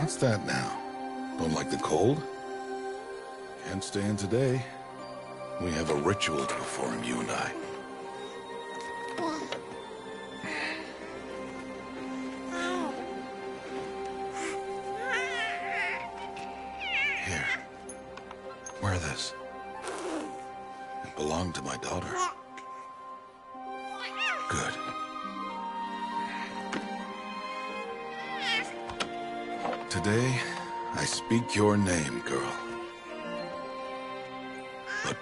What's that now? Don't like the cold? Can't stay in today. We have a ritual to perform, you and I. Here. Wear this. It belonged to my daughter. Good. Today, I speak your name, girl. But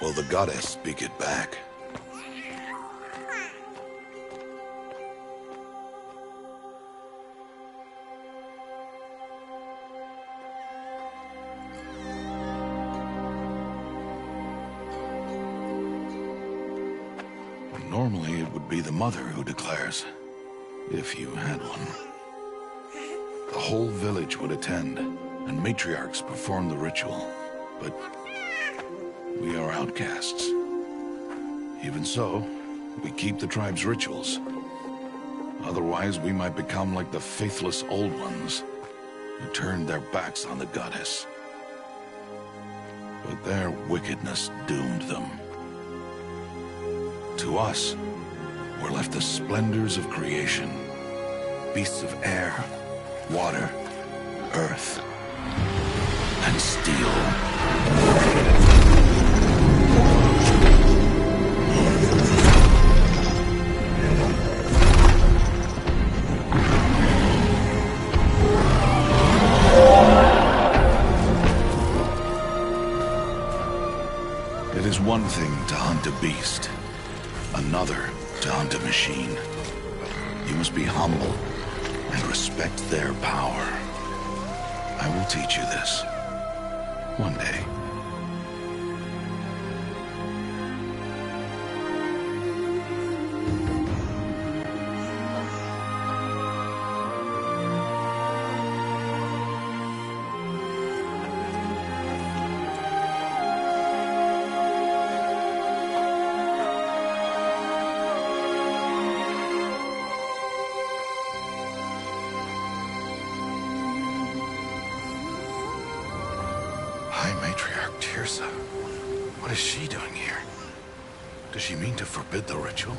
will the goddess speak it back? Normally, it would be the mother who declares, if you had one. The whole village would attend, and matriarchs perform the ritual. But we are outcasts. Even so, we keep the tribe's rituals. Otherwise, we might become like the faithless old ones, who turned their backs on the goddess. But their wickedness doomed them. To us, were left the splendors of creation, beasts of air, water, earth, and steel. It is one thing to hunt a beast, another to hunt a machine. You must be humble and respect their power. I will teach you this. One day. What is she doing here? Does she mean to forbid the ritual?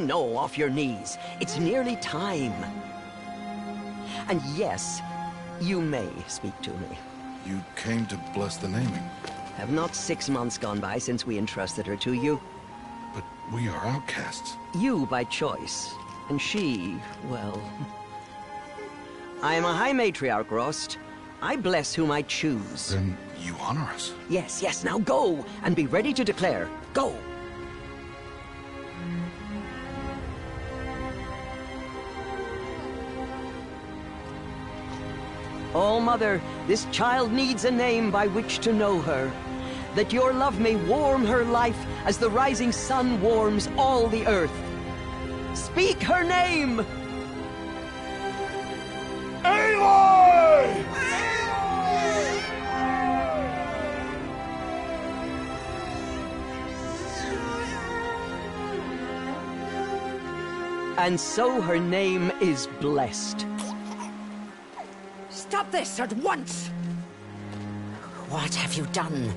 No, off your knees. It's nearly time. And yes, you may speak to me. You came to bless the naming. Have not 6 months gone by since we entrusted her to you? But we are outcasts. You by choice, and she, well... I am a High Matriarch, Rost. I bless whom I choose. Then you honor us. Yes, now go, and be ready to declare. Go! Oh, Mother, this child needs a name by which to know her. That your love may warm her life as the rising sun warms all the earth. Speak her name! Aloy! And so her name is blessed. Stop this at once! What have you done?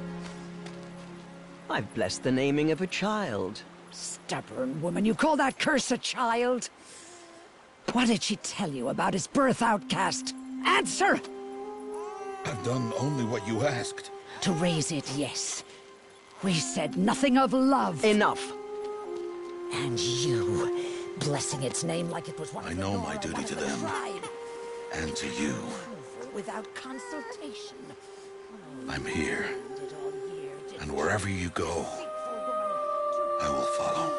I've blessed the naming of a child. Stubborn woman, you call that curse a child? What did she tell you about his birth, outcast? Answer! I've done only what you asked. To raise it, yes. We said nothing of love. Enough. And you, blessing its name like it was one I of the know Nora, my duty one of to the them. tribe. And to you. Without consultation. I'm here. And wherever you go, I will follow.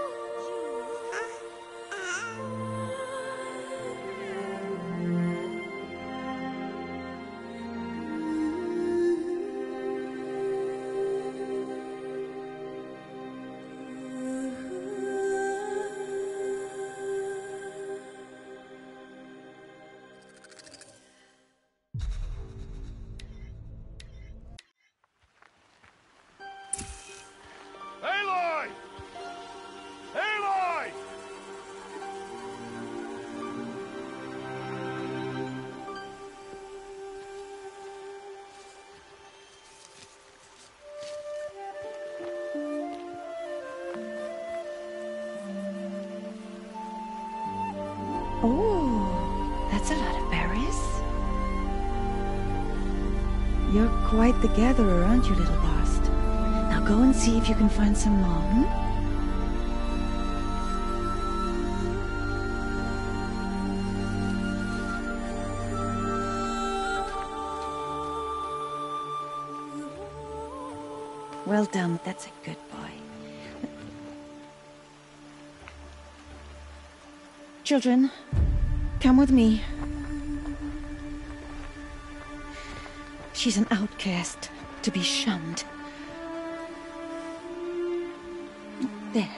You're quite the gatherer, aren't you, little bast? Now go and see if you can find some more, hmm? Well done, that's a good boy. Children, come with me. She's an outcast, to be shunned. There.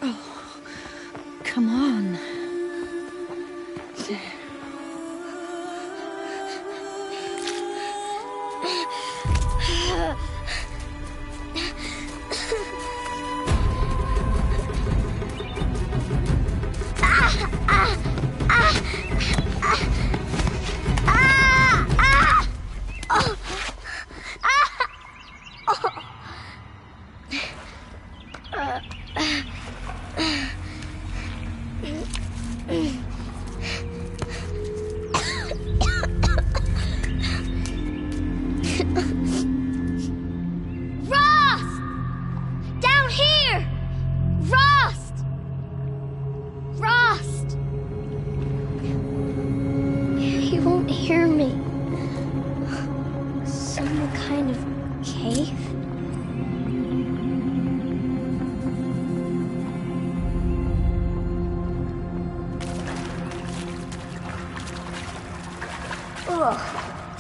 Oh, come on. There.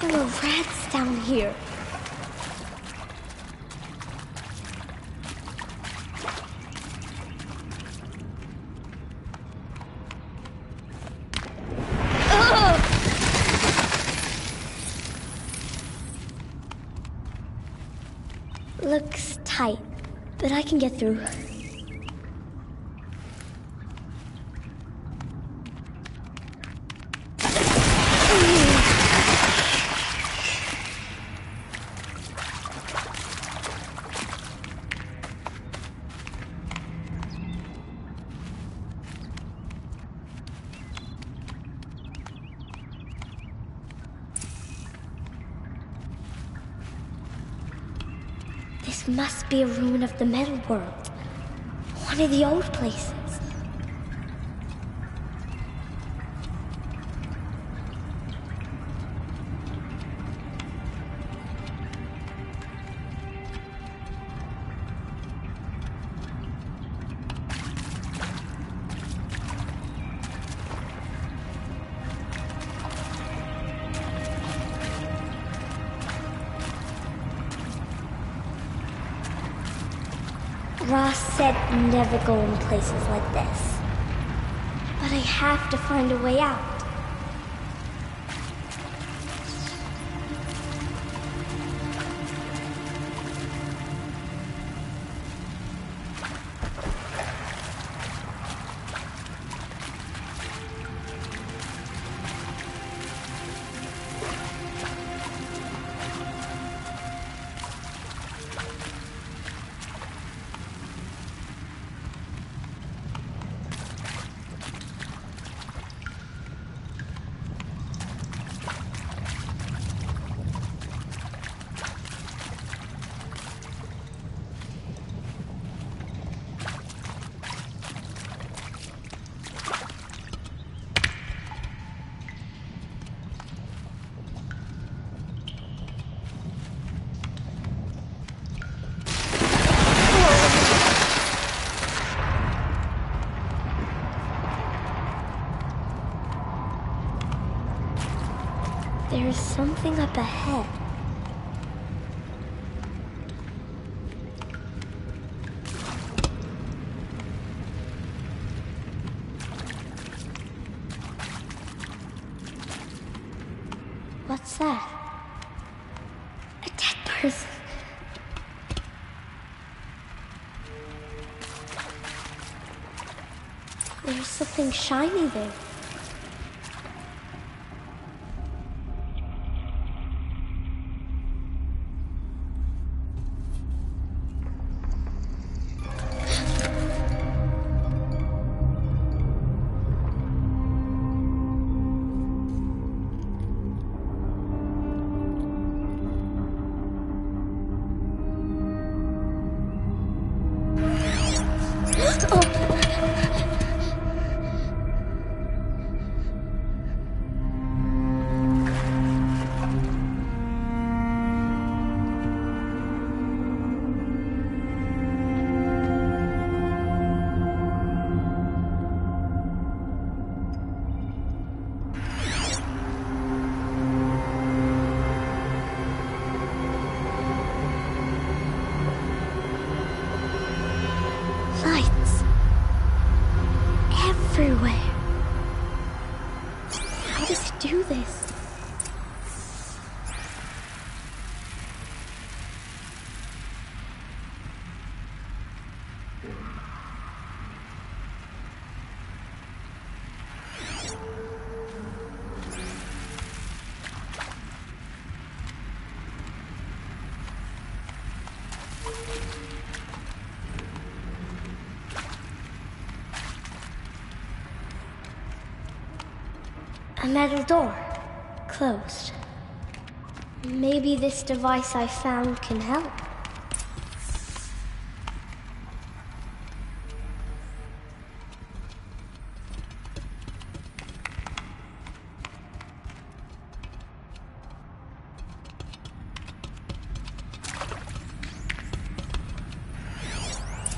There are rats down here. Looks tight, but I can get through. This must be a ruin of the metal world. One of the old places. Ross said never go in places like this. But I have to find a way out. There's something up ahead. What's that? A dead person. There's something shiny there. do this? A metal door. Closed. Maybe this device I found can help.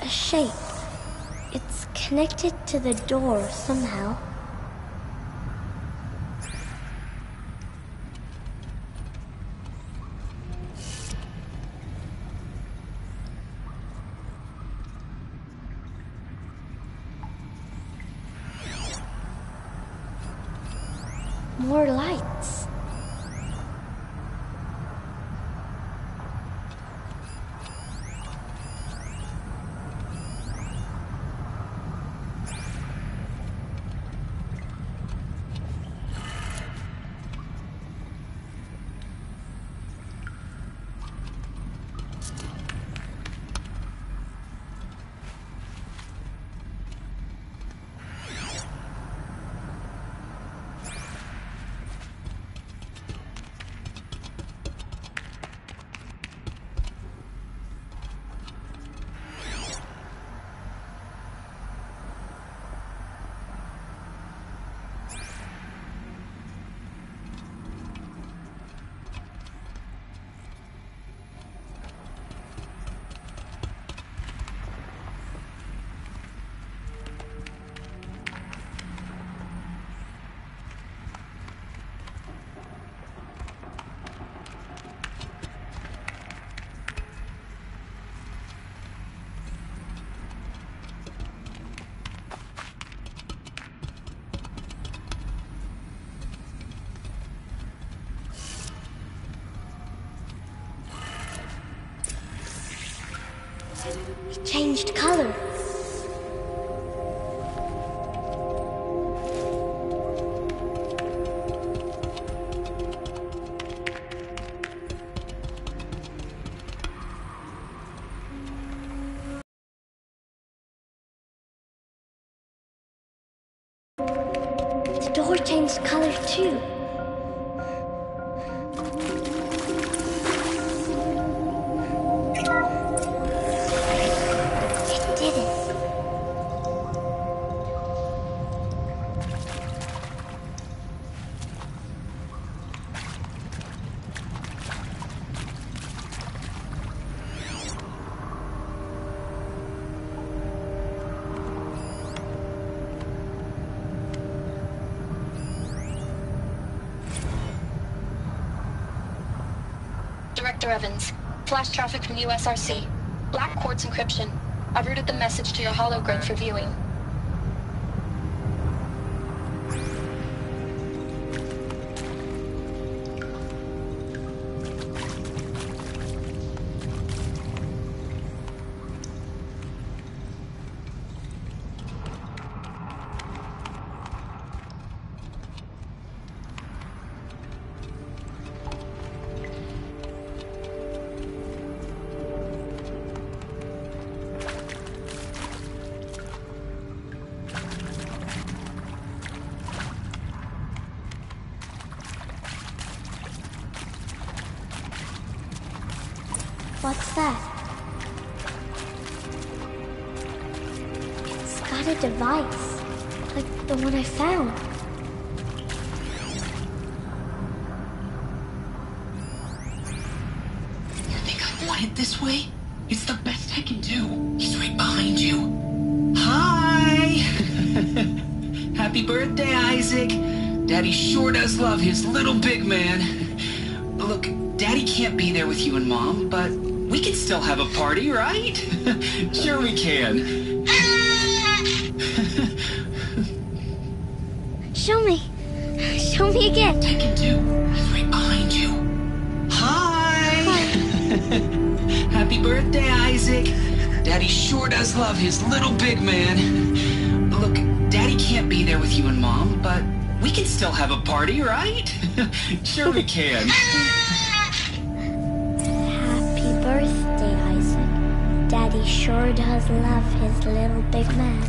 A shape. It's connected to the door somehow. More lights. It changed color. The door changed color too. Director Evans, flash traffic from USRC. Black quartz encryption. I've routed the message to your hologram for viewing. What's that? It's got a device, like the one I found. You think I want it this way? It's the best I can do. He's right behind you. Hi! Happy birthday, Isaac. Daddy sure does love his little big man. Look, Daddy can't be there with you and Mom, but we can still have a party, right? Sure we can. Show me. Show me again. Tekken 2. He's right behind you. Hi! Happy birthday, Isaac. Daddy sure does love his little big man. Look, Daddy can't be there with you and Mom, but we can still have a party, right? Sure we can. Happy birthday, Isaac. Daddy sure does love his little big man.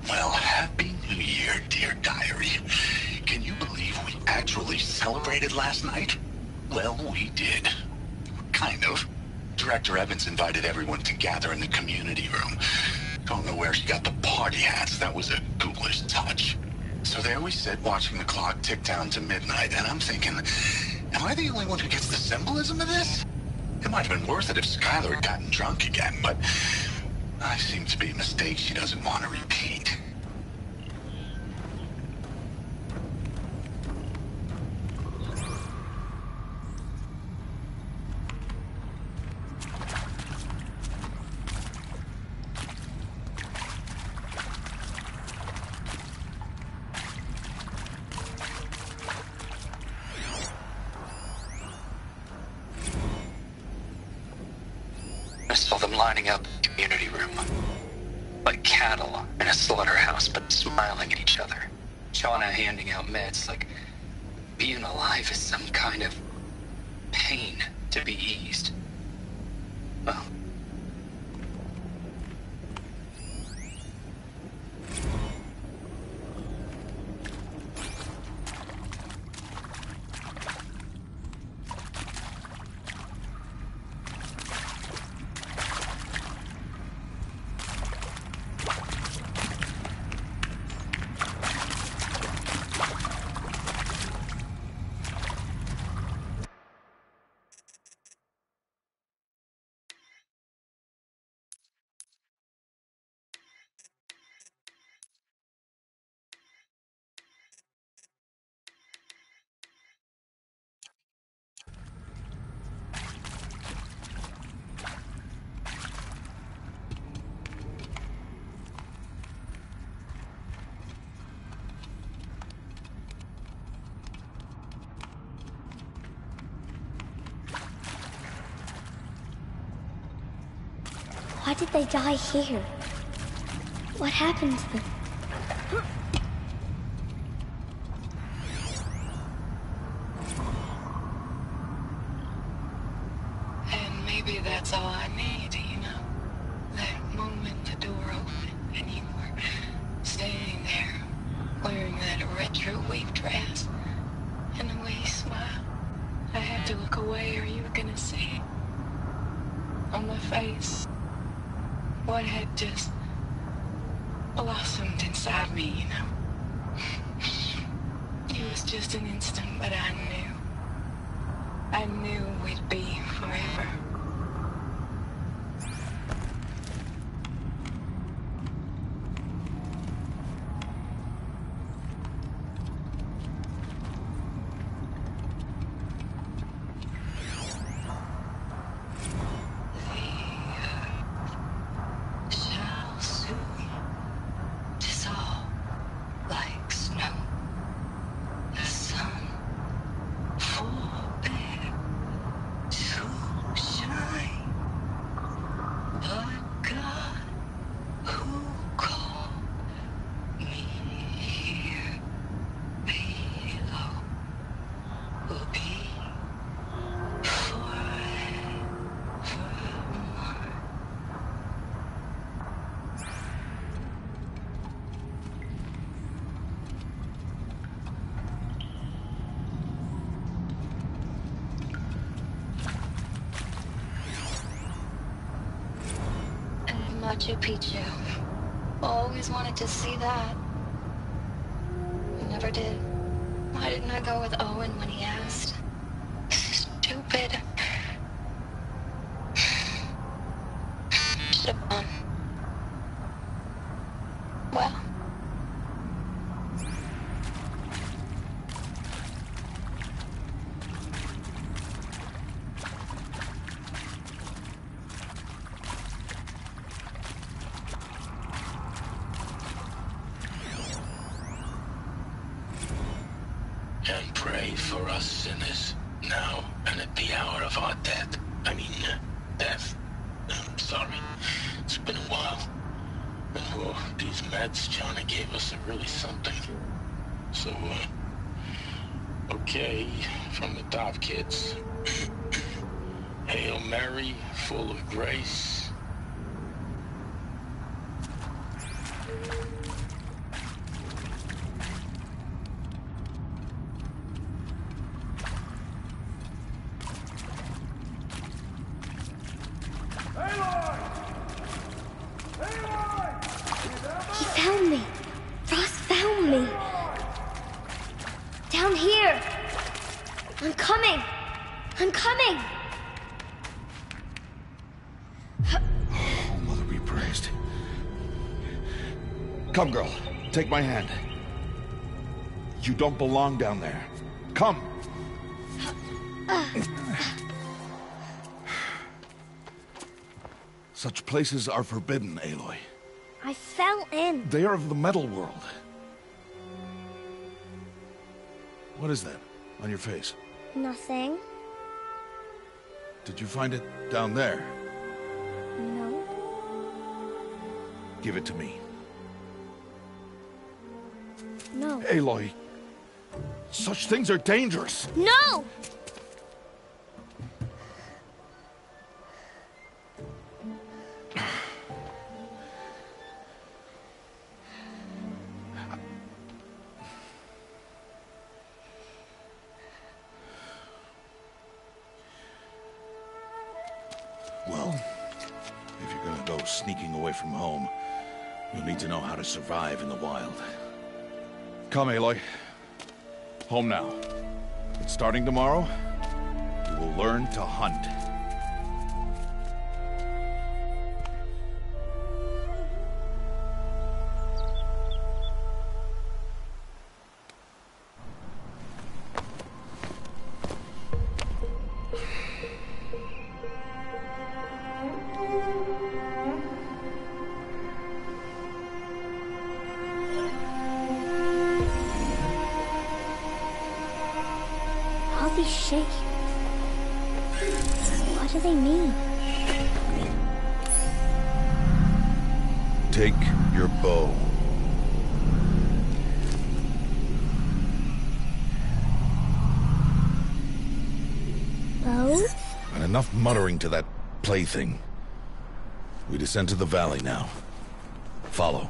Well, Happy New Year, dear diary. Can you believe we actually celebrated last night? Well, we did. Kind of. Director Evans invited everyone to gather in the community room. Don't know where she got the party hats. That was a ghoulish touch. So there we sit, watching the clock tick down to midnight, and I'm thinking, am I the only one who gets the symbolism of this? It might have been worth it if Skylar had gotten drunk again, but I seem to be a mistake she doesn't want to repeat. I saw them lining up in the community room. Like cattle in a slaughterhouse, but smiling at each other. Shauna handing out meds, like being alive is some kind of pain to be eased. Well, Why did they die here? What happened to them? And maybe that's all I need, you know? That moment the door opened and you were standing there wearing that retro weave dress and the way you smiled. I had to look away or you were gonna see on my face what had just blossomed inside me, you know? It was just an instant, but I knew we'd be forever. Machu Picchu. Always wanted to see that. Never did. Why didn't I go with Owen when he asked? Stupid. Should have gone. Well. And pray for us sinners, now and at the hour of our death. Death. Sorry. It's been a while. Oh, these meds Johnny gave us are really something. So, okay, from the top, kids. Hail Mary, full of grace. He found me. Ross found me. Down here. I'm coming. I'm coming. Oh, Mother be praised. Come, girl. Take my hand. You don't belong down there. Come. Such places are forbidden, Aloy. I fell in. They are of the metal world. What is that on your face? Nothing. Did you find it down there? No. Give it to me. No. Aloy, such things are dangerous. No! Well, if you're gonna go sneaking away from home, you'll need to know how to survive in the wild. Come, Aloy. Home now. But starting tomorrow, you will learn to hunt. All these shapes. What do they mean? Take your bow. Bow? And enough muttering to that plaything. We descend to the valley now. Follow.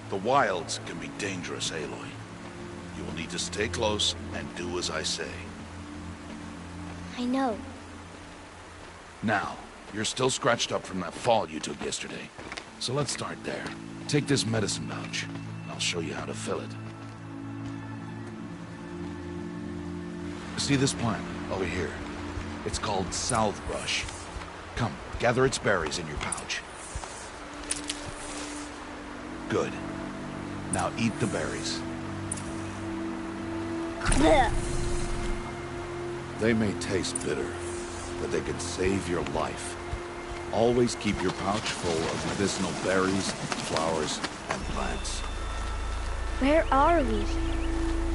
The wilds can be dangerous, Aloy. You will need to stay close and do as I say. I know. Now, you're still scratched up from that fall you took yesterday. So let's start there. Take this medicine pouch. I'll show you how to fill it. See this plant over here? It's called salvebrush. Come, gather its berries in your pouch. Good. Now eat the berries. Blech. They may taste bitter, but they could save your life. Always keep your pouch full of medicinal berries, flowers, and plants. Where are we?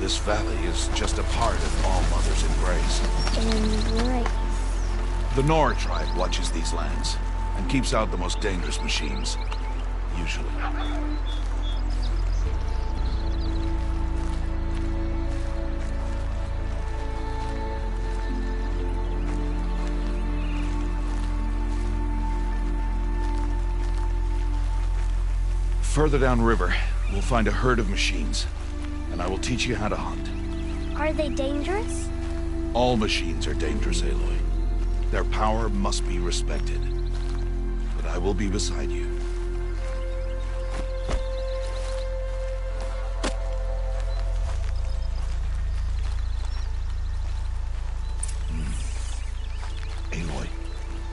This valley is just a part of All Mother's embrace. Embrace. The Nora tribe watches these lands and keeps out the most dangerous machines. Usually. Further downriver, We'll find a herd of machines, and I will teach you how to hunt. Are they dangerous? All machines are dangerous, Aloy. Their power must be respected. But I will be beside you. Aloy,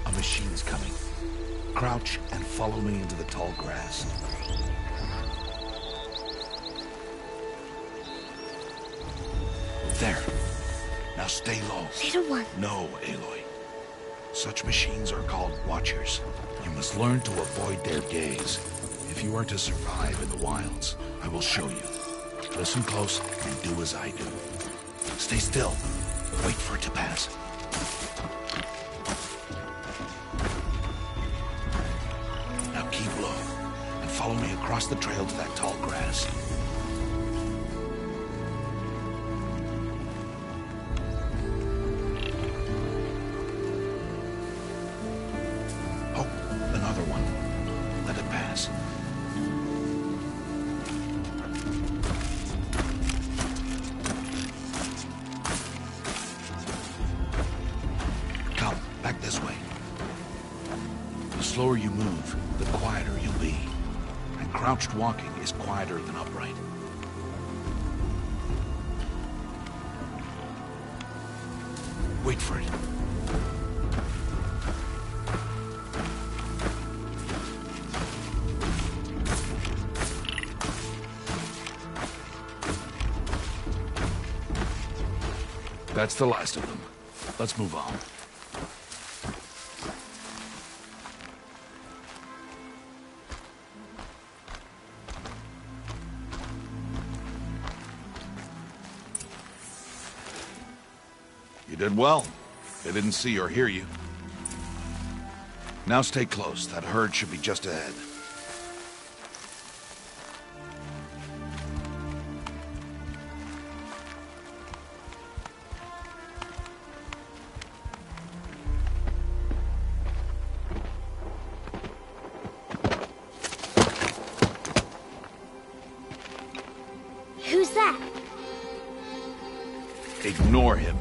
a machine's coming. Crouch and follow me into the tall grass. There. Now stay low. Little one. No, Aloy. Such machines are called Watchers. You must learn to avoid their gaze. If you are to survive in the wilds, I will show you. Listen close and do as I do. Stay still. Wait for it to pass. Now keep low and follow me across the trail to that tall grass. The slower you move, the quieter you'll be. And crouched walking is quieter than upright. Wait for it. That's the last of them. Let's move on. You did well. They didn't see or hear you. Now stay close. That herd should be just ahead. Who's that? Ignore him.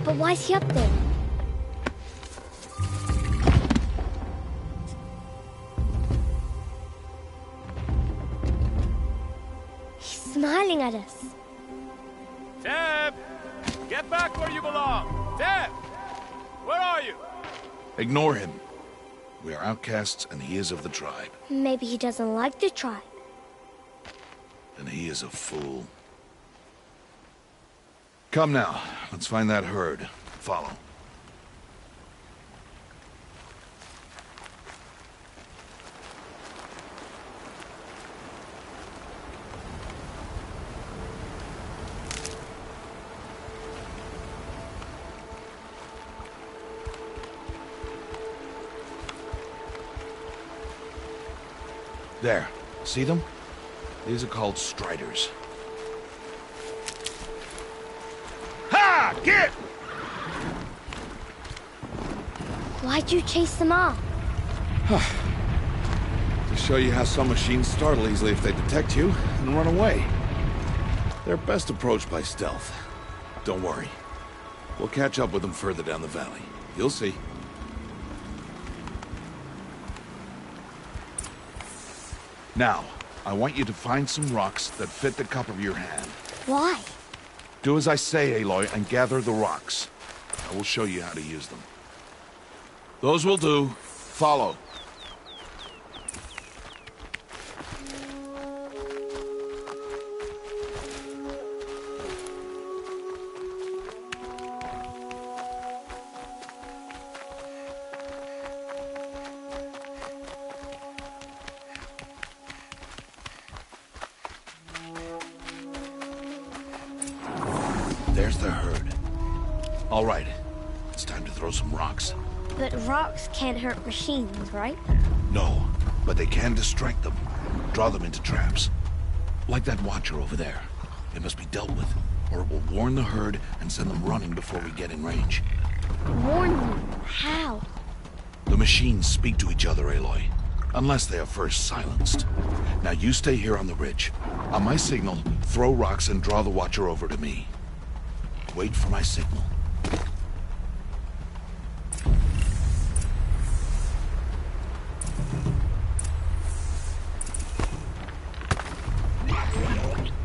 But why is he up there? He's smiling at us. Teb! Get back where you belong! Teb! Where are you? Ignore him. We are outcasts and he is of the tribe. Maybe he doesn't like the tribe. And he is a fool. Come now, let's find that herd. Follow. There. See them? These are called striders. Ha! Get! Why'd you chase them off? To show you how some machines startle easily if they detect you and run away. They're best approached by stealth. Don't worry. We'll catch up with them further down the valley. You'll see. Now, I want you to find some rocks that fit the cup of your hand. Why? Do as I say, Aloy, and gather the rocks. I will show you how to use them. Those will do. Follow. There's the herd. All right. It's time to throw some rocks. But rocks can't hurt machines, right? No, but they can distract them. Draw them into traps. Like that watcher over there. It must be dealt with, or it will warn the herd and send them running before we get in range. Warn them? How? The machines speak to each other, Aloy. Unless they are first silenced. Now you stay here on the ridge. On my signal, throw rocks and draw the Watcher over to me. Wait for my signal.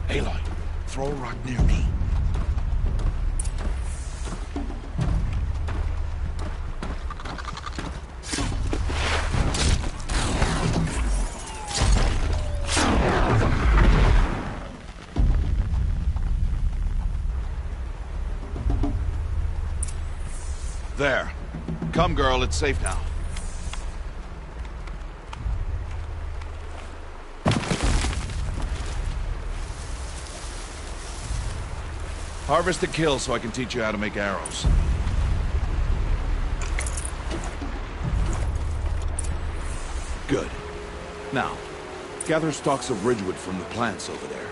Aloy, throw a rock near me. There. Come, girl, it's safe now. Harvest a kill so I can teach you how to make arrows. Good. Now, gather stalks of ridgewood from the plants over there.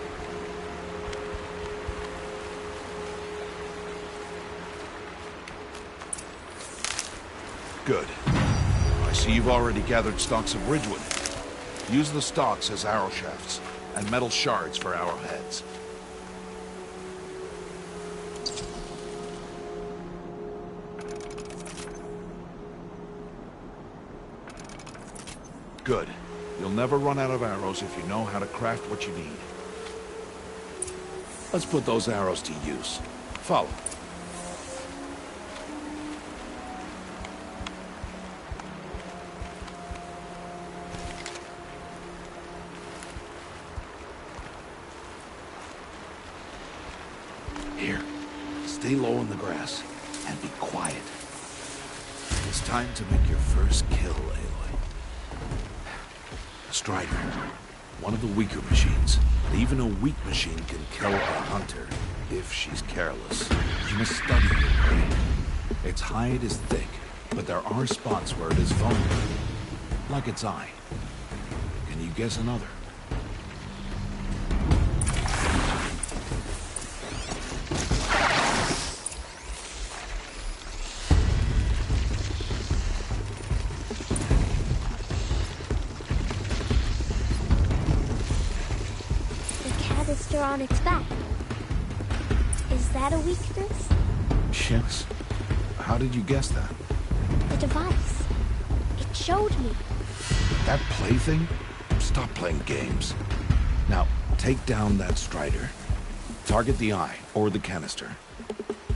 Good. I see you've already gathered stalks of ridgewood. Use the stalks as arrow shafts, and metal shards for arrowheads. Good. You'll never run out of arrows if you know how to craft what you need. Let's put those arrows to use. Follow. Here. Stay low in the grass and be quiet. It's time to make your first kill, Aloy. Strider. One of the weaker machines. But even a weak machine can kill a hunter if she's careless. You must study your prey. Its hide is thick, but there are spots where it is vulnerable. Like its eye. Can you guess another? On its back. Is that a weakness? Yes. How did you guess that? The device. It showed me. That plaything? Stop playing games. Now, take down that Strider. Target the eye, or the canister.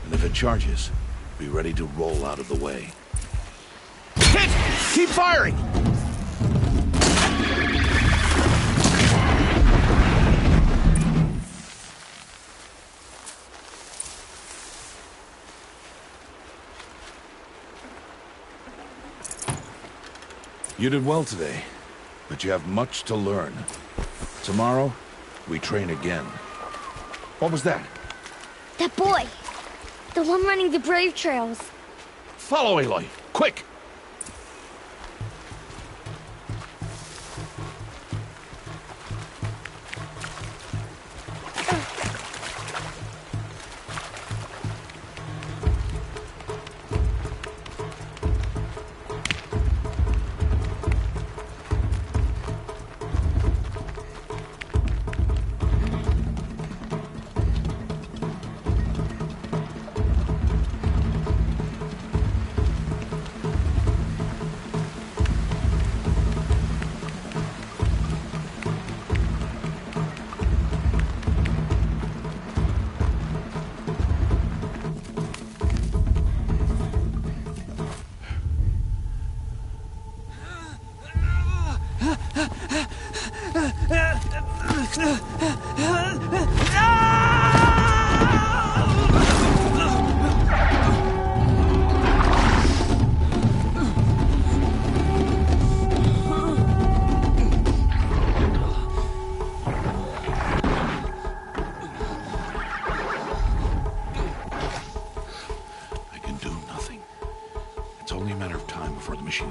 And if it charges, be ready to roll out of the way. Hit! Keep firing! You did well today, but you have much to learn. Tomorrow, we train again. What was that? That boy! The one running the brave trails. Follow Aloy, quick!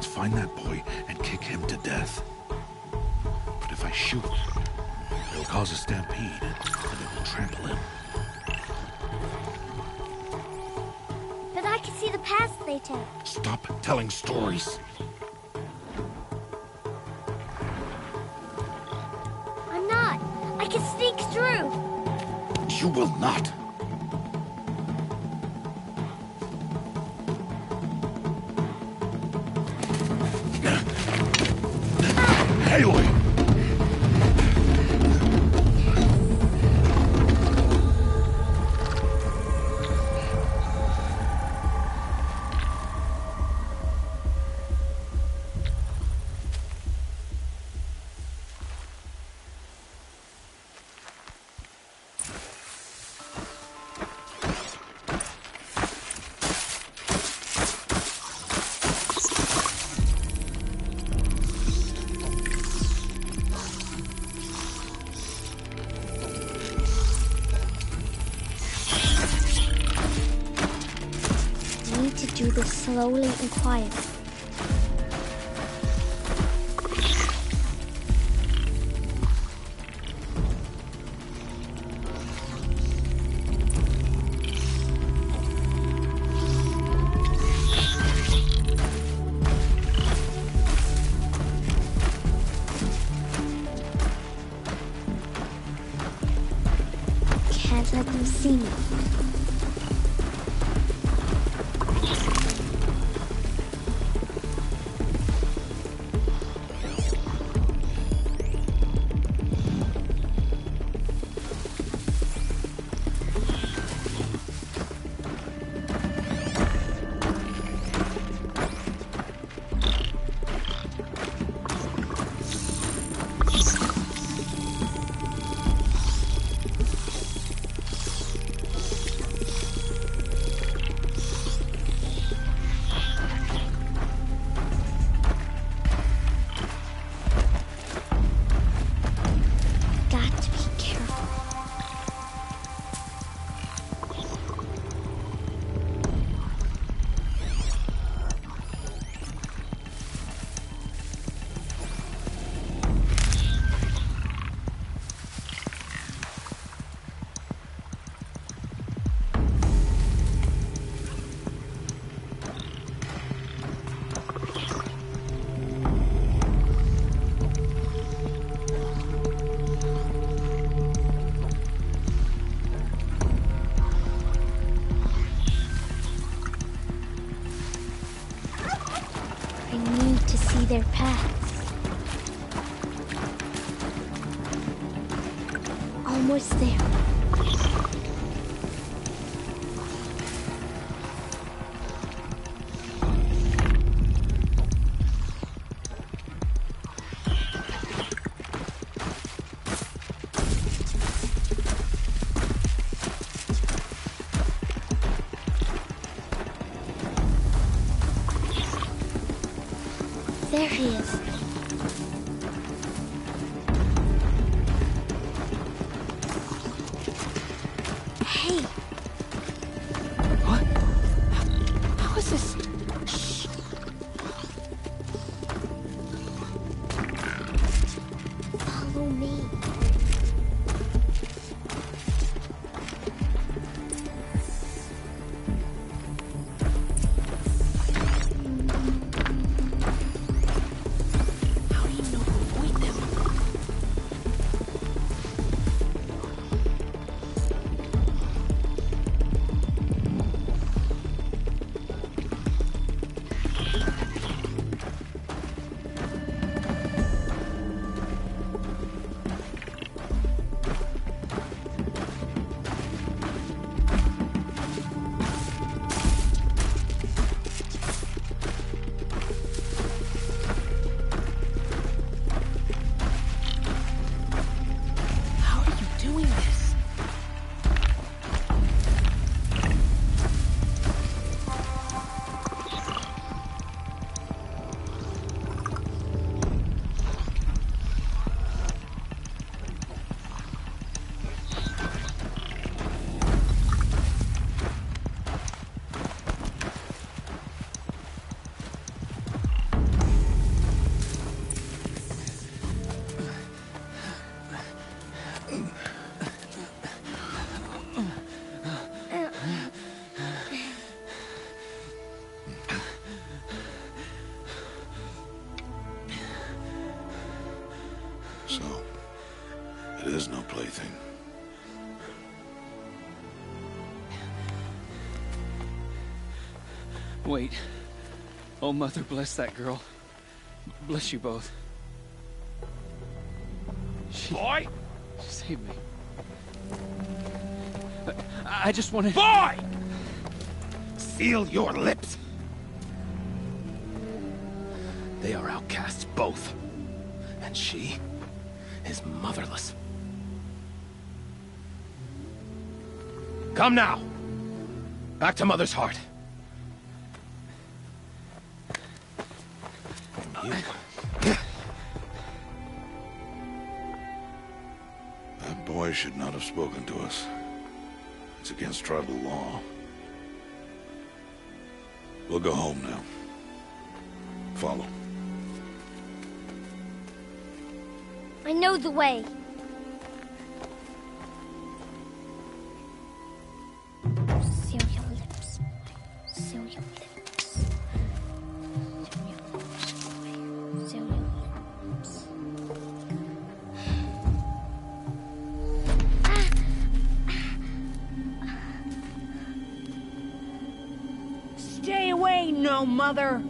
Find that boy and kick him to death. But if I shoot, it'll cause a stampede, and it will trample him. But I can see the paths they take. Stop telling stories. You will not. Aloy! Do this slowly and quietly. Can't let them see me. Their paths. Almost there. There he is. Hey. What? How is this? Shh. Follow me. So, it is no plaything. Wait. Oh, Mother, bless that girl. Bless you both. Boy! She saved me. I just wanted... Boy! Seal your lips! They are outcasts, both. And she is motherless. Come now! Back to Mother's heart. That boy should not have spoken to us. It's against tribal law. We'll go home now. Follow. I know the way. Seal your lips. Seal your lips. Seal your lips. Stay away, no mother!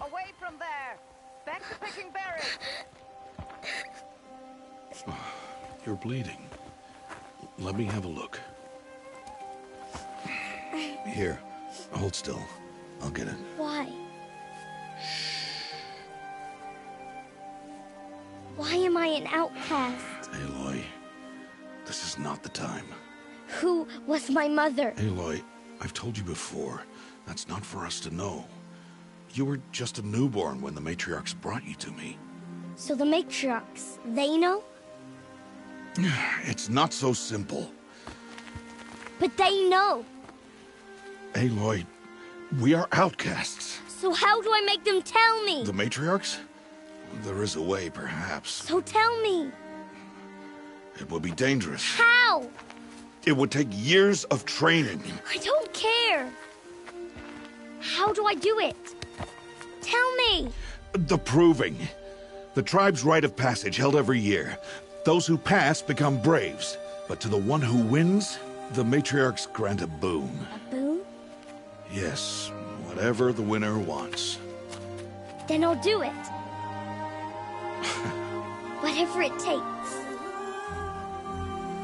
Away from there! Back to picking berries! You're bleeding. Let me have a look. Here, hold still. I'll get it. Why? Why am I an outcast? Aloy, this is not the time. Who was my mother? Aloy, I've told you before, that's not for us to know. You were just a newborn when the matriarchs brought you to me. So the matriarchs, they know? It's not so simple. But they know. Aloy, we are outcasts. So how do I make them tell me? The matriarchs? There is a way, perhaps. So tell me. It would be dangerous. How? It would take years of training. I don't care. How do I do it? Tell me. The proving. The tribe's rite of passage held every year. Those who pass become braves. But to the one who wins, the matriarchs grant a boon. A boon? Yes, whatever the winner wants. Then I'll do it. Whatever it takes.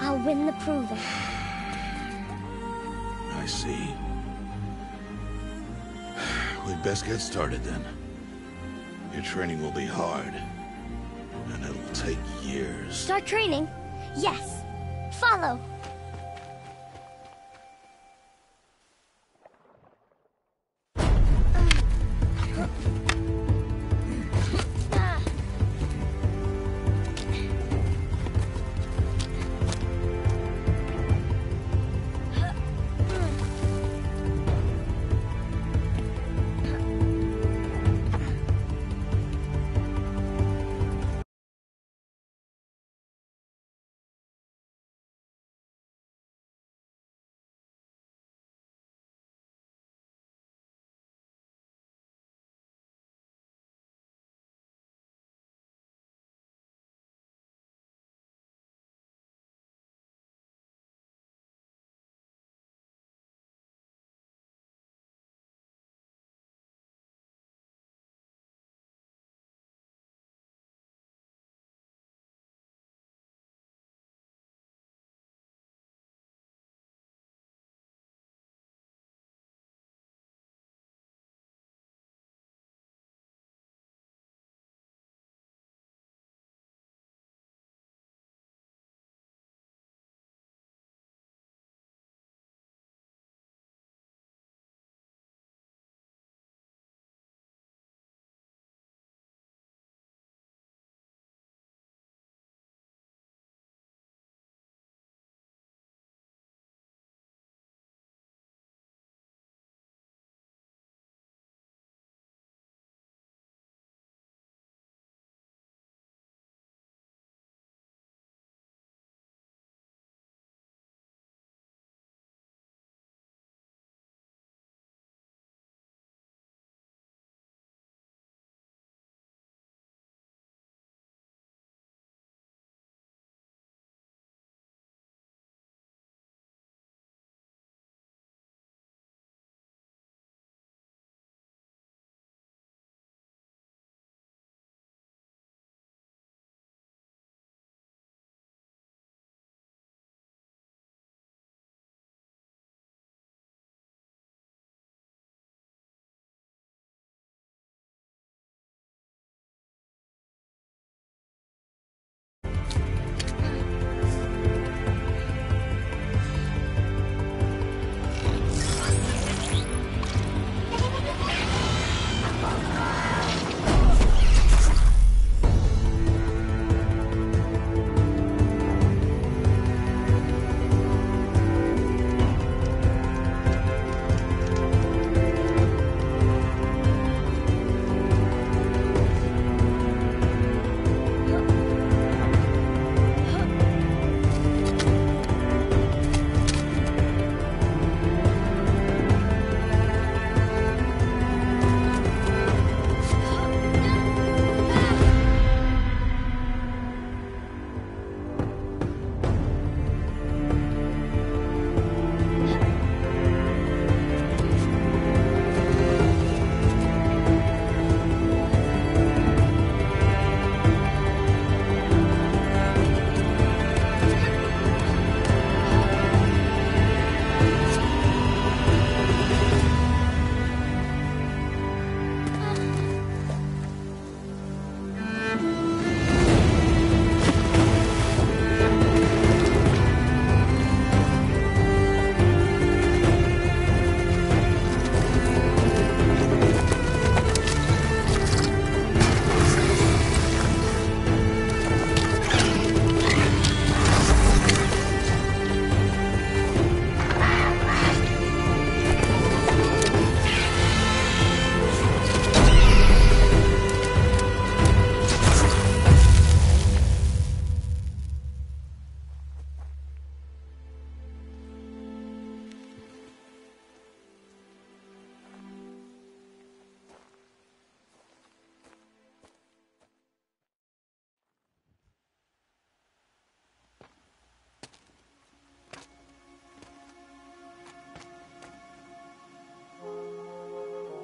I'll win the proving. I see. We'd best get started then. Your training will be hard. And it'll take years. Start training? Yes. Follow.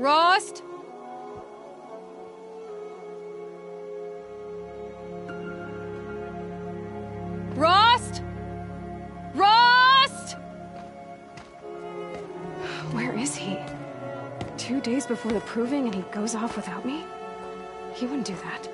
Rost? Rost? Rost? Where is he? 2 days before the proving and he goes off without me? He wouldn't do that.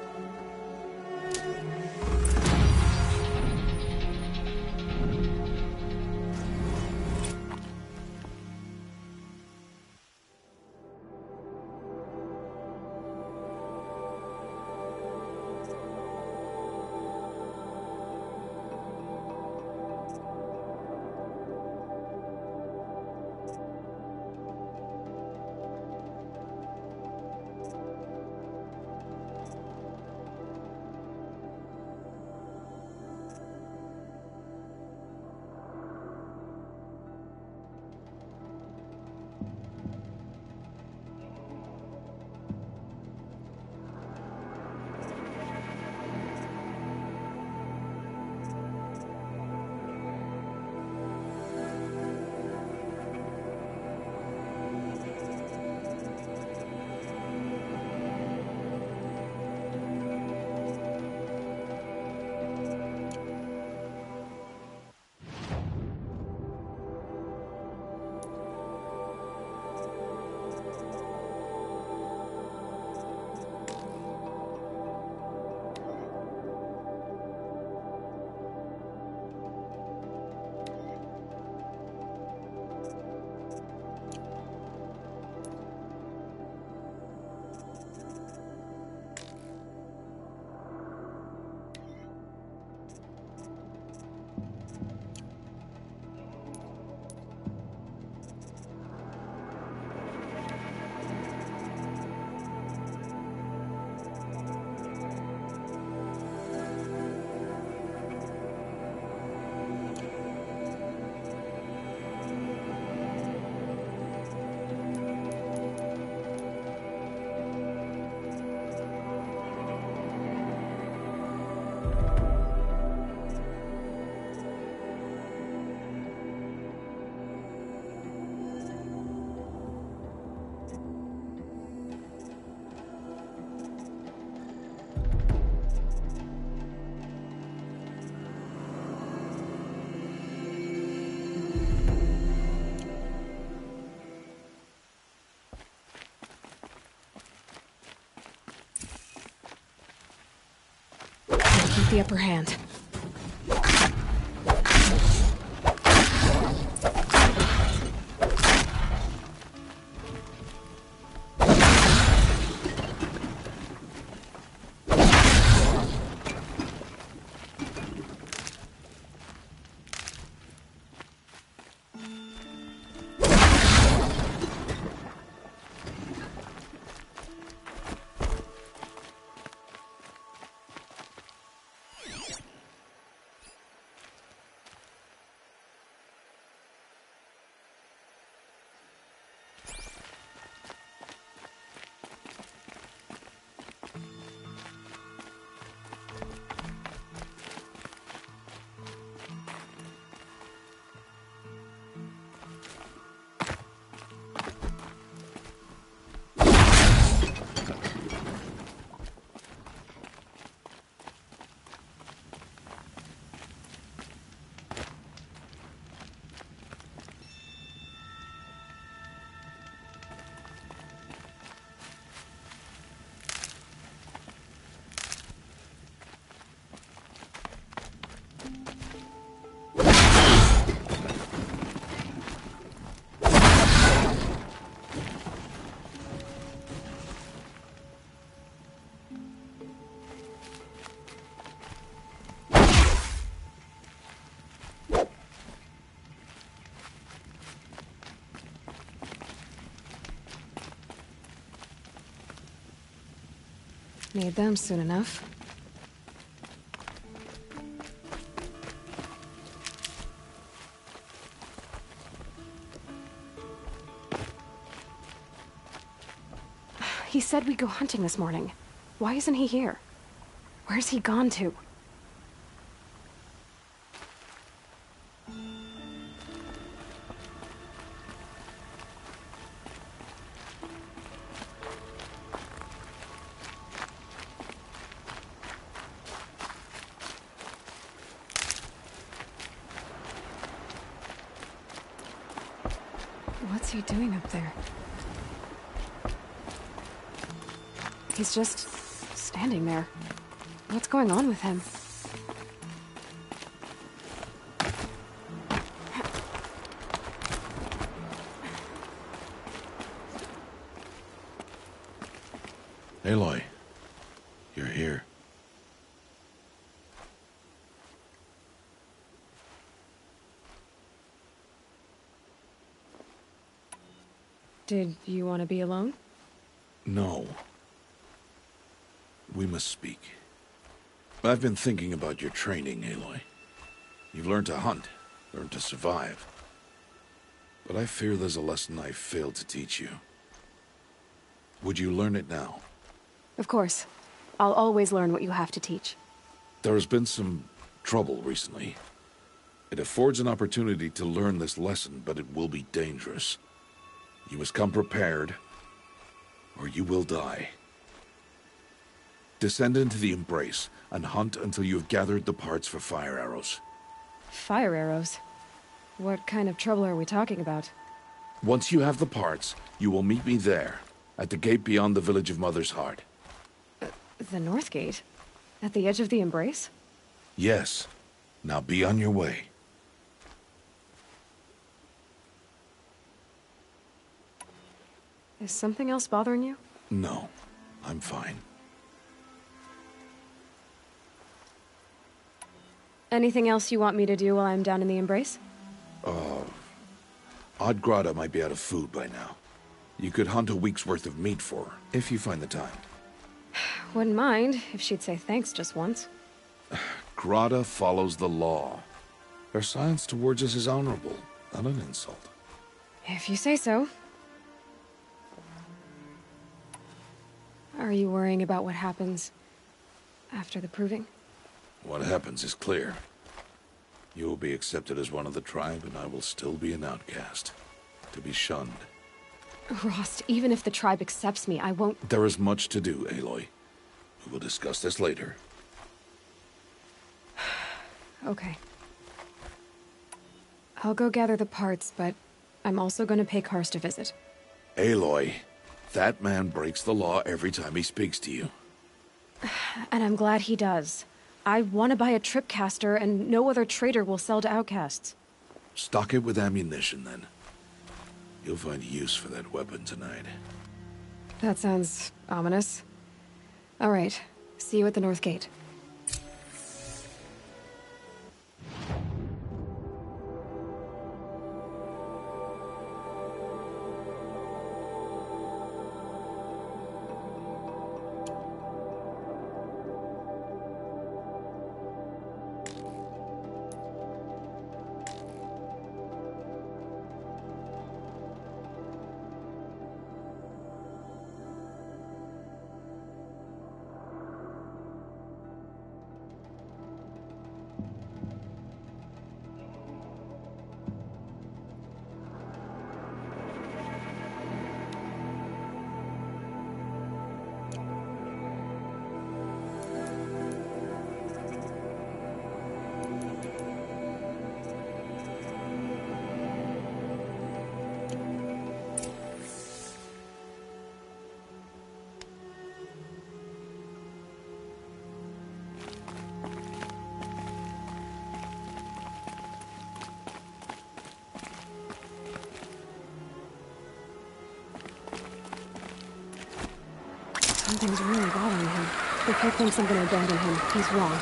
Keep the upper hand. Need them soon enough. He said we'd go hunting this morning. Why isn't he here? Where's he gone to? What's he doing up there? He's just standing there. What's going on with him? Aloy, you're here. Did you want to be alone? No. We must speak. I've been thinking about your training, Aloy. You've learned to hunt, learned to survive. But I fear there's a lesson I failed to teach you. Would you learn it now? Of course. I'll always learn what you have to teach. There has been some trouble recently. It affords an opportunity to learn this lesson, but it will be dangerous. You must come prepared, or you will die. Descend into the Embrace, and hunt until you have gathered the parts for fire arrows. Fire arrows? What kind of trouble are we talking about? Once you have the parts, you will meet me there, at the gate beyond the village of Mother's Heart. The North Gate? At the edge of the Embrace? Yes. Now be on your way. Is something else bothering you? No. I'm fine. Anything else you want me to do while I'm down in the Embrace? Odd Grata might be out of food by now. You could hunt a week's worth of meat for her, if you find the time. Wouldn't mind if she'd say thanks just once. Grata follows the law. Her silence towards us is honorable, not an insult. If you say so. Are you worrying about what happens after the proving? What happens is clear. You will be accepted as one of the tribe, and I will still be an outcast. To be shunned. Rost, even if the tribe accepts me, I won't— There is much to do, Aloy. We will discuss this later. Okay. I'll go gather the parts, but I'm also going to pay Karst a visit. Aloy, that man breaks the law every time he speaks to you. And I'm glad he does. I want to buy a tripcaster, and no other trader will sell to outcasts. Stock it with ammunition, then. You'll find use for that weapon tonight. That sounds ominous. All right. See you at the North Gate. Something's really bothering him. If he thinks I'm gonna abandon him, he's wrong.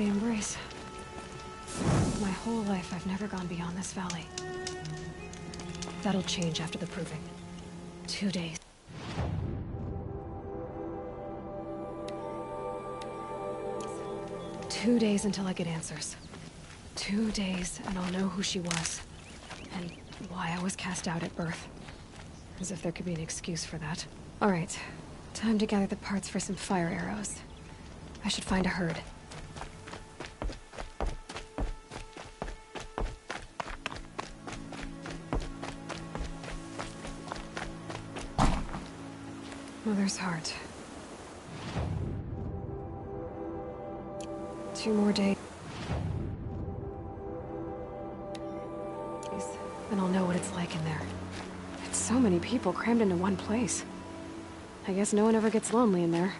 the embrace. My whole life, I've never gone beyond this valley. That'll change after the proving. 2 days. Two days until I get answers. 2 days, and I'll know who she was. And why I was cast out at birth. As if there could be an excuse for that. Alright, time to gather the parts for some fire arrows. I should find a herd. Mother's heart. 2 more days. Then I'll know what it's like in there. It's so many people crammed into one place. I guess no one ever gets lonely in there.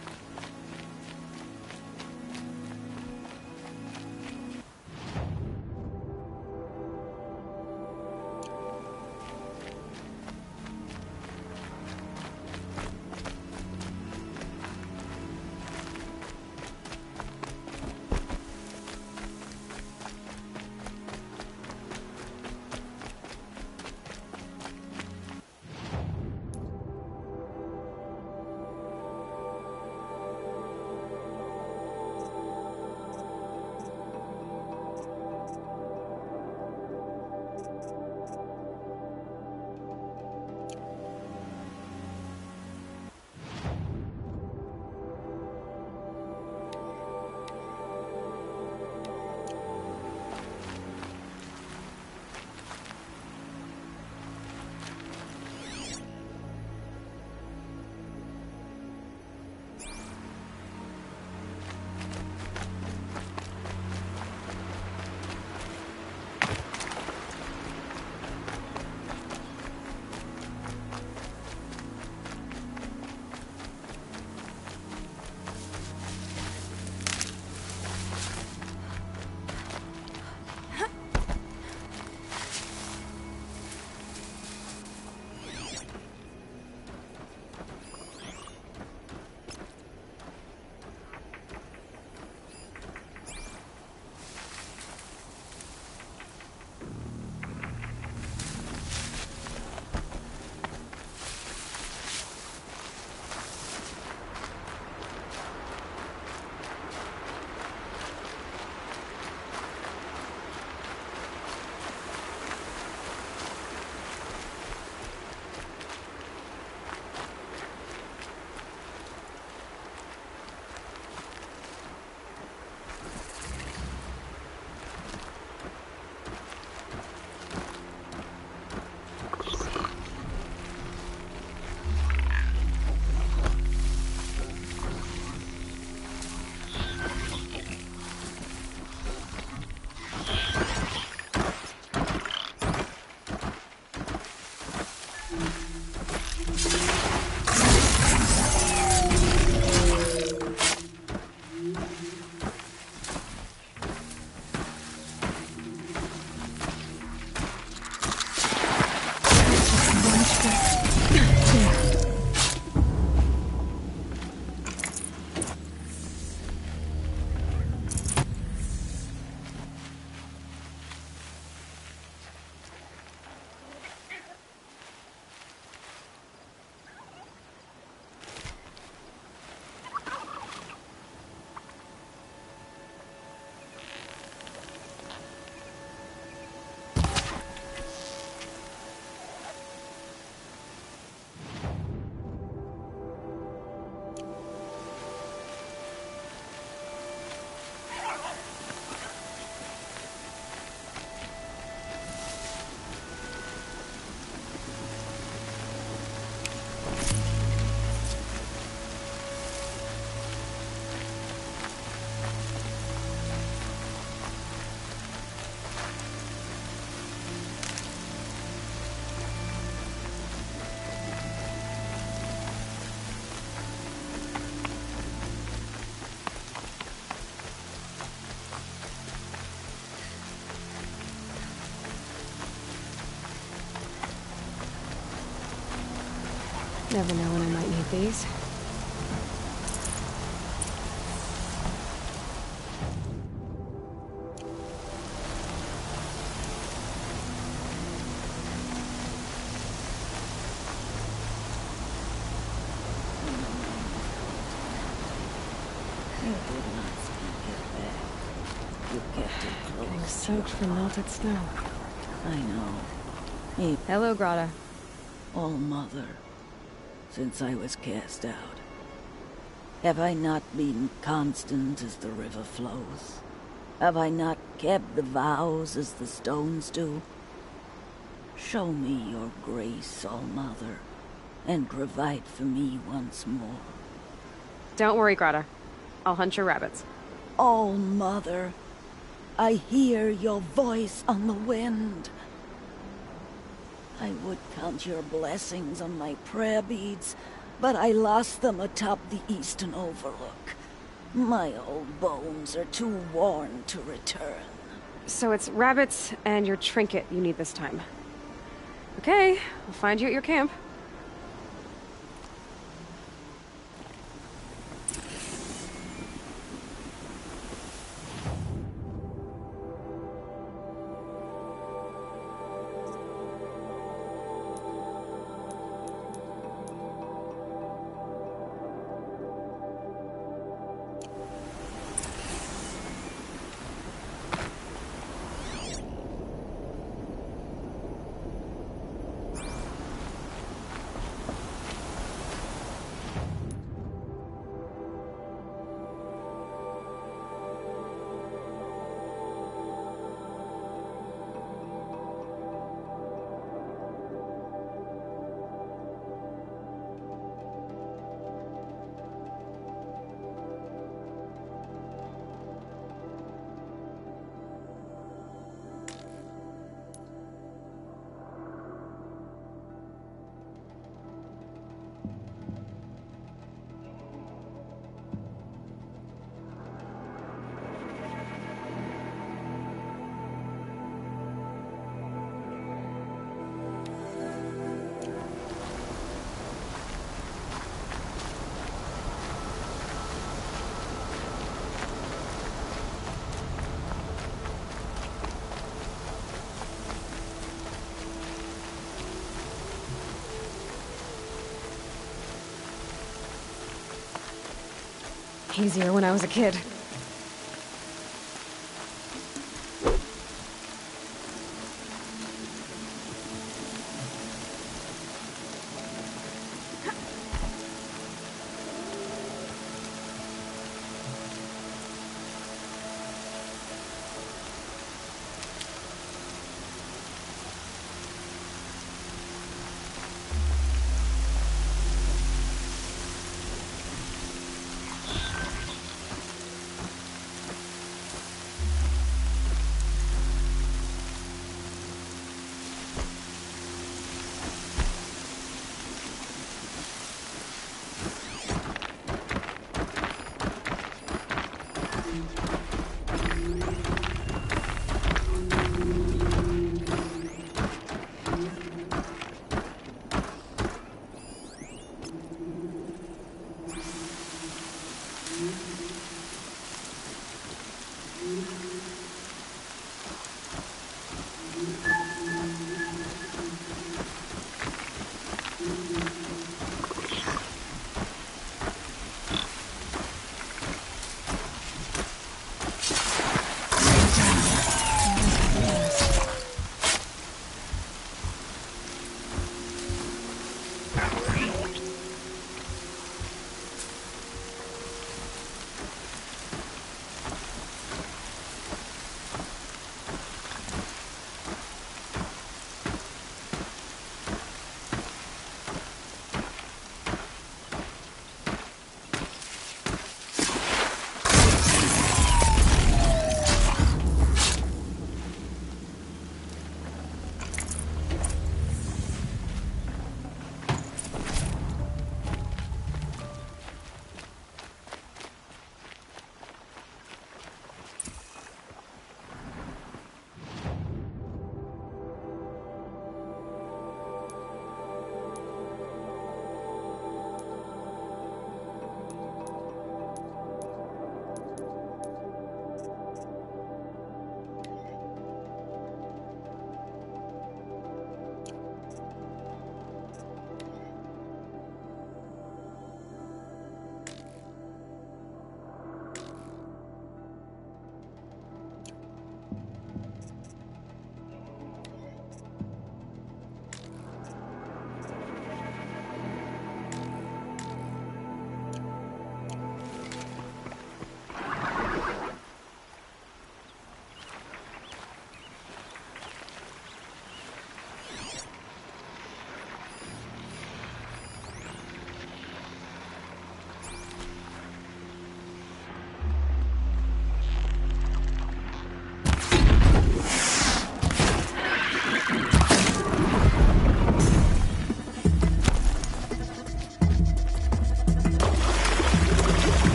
Never know when I might need these. did not speak it back. You kept it close. Getting soaked from melted snow. I know. Hello, Grata. Oh, Mother, since I was cast out, have I not been constant as the river flows? Have I not kept the vows as the stones do? Show me your grace, All Mother, and provide for me once more. Don't worry, Grata. I'll hunt your rabbits. All Mother, I hear your voice on the wind. I would count your blessings on my prayer beads, but I lost them atop the eastern overlook. My old bones are too worn to return. So it's rabbits and your trinket you need this time. Okay, I'll find you at your camp. Easier when I was a kid.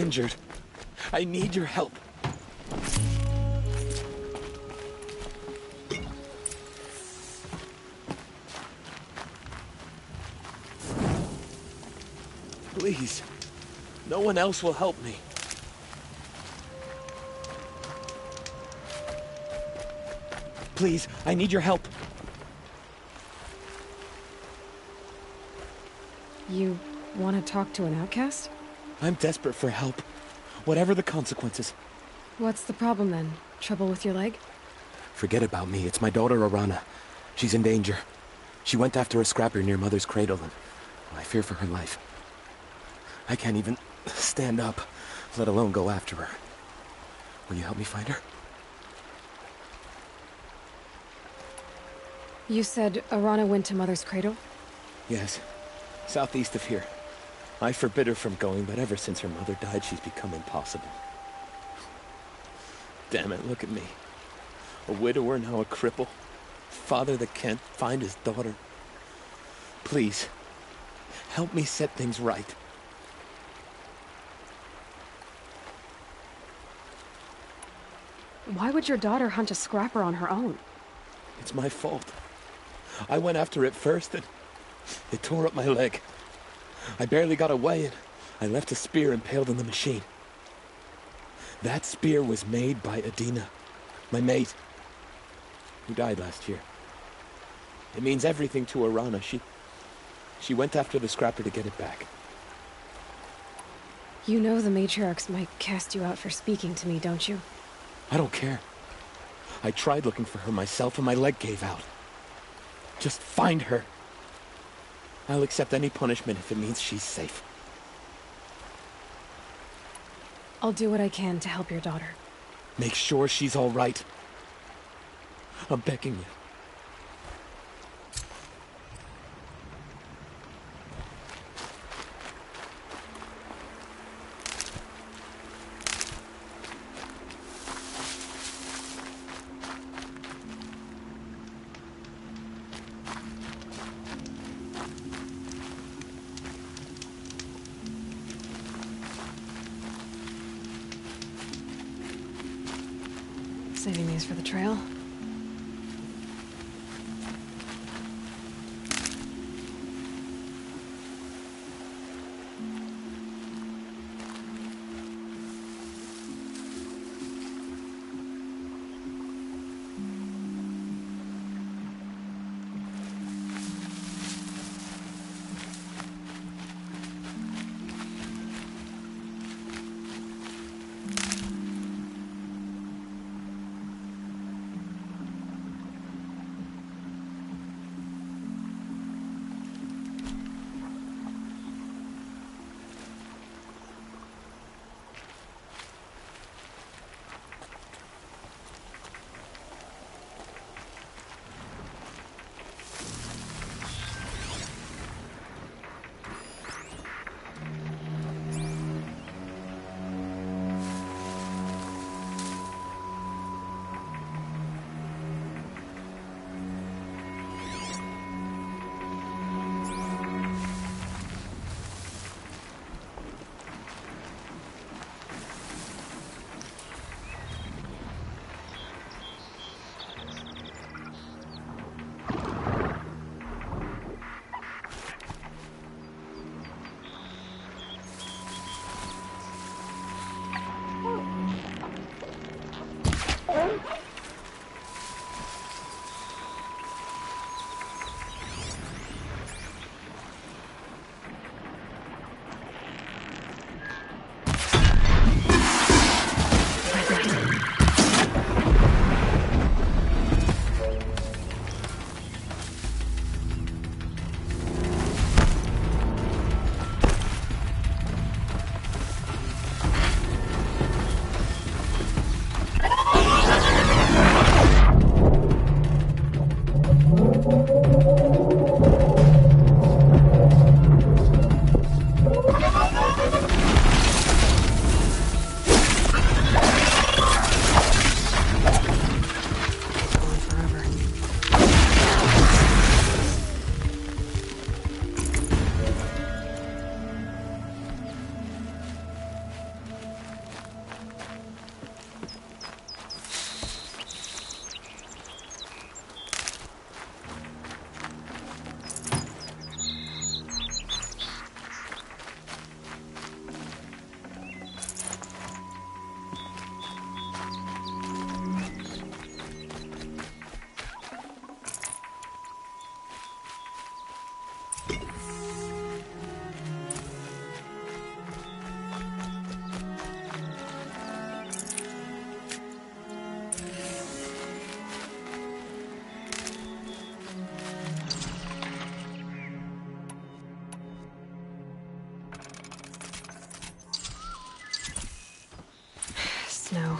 injured. I need your help. Please. No one else will help me. Please, I need your help. You want to talk to an outcast? I'm desperate for help. Whatever the consequences. What's the problem then? Trouble with your leg? Forget about me. It's my daughter, Arana. She's in danger. She went after a scrapper near Mother's cradle, and I fear for her life. I can't even stand up, let alone go after her. Will you help me find her? You said Arana went to Mother's cradle? Yes. Southeast of here. I forbid her from going, but ever since her mother died, she's become impossible. Damn it, look at me. A widower, now a cripple. Father that can't find his daughter. Please, help me set things right. Why would your daughter hunt a scrapper on her own? It's my fault. I went after it first, and it tore up my leg. I barely got away, and I left a spear impaled in the machine. That spear was made by Adina, my mate, who died last year. It means everything to Arana. She went after the scrapper to get it back. You know the matriarchs might cast you out for speaking to me, don't you? I don't care. I tried looking for her myself, and my leg gave out. Just find her. I'll accept any punishment if it means she's safe. I'll do what I can to help your daughter. Make sure she's all right. I'm begging you. Saving these for the trail. snow.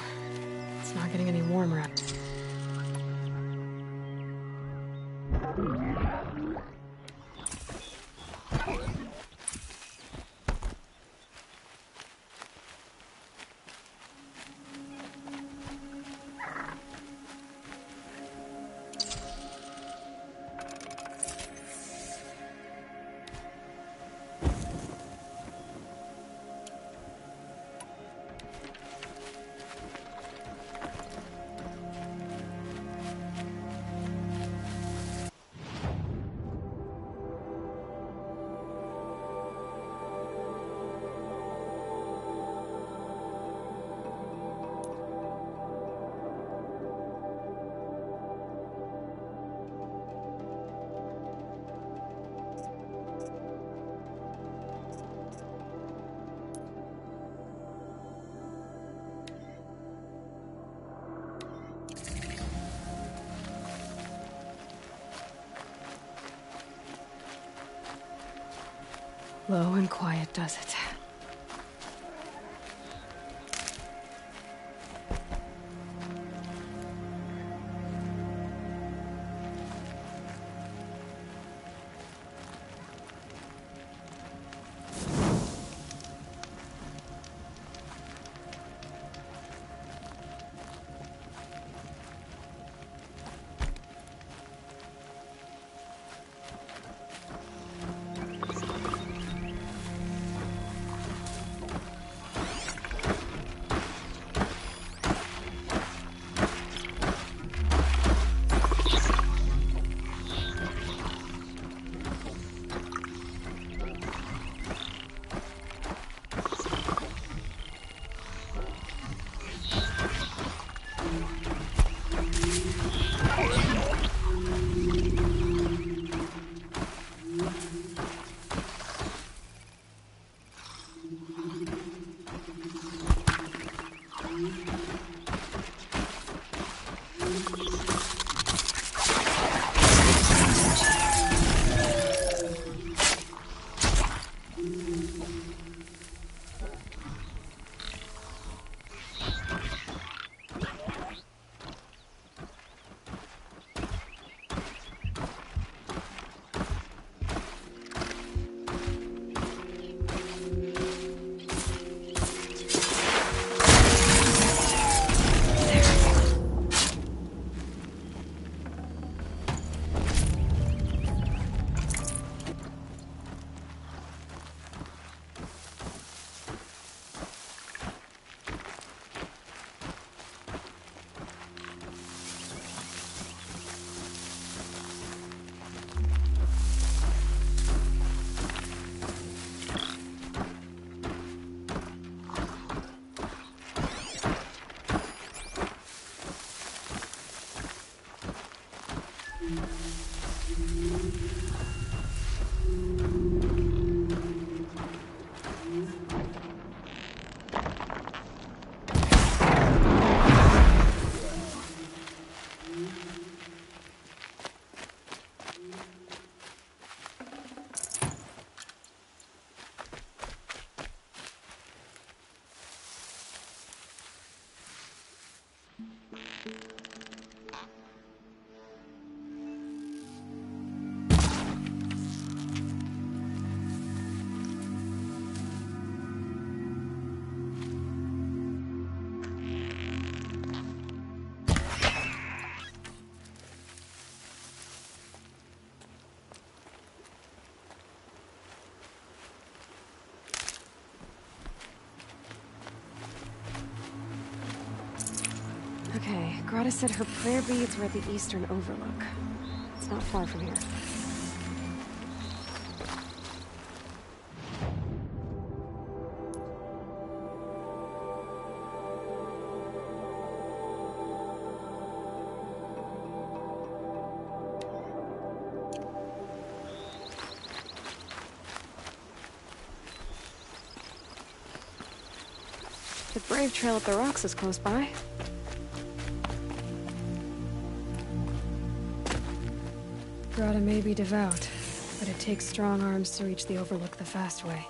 It's not getting any warmer out. Low and quiet does it. Okay, Grata said her prayer beads were at the eastern overlook. It's not far from here. The Brave Trail up the rocks is close by. Grata may be devout, but it takes strong arms to reach the overlook the fast way.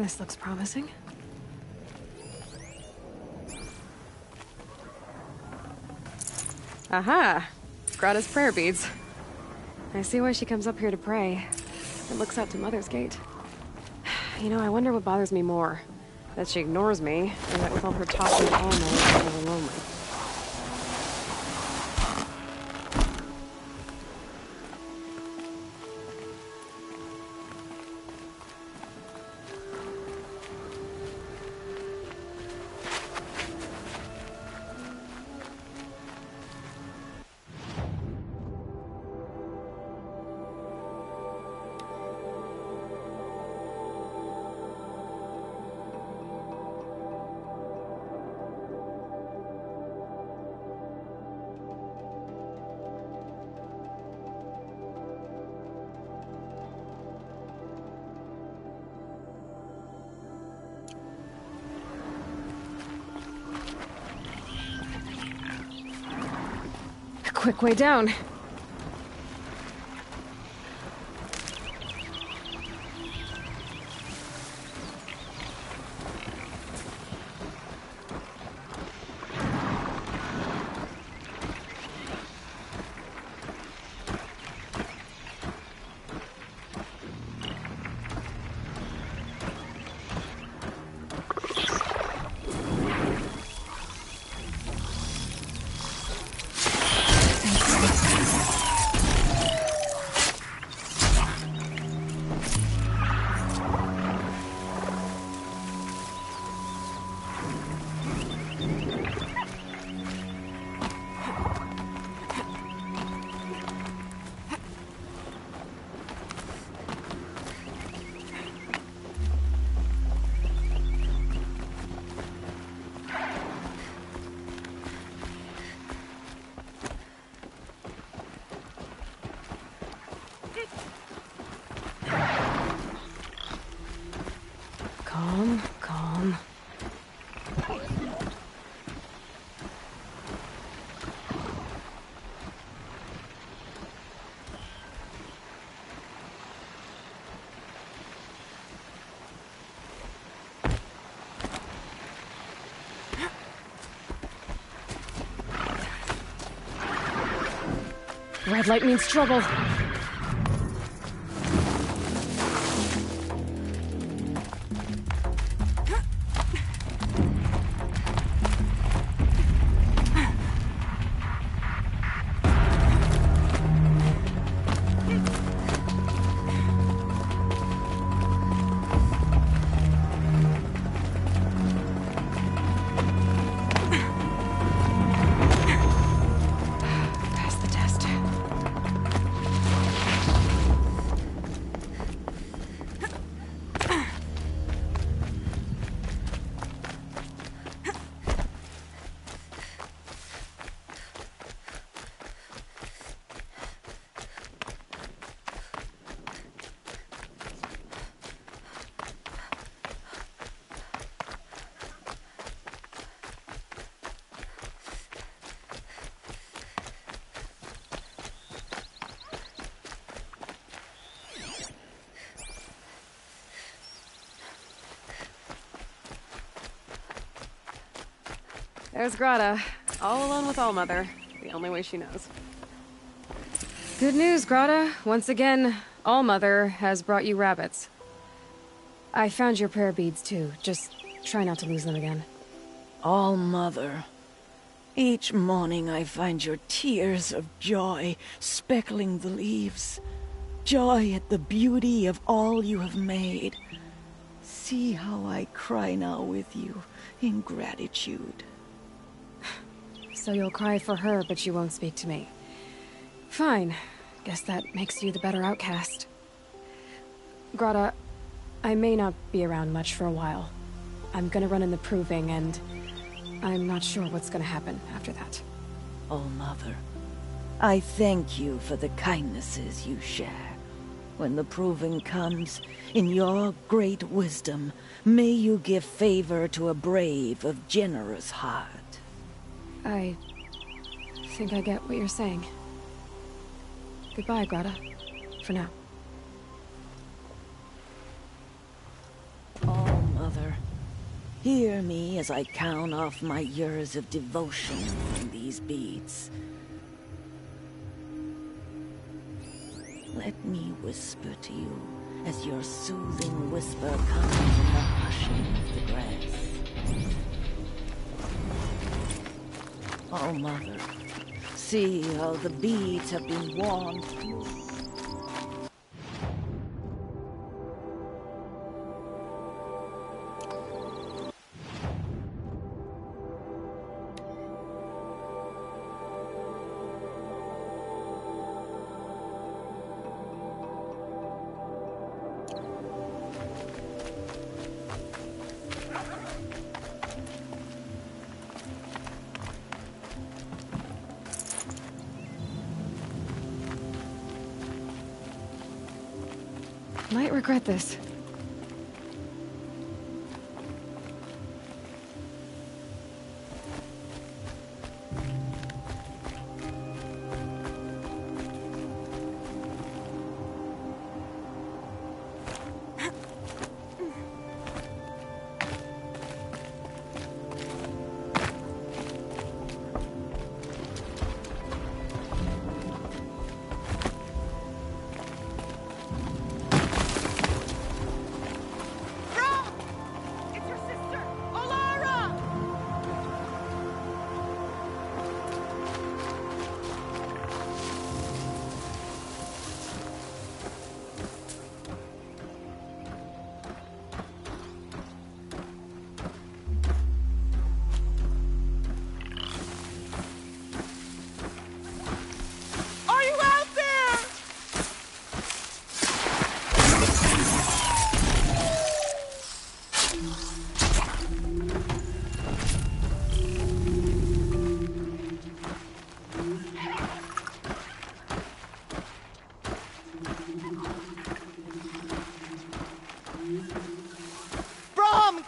This looks promising. Aha! Grata's prayer beads. I see why she comes up here to pray. It looks out to Mother's Gate. You know, I wonder what bothers me more. That she ignores me, or that with all her talking all night, I'm really lonely. Quick way down. Calm. Red light means trouble. There's Grata, all alone with Allmother, the only way she knows. Good news, Grata. Once again, Allmother has brought you rabbits. I found your prayer beads, too. Just try not to lose them again. Allmother. Each morning I find your tears of joy speckling the leaves. Joy at the beauty of all you have made. See how I cry now with you in gratitude. So you'll cry for her, but you won't speak to me. Fine. Guess that makes you the better outcast. Grata, I may not be around much for a while. I'm gonna run in the proving, and I'm not sure what's gonna happen after that. Allmother, I thank you for the kindnesses you share. When the proving comes, in your great wisdom, may you give favor to a brave of generous heart. I think I get what you're saying. Goodbye, Grata. For now. All Hear me as I count off my years of devotion from these beads. Let me whisper to you as your soothing whisper comes in the hushing of the grass. Oh, Mother, see how the beads have been worn through. Might regret this.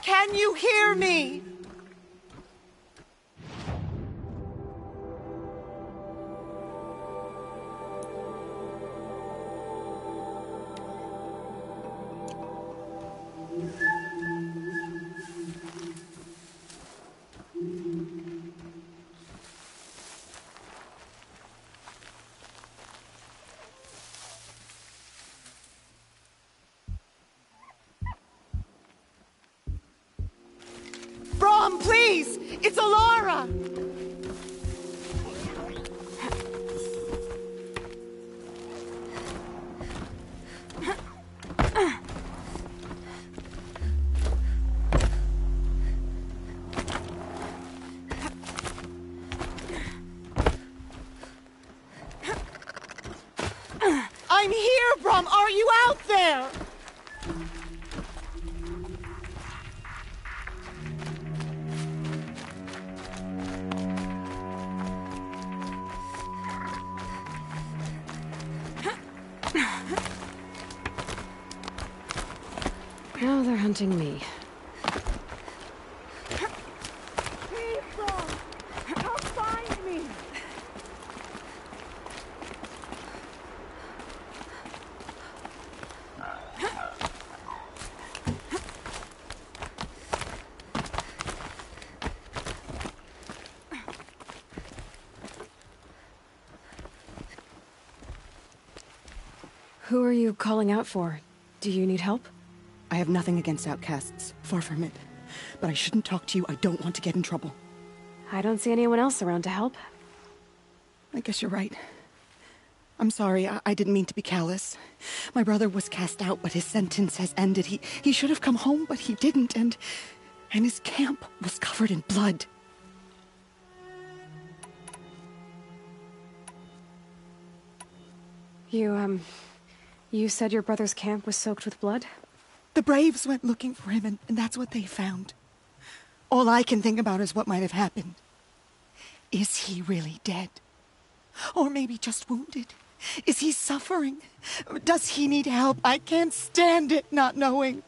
Can you hear me? Please! It's Alara! I'm here, Brom! Are you out there? Now they're hunting me. Please, Brom! Come find me! Who are you calling out for? Do you need help? I have nothing against outcasts. Far from it. But I shouldn't talk to you. I don't want to get in trouble. I don't see anyone else around to help. I guess you're right. I'm sorry. I didn't mean to be callous. My brother was cast out, but his sentence has ended. He should have come home, but he didn't, and his camp was covered in blood. You said your brother's camp was soaked with blood? The Braves went looking for him, and that's what they found. All I can think about is what might have happened. Is he really dead? Or maybe just wounded? Is he suffering? Does he need help? I can't stand it not knowing.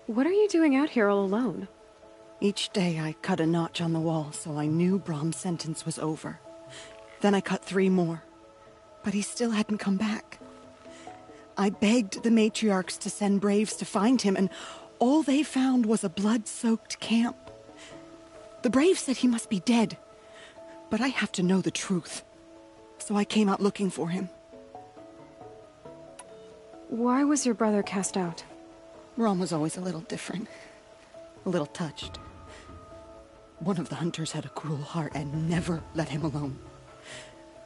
What are you doing out here all alone? Each day I cut a notch on the wall so I knew Brom's sentence was over. Then I cut 3 more, but he still hadn't come back. I begged the matriarchs to send braves to find him, and all they found was a blood-soaked camp. The braves said he must be dead, but I have to know the truth. So I came out looking for him. Why was your brother cast out? Brom was always a little different. A little touched. One of the hunters had a cruel heart and never let him alone.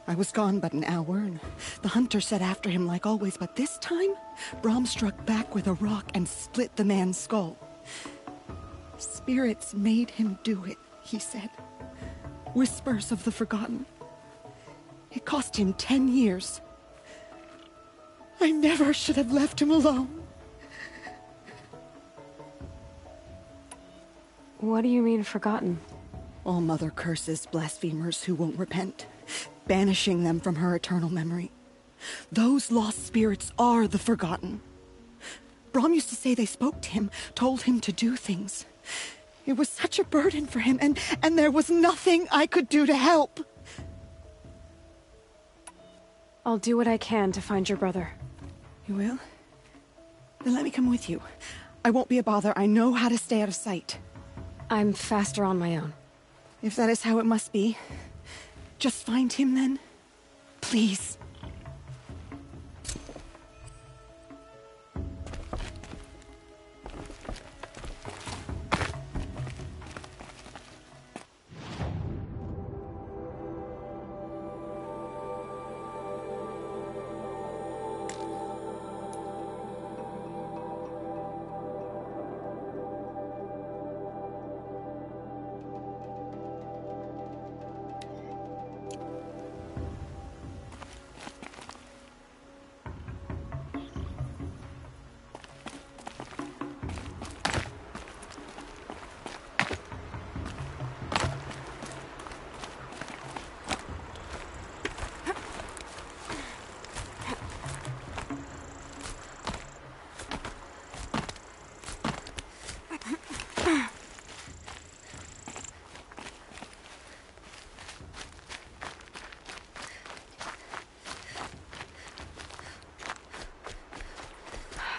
I was gone but an hour, and the hunter set after him like always, but this time, Brom struck back with a rock and split the man's skull. Spirits made him do it, he said. Whispers of the forgotten. It cost him 10 years. I never should have left him alone. What do you mean, forgotten? All Mother curses blasphemers who won't repent, banishing them from her eternal memory. Those lost spirits are the forgotten. Brom used to say they spoke to him, told him to do things. It was such a burden for him, and there was nothing I could do to help. I'll do what I can to find your brother. You will? Then let me come with you. I won't be a bother. I know how to stay out of sight. I'm faster on my own. If that is how it must be, just find him then. Please.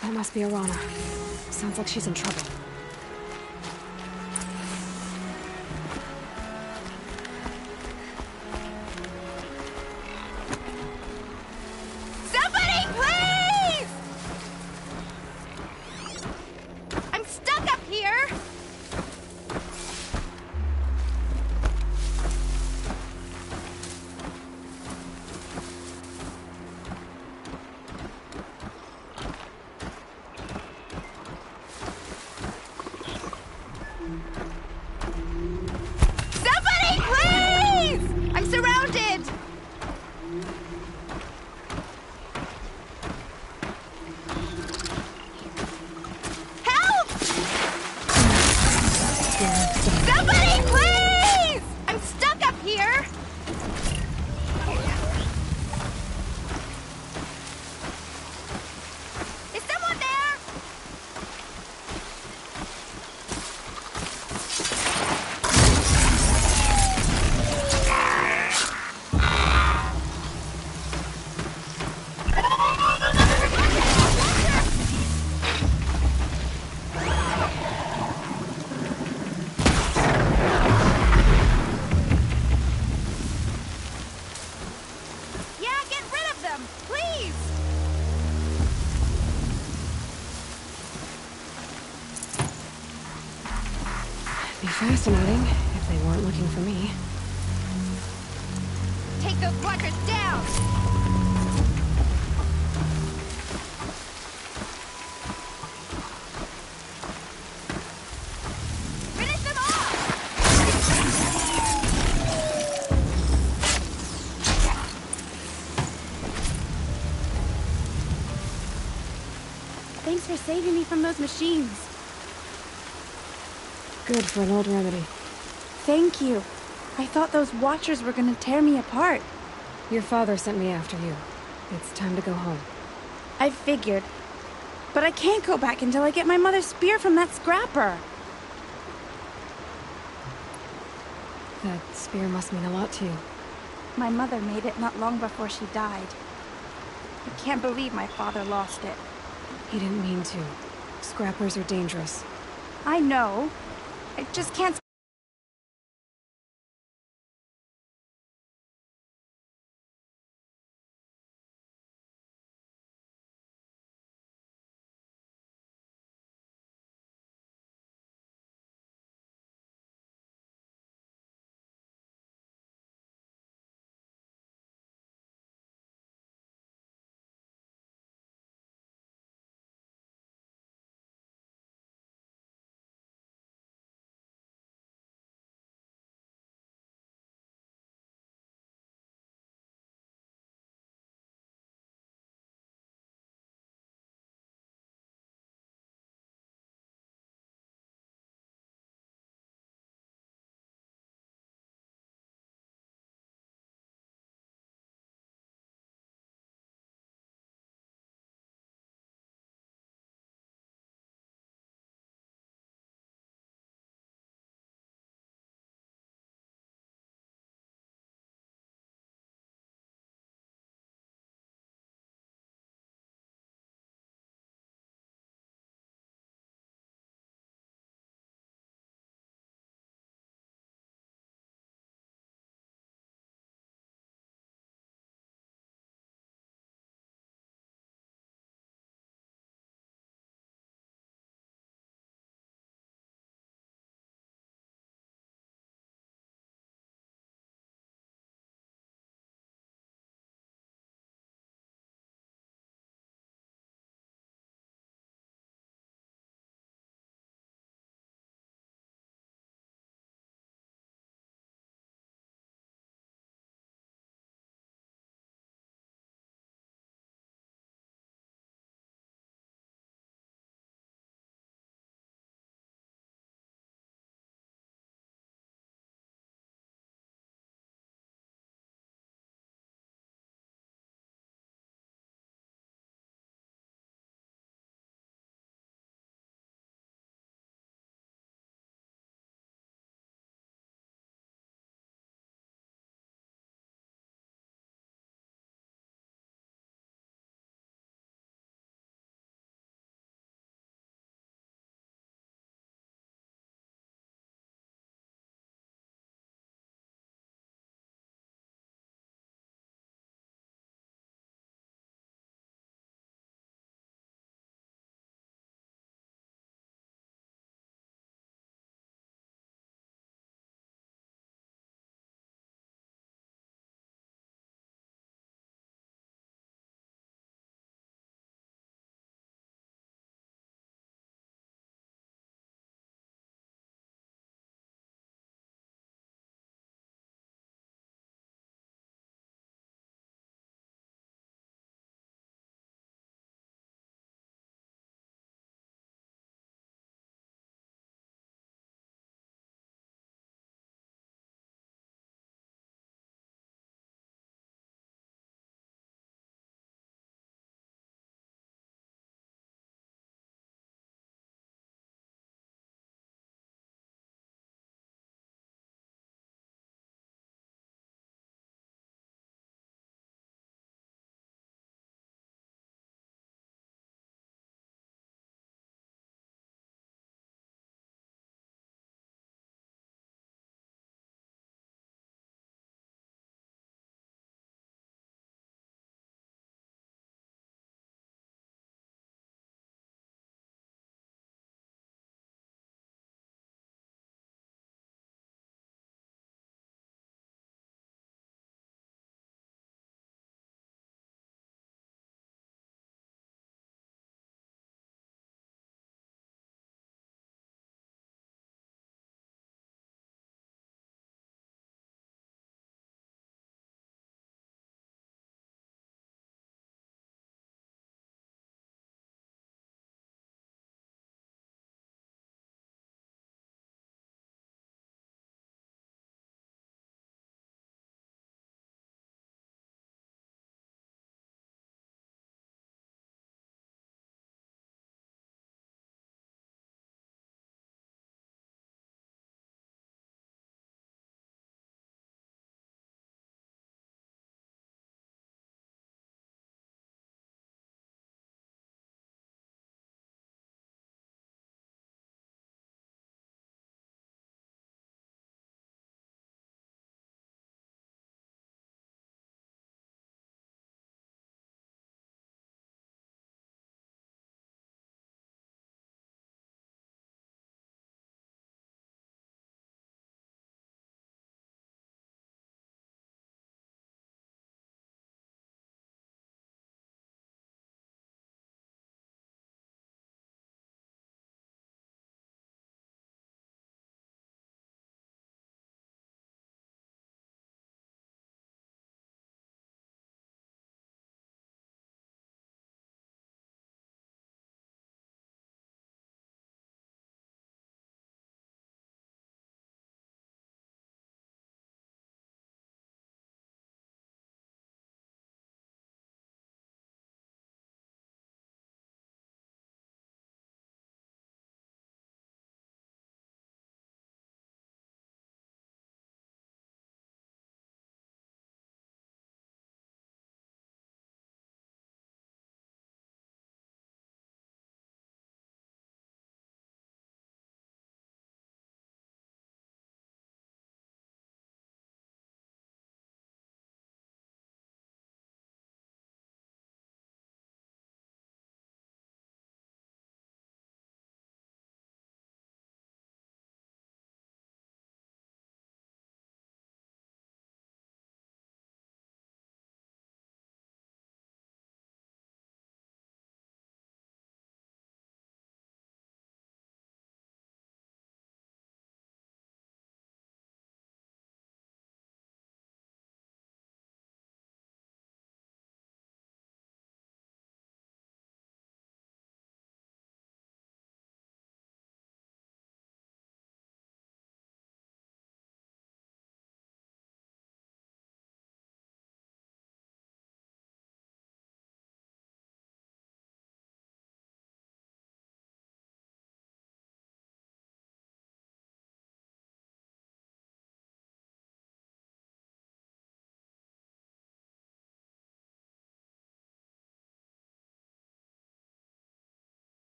That must be Arana. Sounds like she's in trouble. Somebody, please! I'm stuck up here! Fascinating, if they weren't looking for me. Take those watchers down! Finish them off! Thanks for saving me from those machines. Good for an old remedy. Thank you. I thought those watchers were gonna tear me apart. Your father sent me after you. It's time to go home. I figured. But I can't go back until I get my mother's spear from that scrapper. That spear must mean a lot to you. My mother made it not long before she died. I can't believe my father lost it. He didn't mean to. Scrappers are dangerous. I know. I just can't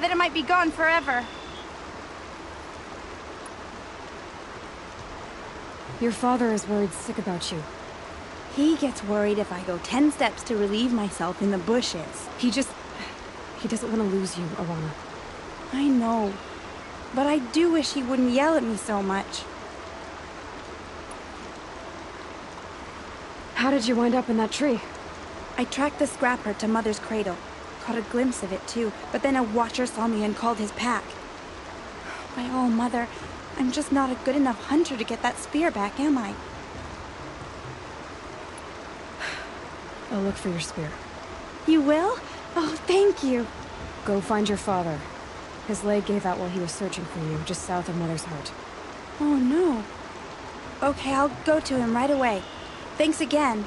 that it might be gone forever. Your father is worried sick about you. He gets worried if I go 10 steps to relieve myself in the bushes. He doesn't want to lose you, Alana. I know. But I do wish he wouldn't yell at me so much. How did you wind up in that tree? I tracked the scrapper to Mother's cradle. Caught a glimpse of it too, but then a watcher saw me and called his pack. My oh, Mother, I'm just not a good enough hunter to get that spear back, am I? I'll look for your spear. You will? Oh, thank you. Go find your father. His leg gave out while he was searching for you, just south of Mother's heart. Oh, no. Okay, I'll go to him right away. Thanks again.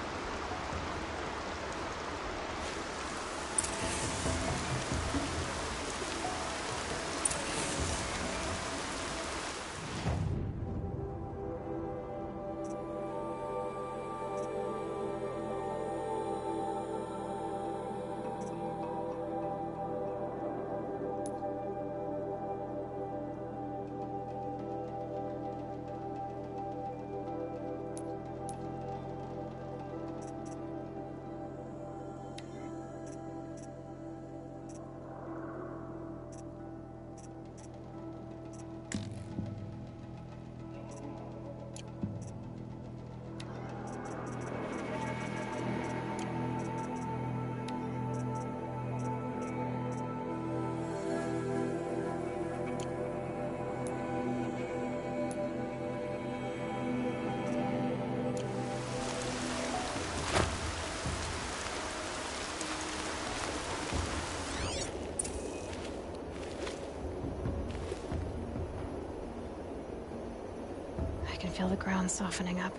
I can feel the ground softening up.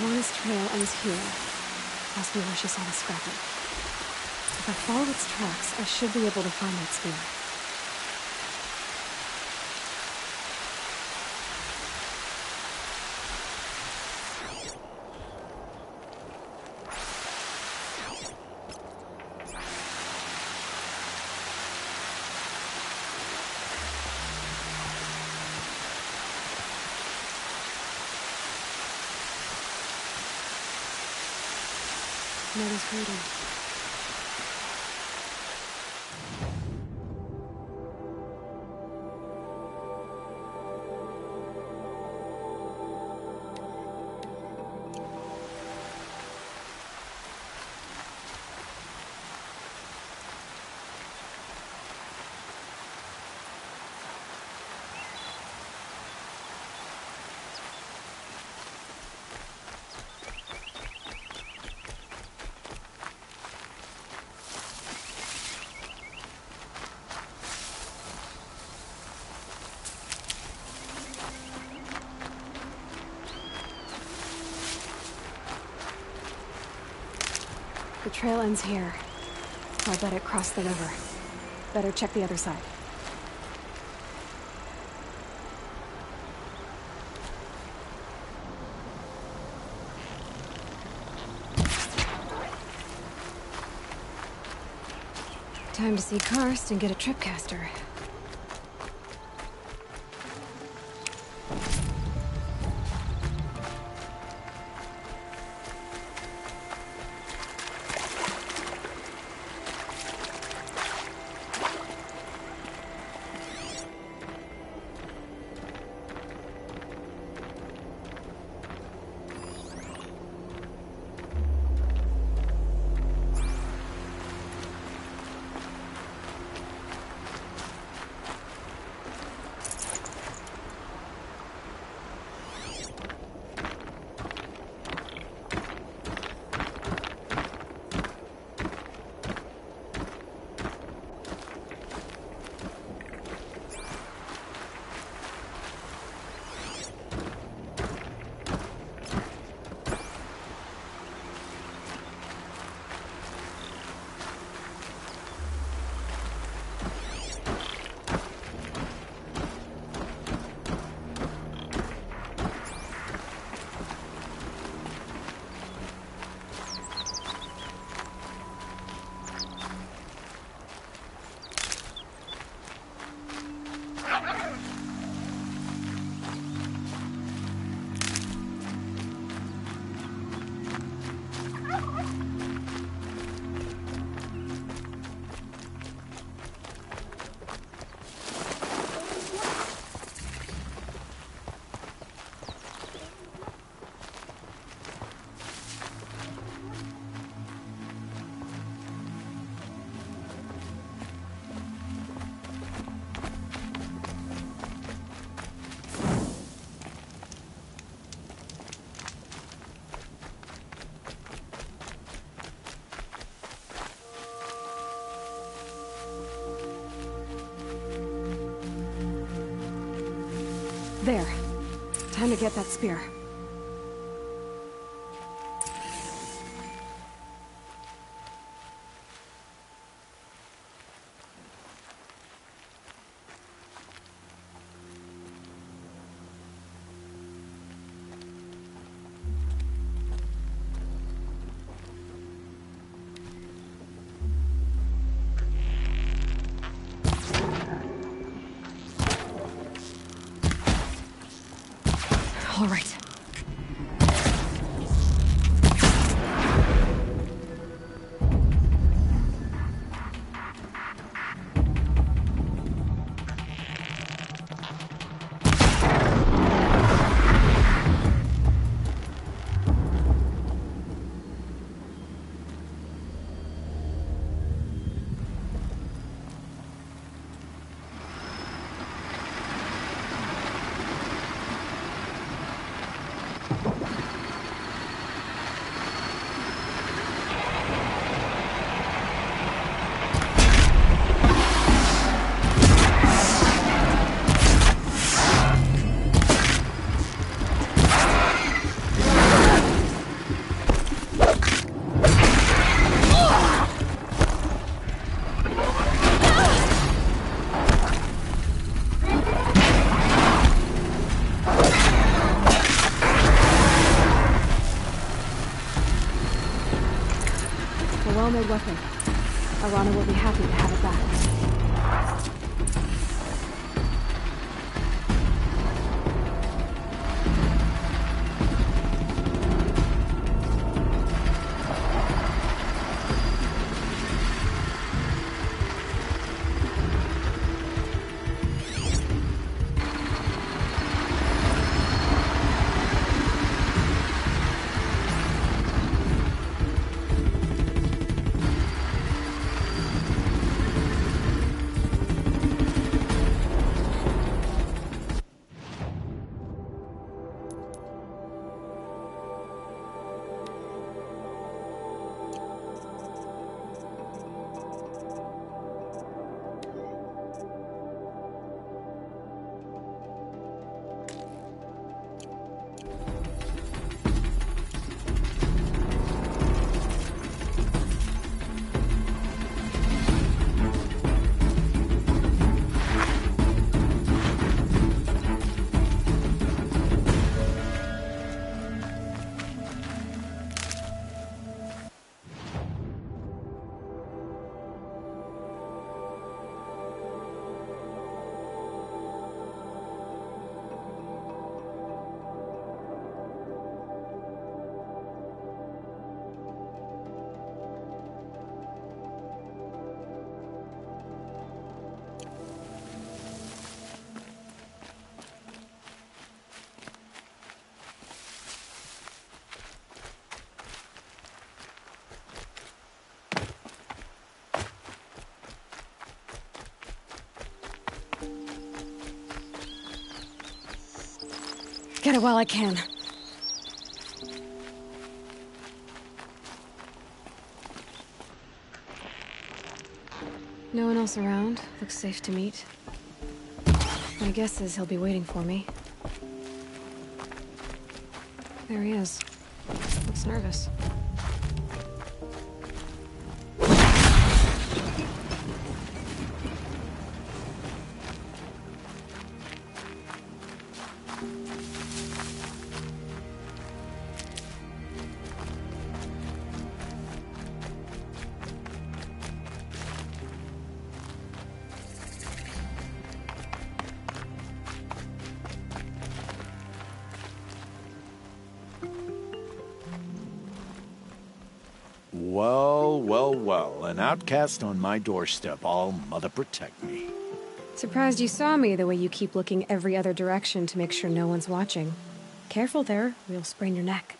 Alana's trail ends here. Must be where she saw the scrapper. If I follow its tracks, I should be able to find that spear. Mother's waiting. The trail ends here. I'll bet it crossed the river. Better check the other side. Time to see Karst and get a tripcaster. There. Time to get that spear. All right. Well-made weapon. Arana will be happy to have it back. Get it while I can. No one else around. Looks safe to meet. My guess is he'll be waiting for me. There he is. Looks nervous. Well, well, well. An outcast on my doorstep. All mother protect me. Surprised you saw me the way you keep looking every other direction to make sure no one's watching. Careful there, or you'll sprain your neck.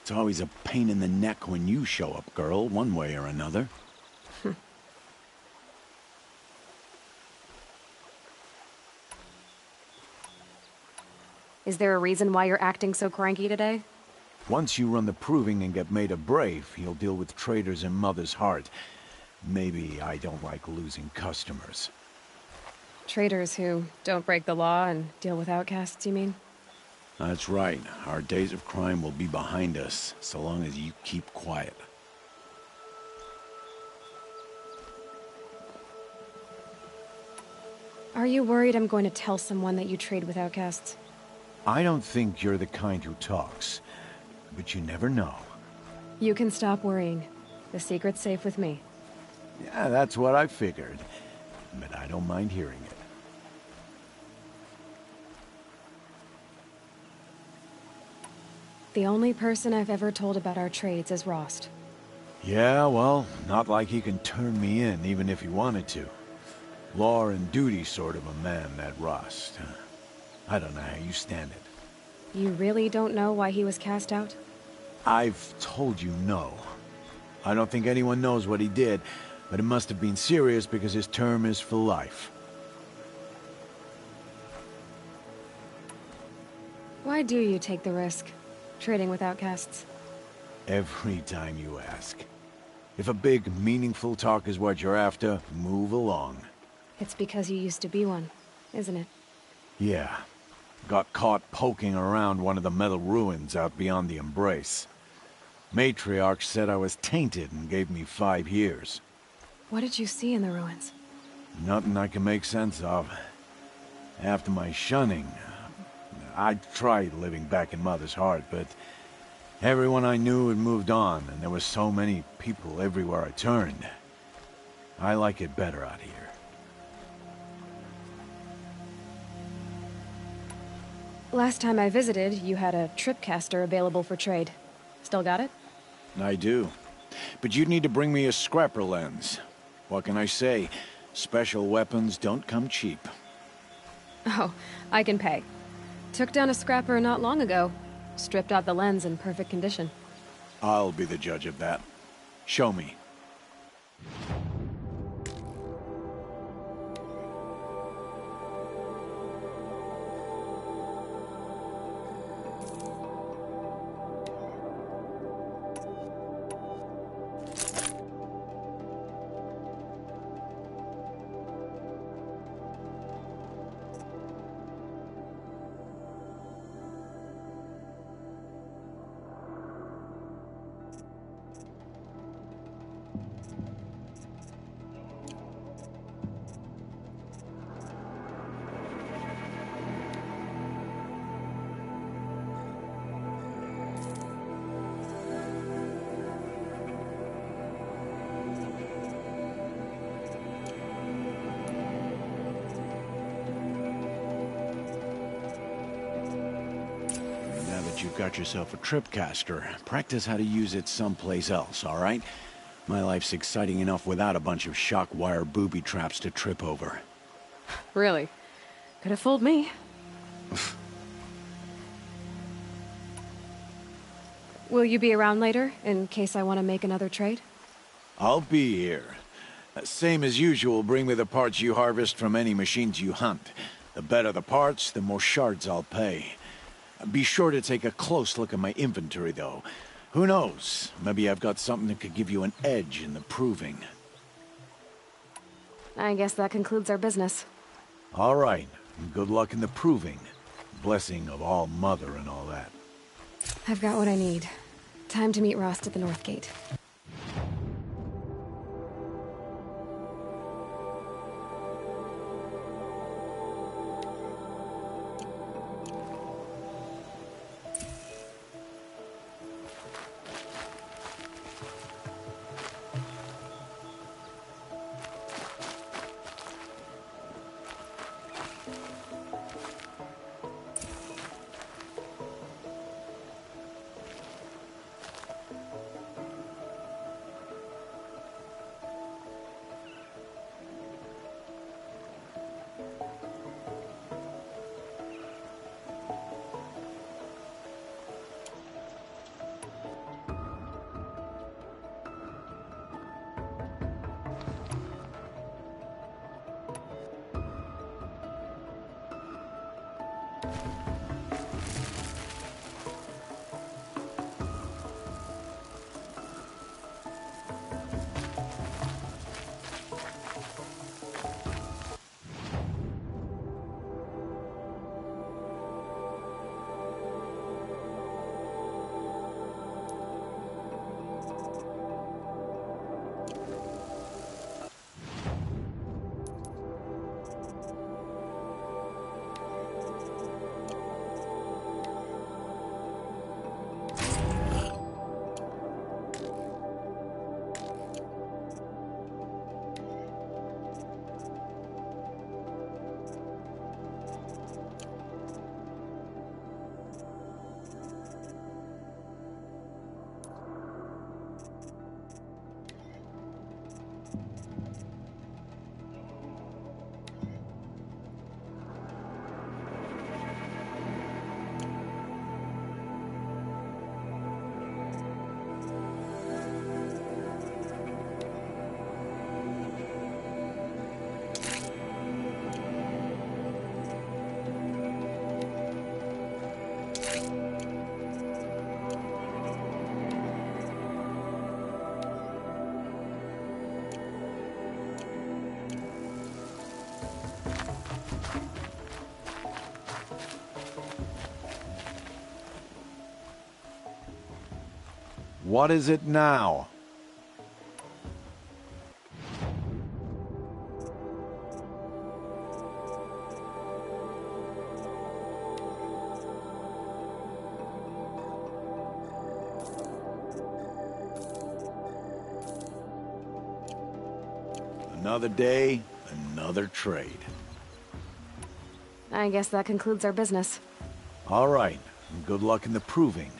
It's always a pain in the neck when you show up, girl, one way or another. Is there a reason why you're acting so cranky today? Once you run the proving and get made a brave, you'll deal with traitors in Mother's heart. Maybe I don't like losing customers. Traders who don't break the law and deal with outcasts, you mean? That's right. Our days of crime will be behind us, so long as you keep quiet. Are you worried I'm going to tell someone that you trade with outcasts? I don't think you're the kind who talks, but you never know. You can stop worrying. The secret's safe with me. Yeah, that's what I figured. But I don't mind hearing it. The only person I've ever told about our trades is Rost. Yeah, well, not like he can turn me in, even if he wanted to. Law and duty sort of a man, that Rost. I don't know how you stand it. You really don't know why he was cast out? I've told you no. I don't think anyone knows what he did, but it must have been serious because his term is for life. Why do you take the risk, trading with outcasts? Every time you ask. If a big, meaningful talk is what you're after, move along. It's because you used to be one, isn't it? Yeah. Got caught poking around one of the metal ruins out beyond the Embrace. Matriarch said I was tainted and gave me 5 years. What did you see in the ruins? Nothing I can make sense of. After my shunning, I tried living back in Mother's heart, but everyone I knew had moved on, and there were so many people everywhere I turned. I like it better out here. Last time I visited, you had a tripcaster available for trade. Still got it? I do. But you'd need to bring me a scrapper lens. What can I say? Special weapons don't come cheap. Oh, I can pay. Took down a scrapper not long ago. Stripped out the lens in perfect condition. I'll be the judge of that. Show me. You've got yourself a tripcaster. Practice how to use it someplace else, all right? My life's exciting enough without a bunch of shock wire booby traps to trip over. Really? Could have fooled me. Will you be around later, in case I want to make another trade? I'll be here. Same as usual, bring me the parts you harvest from any machines you hunt. The better the parts, the more shards I'll pay. Be sure to take a close look at my inventory, though. Who knows? Maybe I've got something that could give you an edge in the proving. I guess that concludes our business. All right. Good luck in the proving. Blessing of All Mother and all that. I've got what I need. Time to meet Rost at the North Gate. What is it now? Another day, another trade. I guess that concludes our business. All right. Good luck in the proving.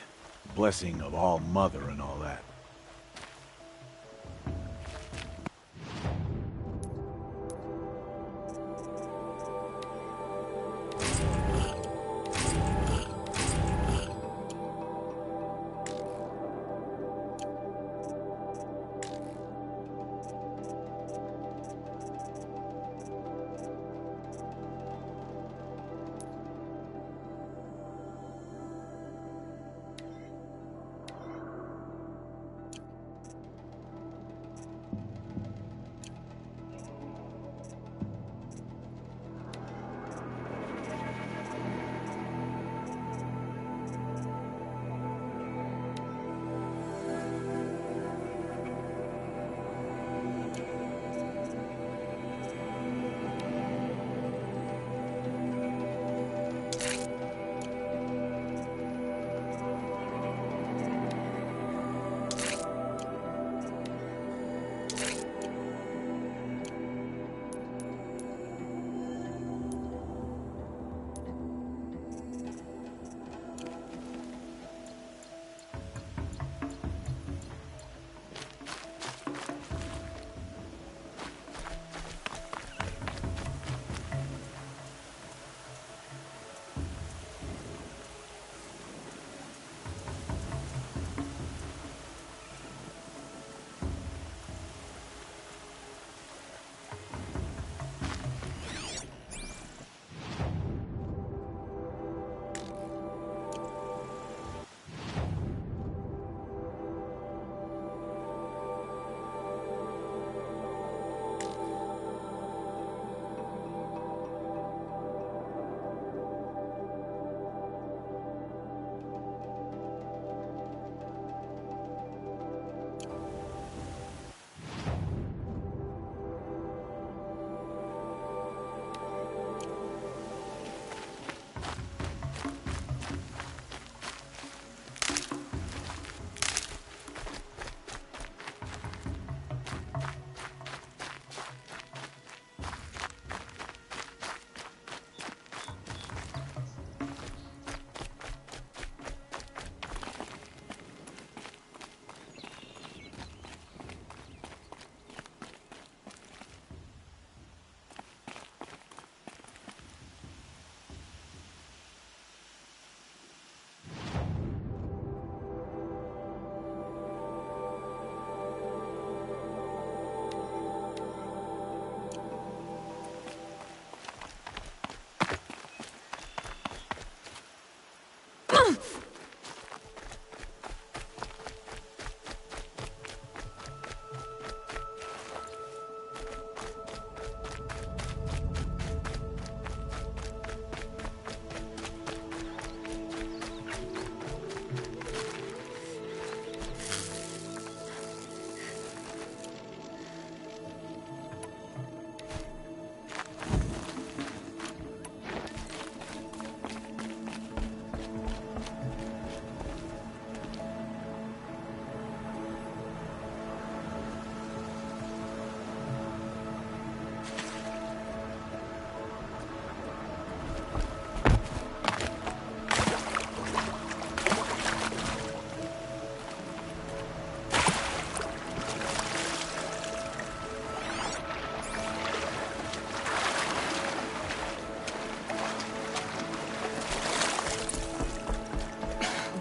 Blessing of All Mother and all that.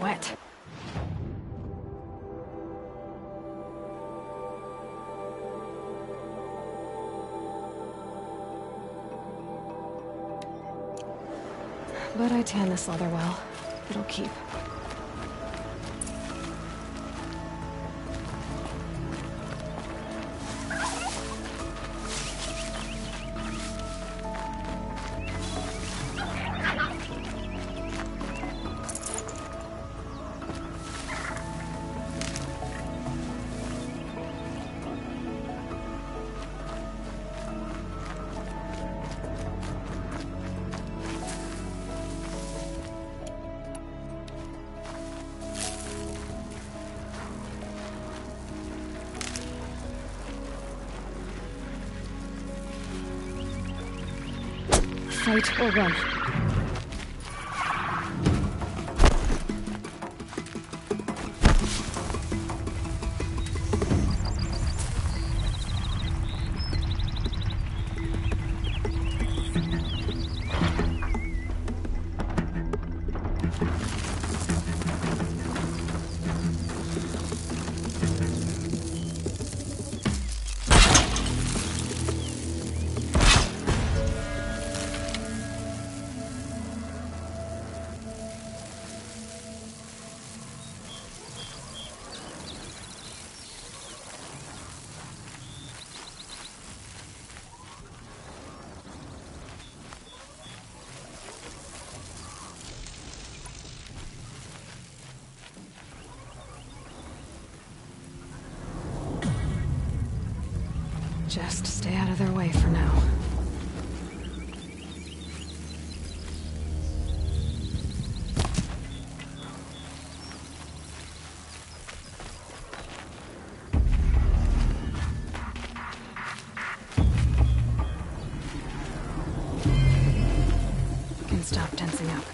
Wet. But I tan this leather well. It'll keep. sight or run. Just stay out of their way for now. You can stop tensing up.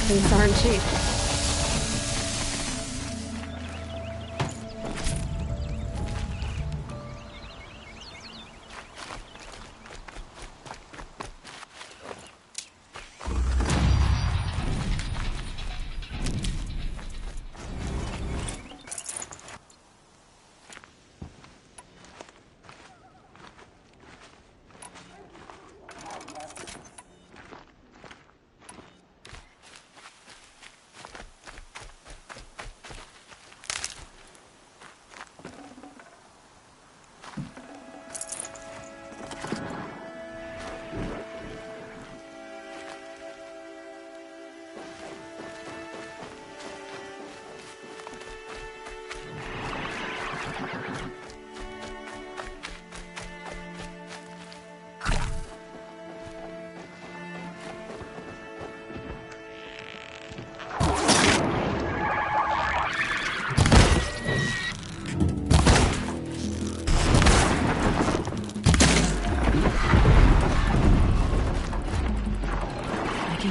Things aren't cheap.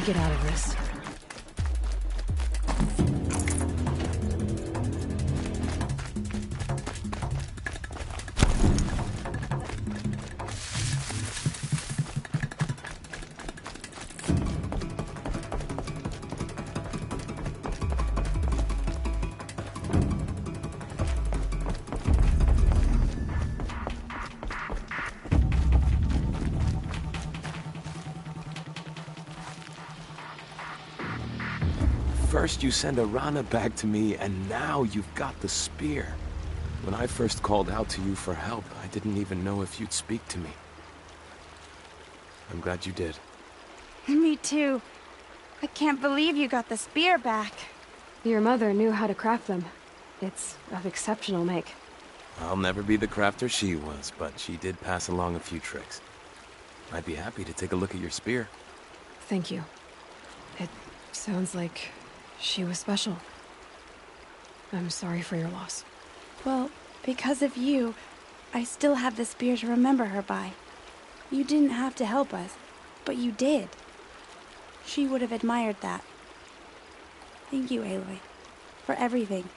Get out of this. First you send Arana back to me, and now you've got the spear. When I first called out to you for help, I didn't even know if you'd speak to me. I'm glad you did. Me too. I can't believe you got the spear back. Your mother knew how to craft them. It's of exceptional make. I'll never be the crafter she was, but she did pass along a few tricks. I'd be happy to take a look at your spear. Thank you. It sounds like she was special. I'm sorry for your loss. Well, because of you, I still have the spear to remember her by. You didn't have to help us, but you did. She would have admired that. Thank you, Aloy, for everything.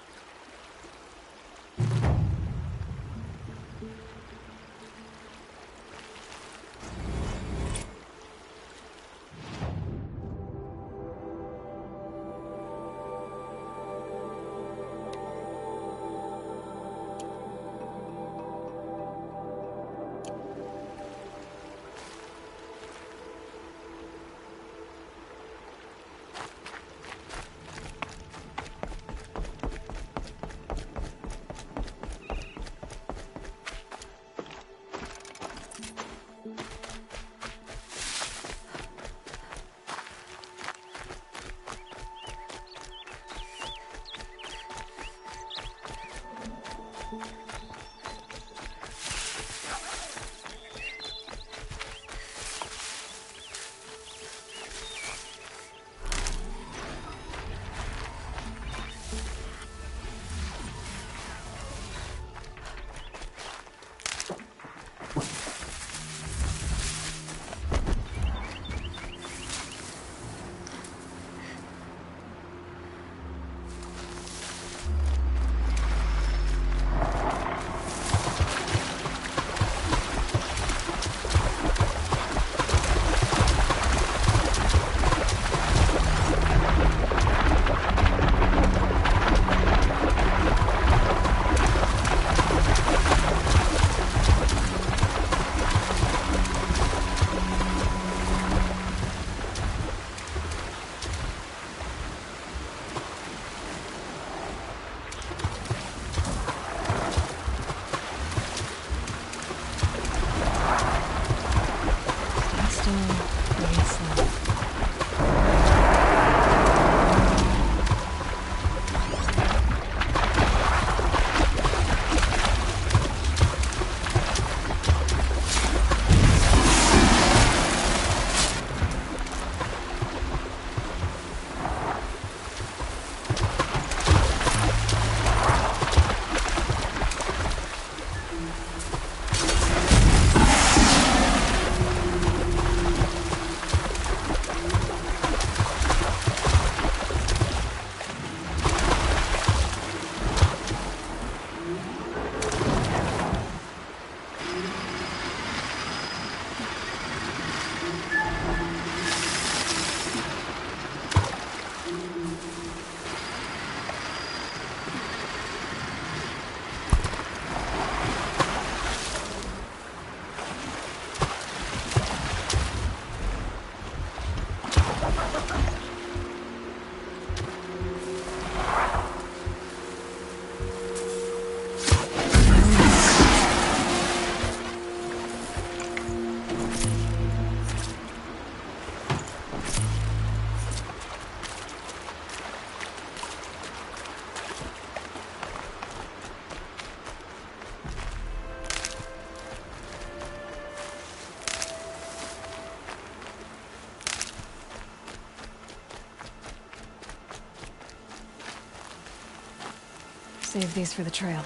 Save these for the trail.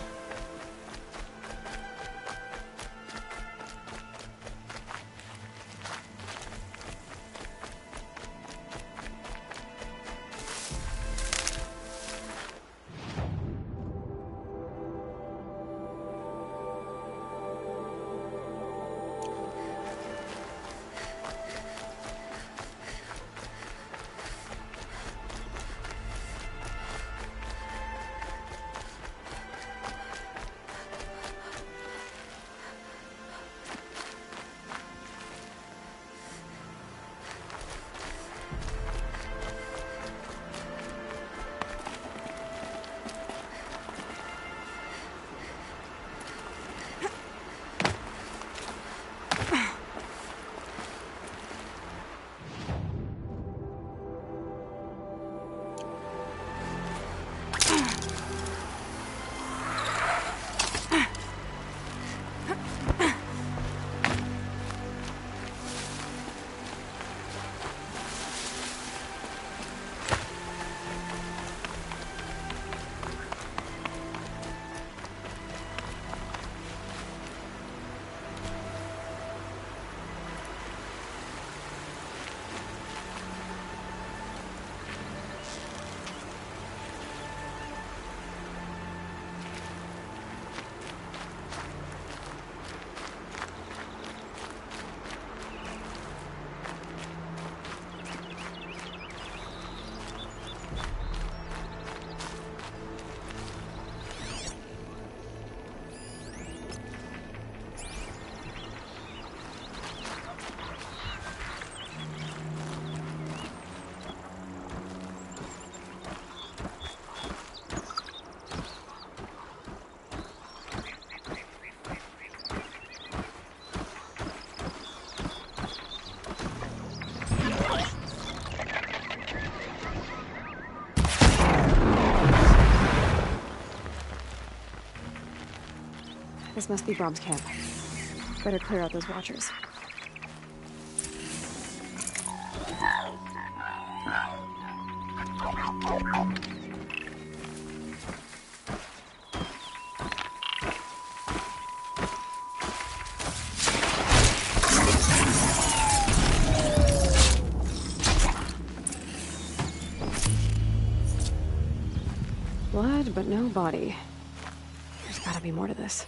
This must be Brom's camp. Better clear out those watchers. Blood, but no body. There's gotta be more to this.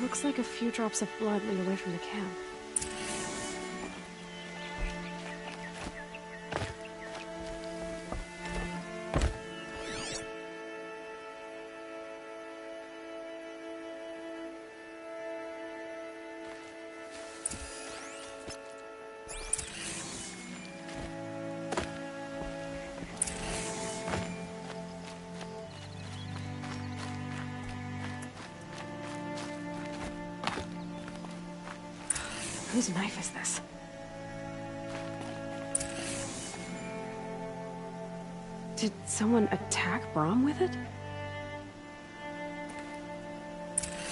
Looks like a few drops of blood lead away from the camp. Whose knife is this? Did someone attack Brom with it?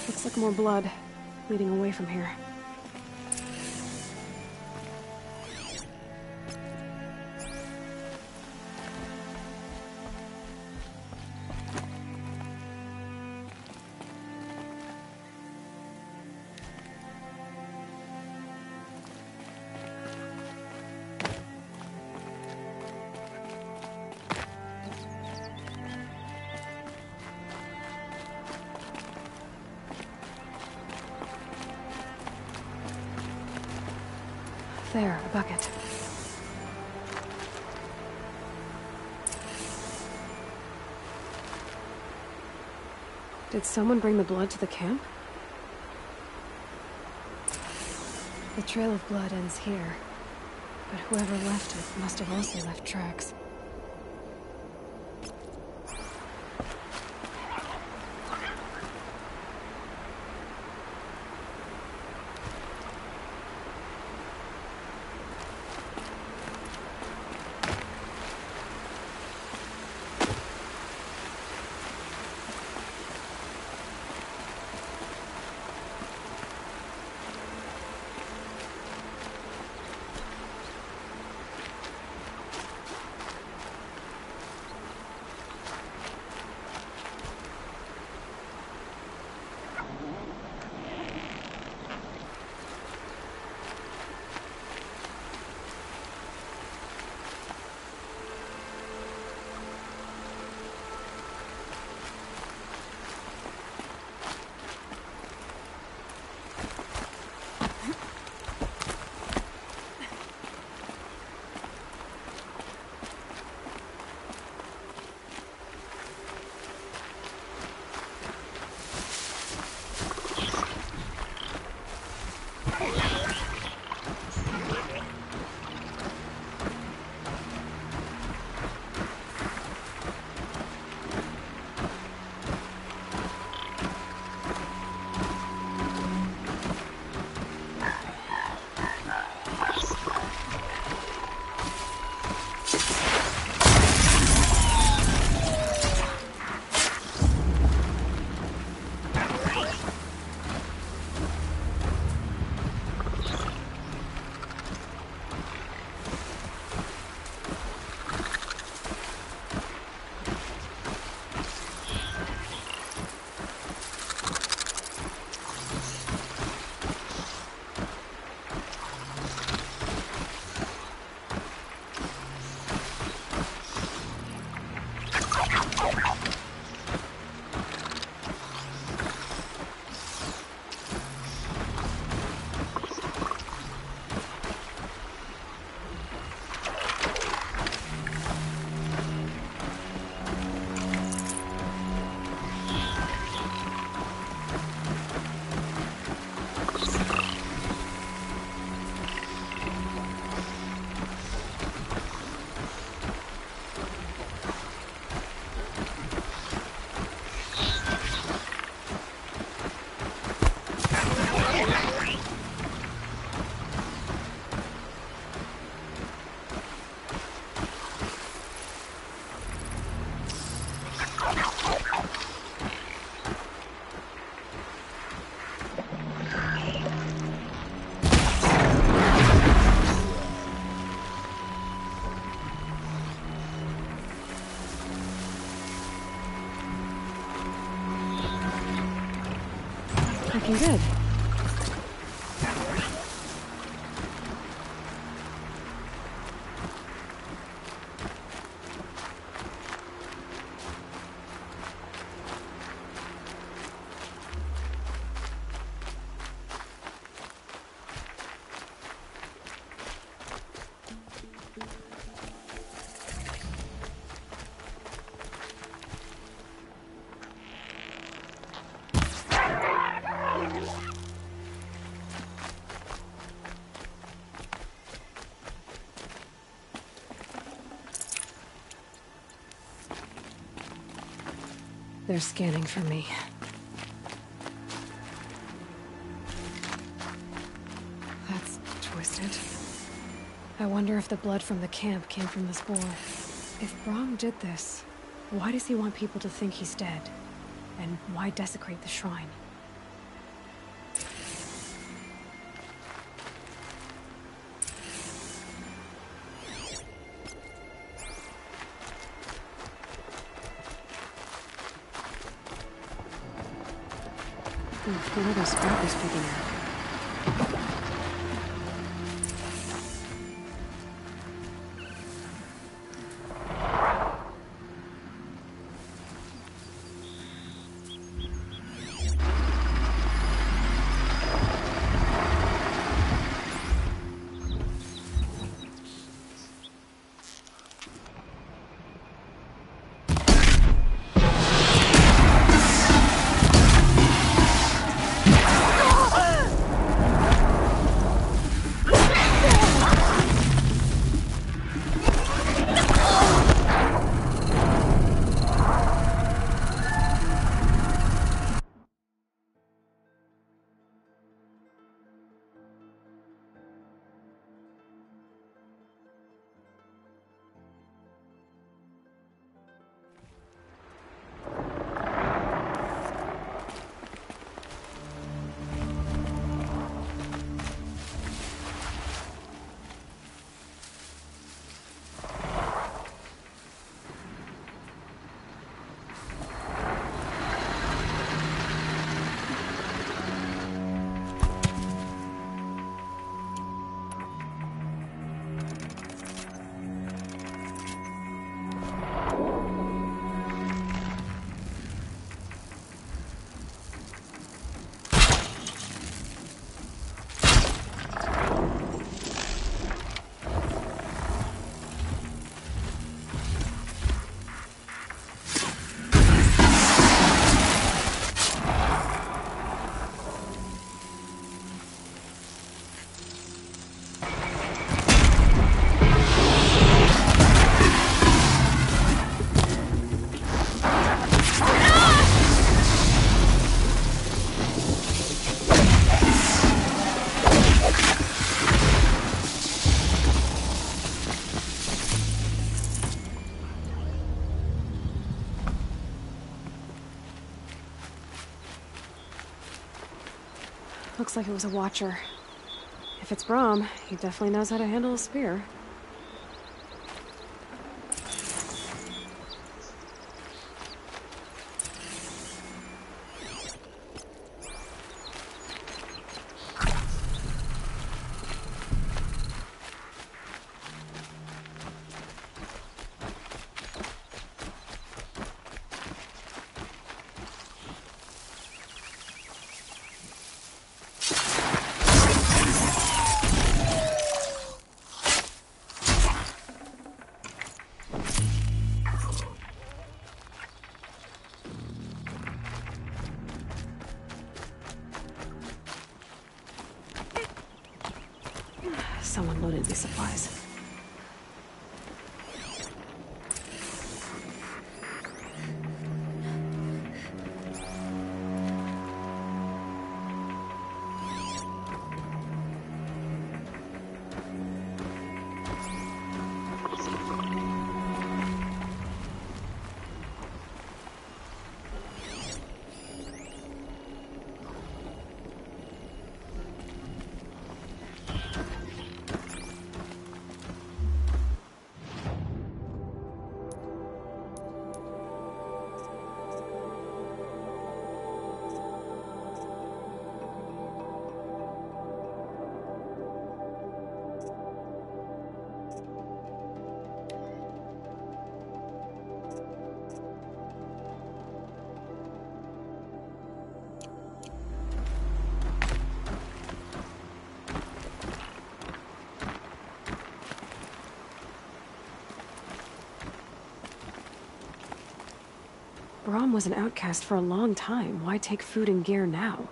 Looks like more blood leading away from here. There, a bucket. Did someone bring the blood to the camp? The trail of blood ends here, but whoever left it must have also left tracks. looking good. They're scanning for me. That's twisted. I wonder if the blood from the camp came from this boar. If Brahm did this, why does he want people to think he's dead? And why desecrate the shrine? What are those sparkles picking up? Looks like it was a watcher. If it's Brahm, he definitely knows how to handle a spear. Someone loaded these supplies. Brahm was an outcast for a long time. Why take food and gear now?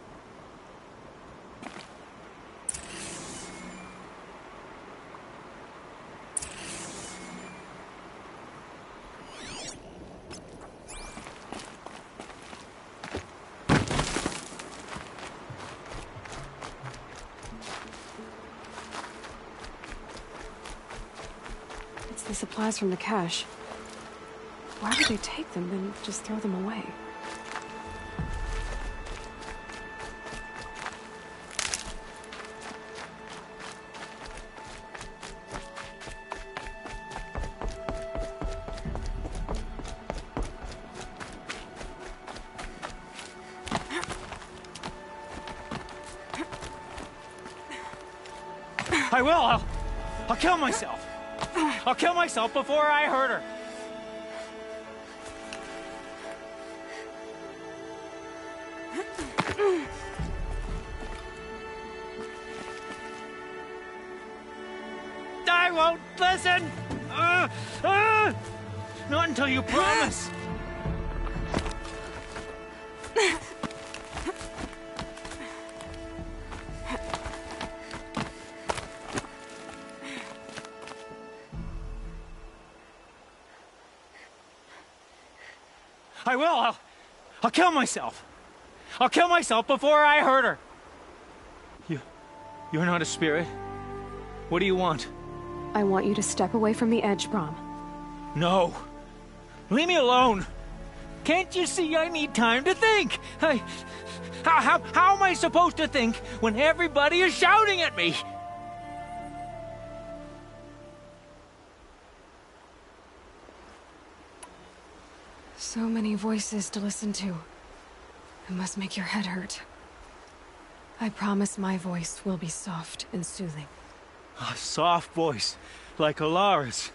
It's the supplies from the cache. Why would they take them, then just throw them away? I will! I'll kill myself! I'll kill myself before I hurt her! I won't listen! Not until you promise! I will! I'll kill myself! I'll kill myself before I hurt her! You're not a spirit. What do you want? I want you to step away from the edge, Brahm. No! Leave me alone! Can't you see I need time to think? How am I supposed to think when everybody is shouting at me? So many voices to listen to. It must make your head hurt. I promise my voice will be soft and soothing. A soft voice, like Alara's.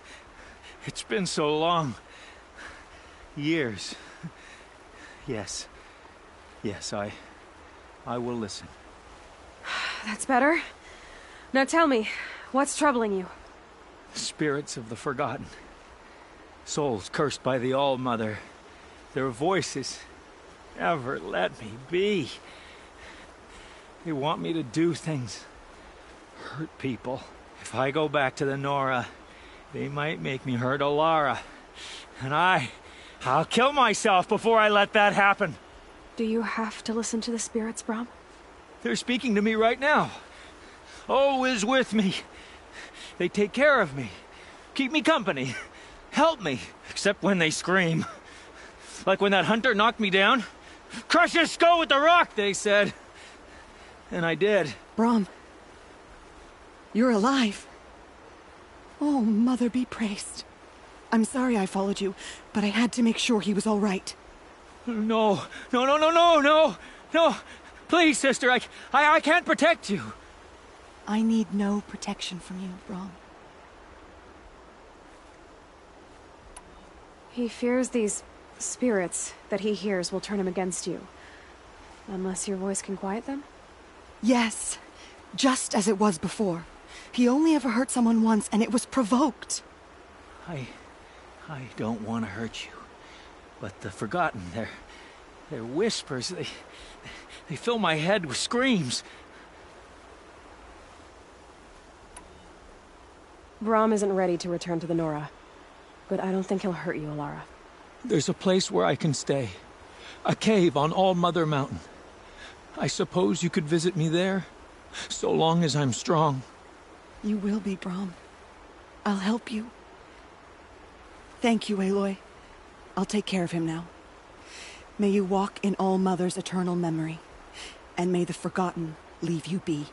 It's been so long. Years. Yes. Yes, I will listen. That's better. Now tell me, what's troubling you? Spirits of the forgotten. Souls cursed by the All-Mother. Their voices never let me be. They want me to do things. Hurt people. If I go back to the Nora, they might make me hurt Alara. And I'll kill myself before I let that happen. Do you have to listen to the spirits, Brahm? They're speaking to me right now. O is with me. They take care of me. Keep me company. Help me. Except when they scream. Like when that hunter knocked me down. Crush his skull with the rock, they said. And I did. Brahm. You're alive. Oh, Mother be praised. I'm sorry I followed you, but I had to make sure he was all right. No. Please, sister, I can't protect you. I need no protection from you, Brahm. He fears these spirits that he hears will turn him against you. Unless your voice can quiet them? Yes, just as it was before. He only ever hurt someone once, and it was provoked. I don't want to hurt you. But the Forgotten, their whispers, they fill my head with screams. Brahm isn't ready to return to the Nora. But I don't think he'll hurt you, Alara. There's a place where I can stay. A cave on All-Mother Mountain. I suppose you could visit me there, so long as I'm strong. You will be, Brahm. I'll help you. Thank you, Aloy. I'll take care of him now. May you walk in All-Mother's eternal memory, and may the Forgotten leave you be.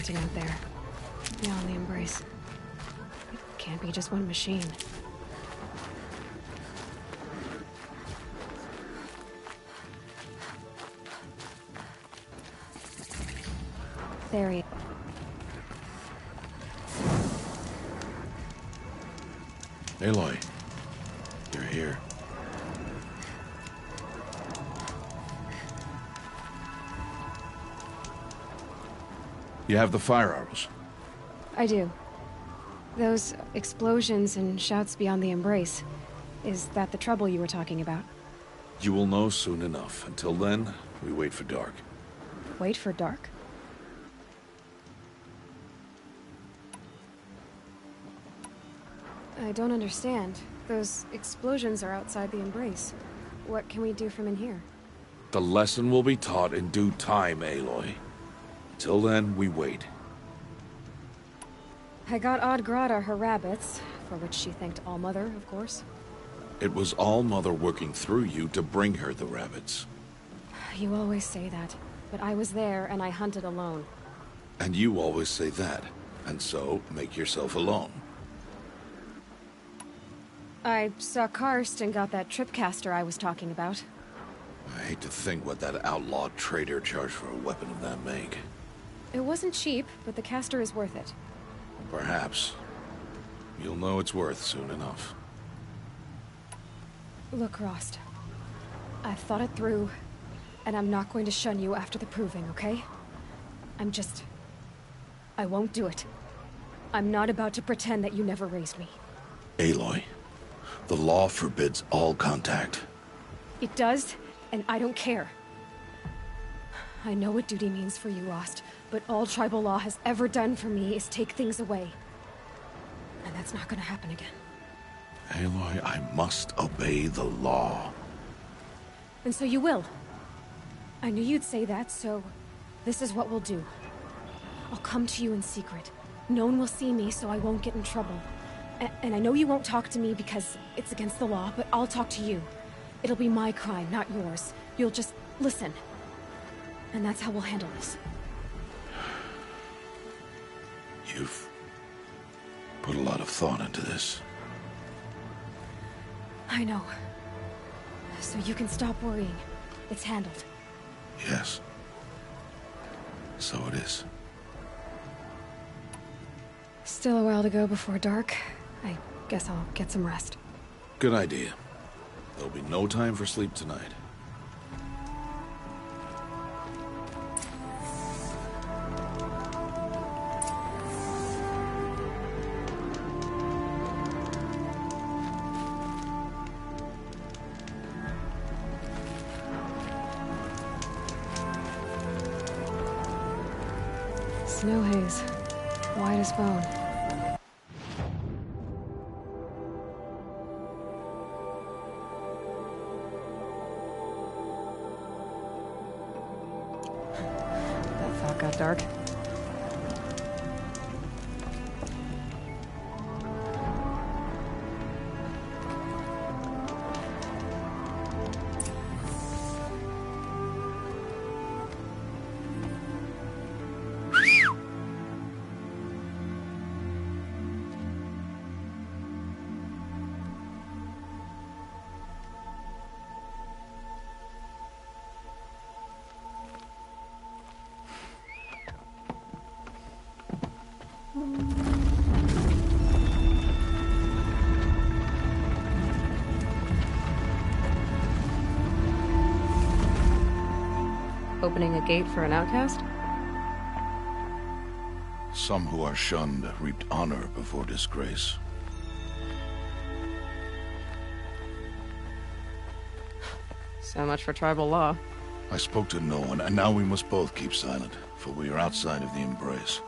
something out there. Beyond the embrace. It can't be just one machine. There he is. Aloy, you're here. You have the firearms. I do. Those explosions and shouts beyond the embrace. Is that the trouble you were talking about? You will know soon enough. Until then, we wait for dark. Wait for dark? I don't understand. Those explosions are outside the embrace. What can we do from in here? The lesson will be taught in due time, Aloy. Till then, we wait. I got Odd Grata her rabbits, for which she thanked All-Mother, of course. It was All-Mother working through you to bring her the rabbits. You always say that, but I was there and I hunted alone. And you always say that, and so make yourself alone. I saw Karst and got that tripcaster I was talking about. I hate to think what that outlaw trader charged for a weapon of that make. It wasn't cheap, but the caster is worth it. Perhaps. You'll know it's worth soon enough. Look, Rost. I've thought it through, and I'm not going to shun you after the proving, okay? I won't do it. I'm not about to pretend that you never raised me. Aloy, the law forbids all contact. It does, and I don't care. I know what duty means for you, Rost, but all tribal law has ever done for me is take things away. And that's not gonna happen again. Aloy, I must obey the law. And so you will. I knew you'd say that, so this is what we'll do. I'll come to you in secret. No one will see me, so I won't get in trouble. And I know you won't talk to me because it's against the law, but I'll talk to you. It'll be my crime, not yours. You'll just listen. And that's how we'll handle this. You've put a lot of thought into this. I know. So you can stop worrying. It's handled. Yes. So it is. Still a while to go before dark. I guess I'll get some rest. Good idea. There'll be no time for sleep tonight. Snow haze. White as bone. That thought got dark. Opening a gate for an outcast? Some who are shunned reaped honor before disgrace. So much for tribal law. I spoke to no one, and now we must both keep silent, for we are outside of the embrace.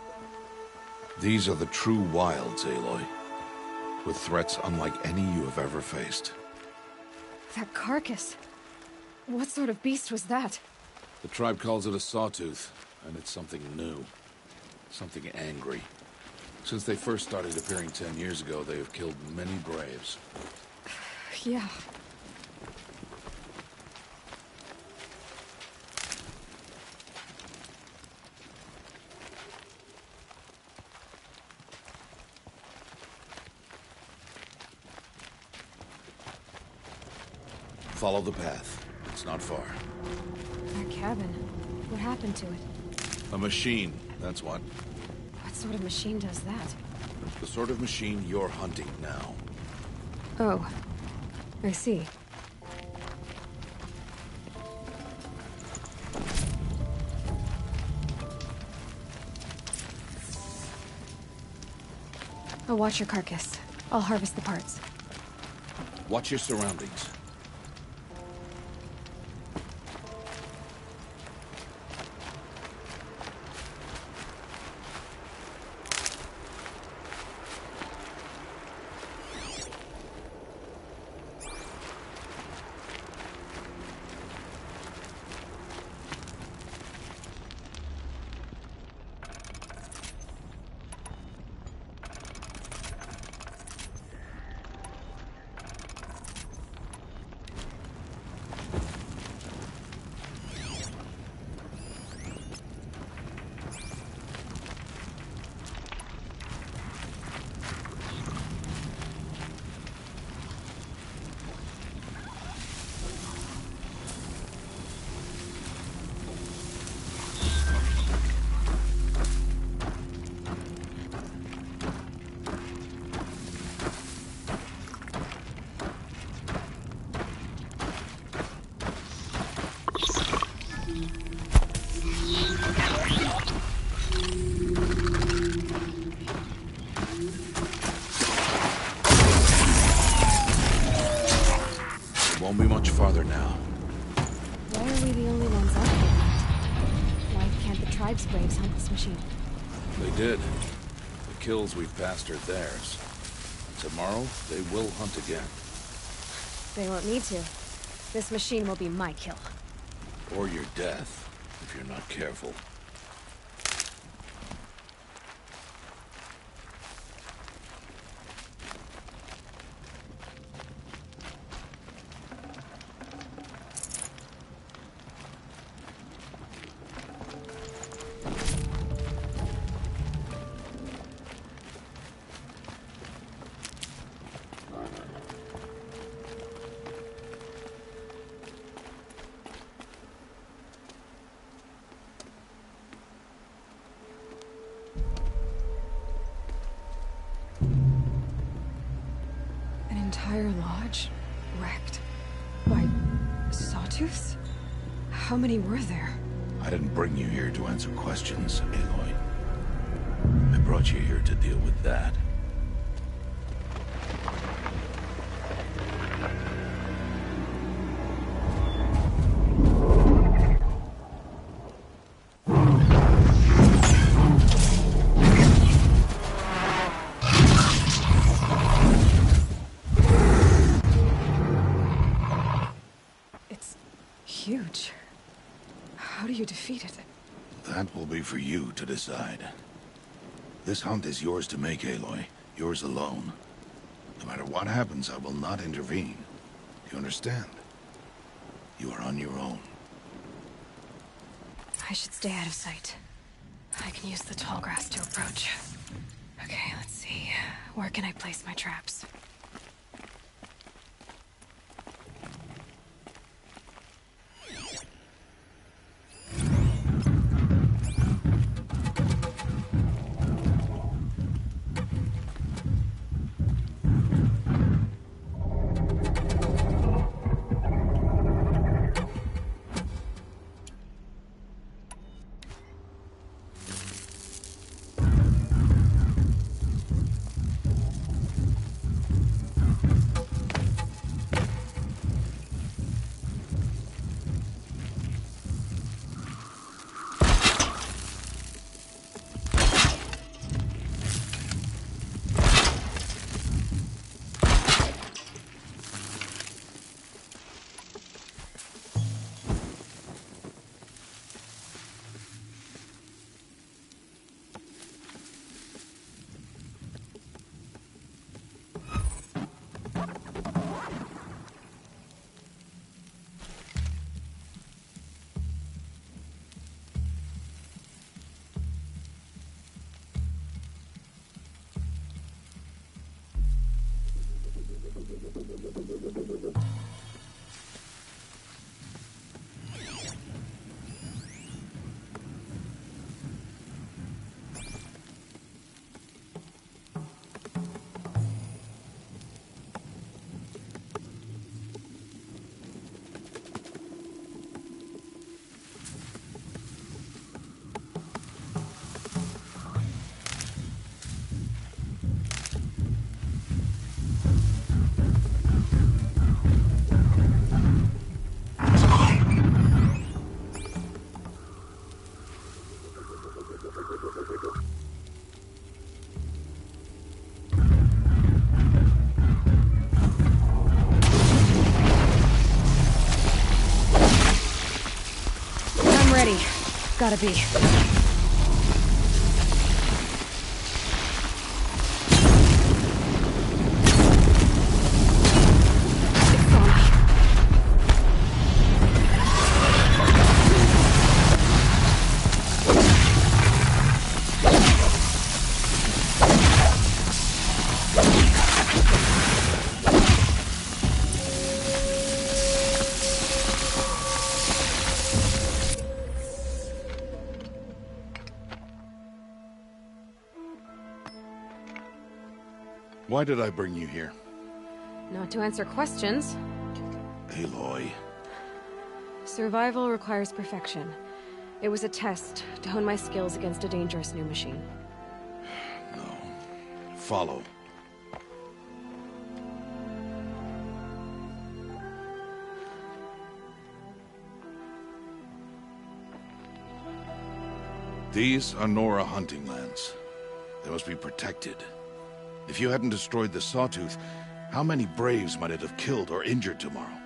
These are the true wilds, Aloy, with threats unlike any you have ever faced. That carcass. What sort of beast was that? The tribe calls it a sawtooth, and it's something new. Something angry. Since they first started appearing 10 years ago, they have killed many braves. Yeah. Follow the path. It's not far. Our cabin. What happened to it? A machine, that's what. What sort of machine does that? The sort of machine you're hunting now. Oh. I see. I'll watch your carcass. I'll harvest the parts. Watch your surroundings. Won't be much farther now. Why are we the only ones out here? Why can't the tribe's braves hunt this machine? They did. The kills we've passed are theirs. Tomorrow, they will hunt again. They won't need to. This machine will be my kill. Or your death, if you're not careful. Entire lodge wrecked by sawtooths? How many were there? I didn't bring you here to answer questions, Aloy. I brought you here to deal with that. Huge. How do you defeat it? That will be for you to decide. This hunt is yours to make, Aloy. Yours alone. No matter what happens, I will not intervene. Do you understand? You are on your own. I should stay out of sight. I can use the tall grass to approach. Okay, let's see. Where can I place my traps? gotta be. Why did I bring you here? Not to answer questions. Aloy. Survival requires perfection. It was a test to hone my skills against a dangerous new machine. No. Follow. These are Nora hunting lands. They must be protected. If you hadn't destroyed the Sawtooth, how many Braves might it have killed or injured tomorrow?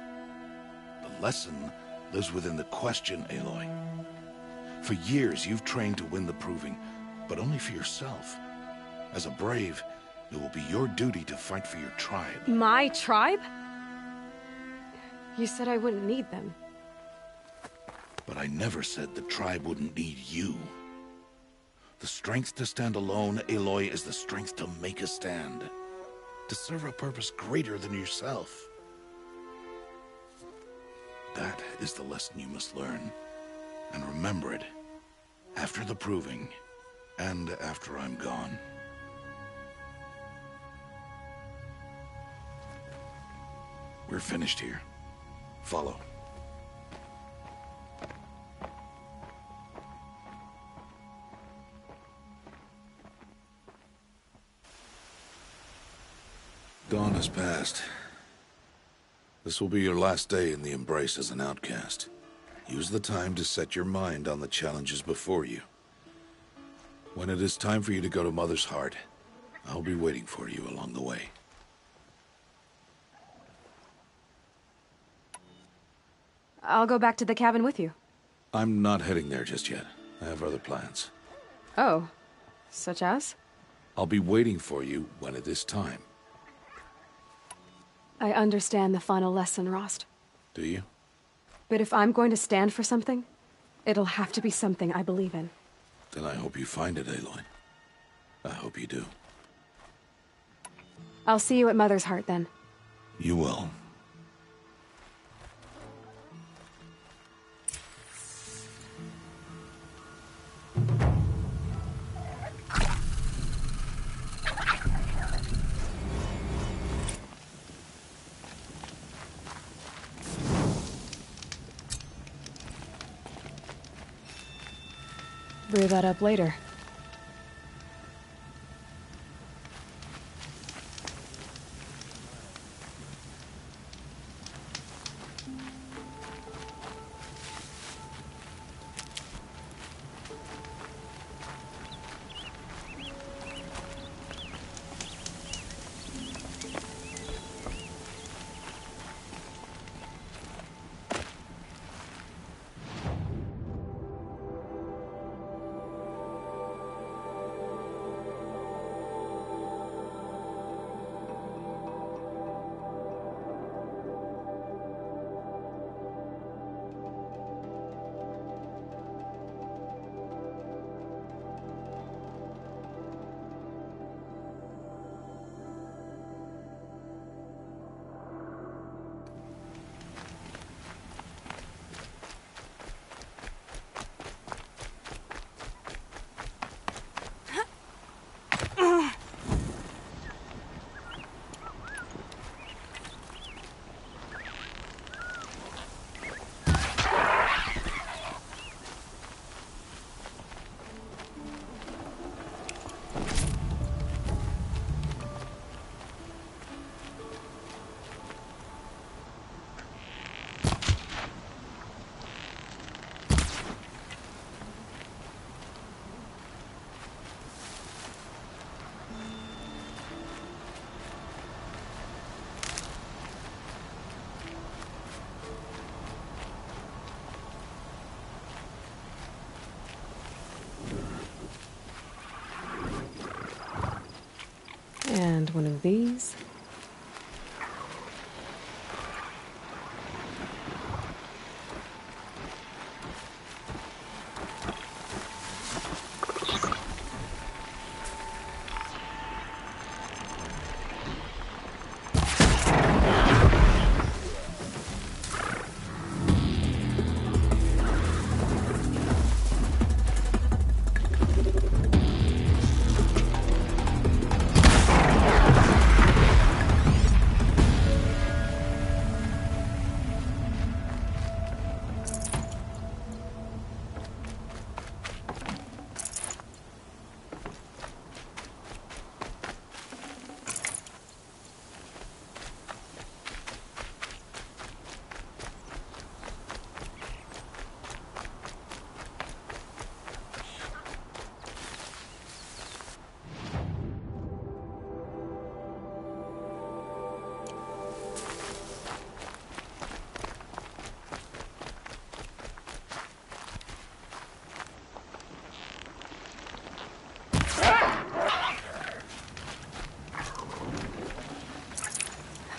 The lesson lives within the question, Aloy. For years, you've trained to win the Proving, but only for yourself. As a Brave, it will be your duty to fight for your tribe. My tribe? You said I wouldn't need them. But I never said the tribe wouldn't need you. The strength to stand alone, Aloy, is the strength to make a stand. To serve a purpose greater than yourself. That is the lesson you must learn. And remember it. After the Proving, and after I'm gone. We're finished here. Follow. Dawn has passed. This will be your last day in the Embrace as an outcast. Use the time to set your mind on the challenges before you. When it is time for you to go to Mother's Heart, I'll be waiting for you along the way. I'll go back to the cabin with you. I'm not heading there just yet. I have other plans. Oh. Such as? I'll be waiting for you when it is time. I understand the final lesson, Rost. Do you? But if I'm going to stand for something, it'll have to be something I believe in. Then I hope you find it, Aloy. I hope you do. I'll see you at Mother's Heart, then. You will. Brew that up later. please?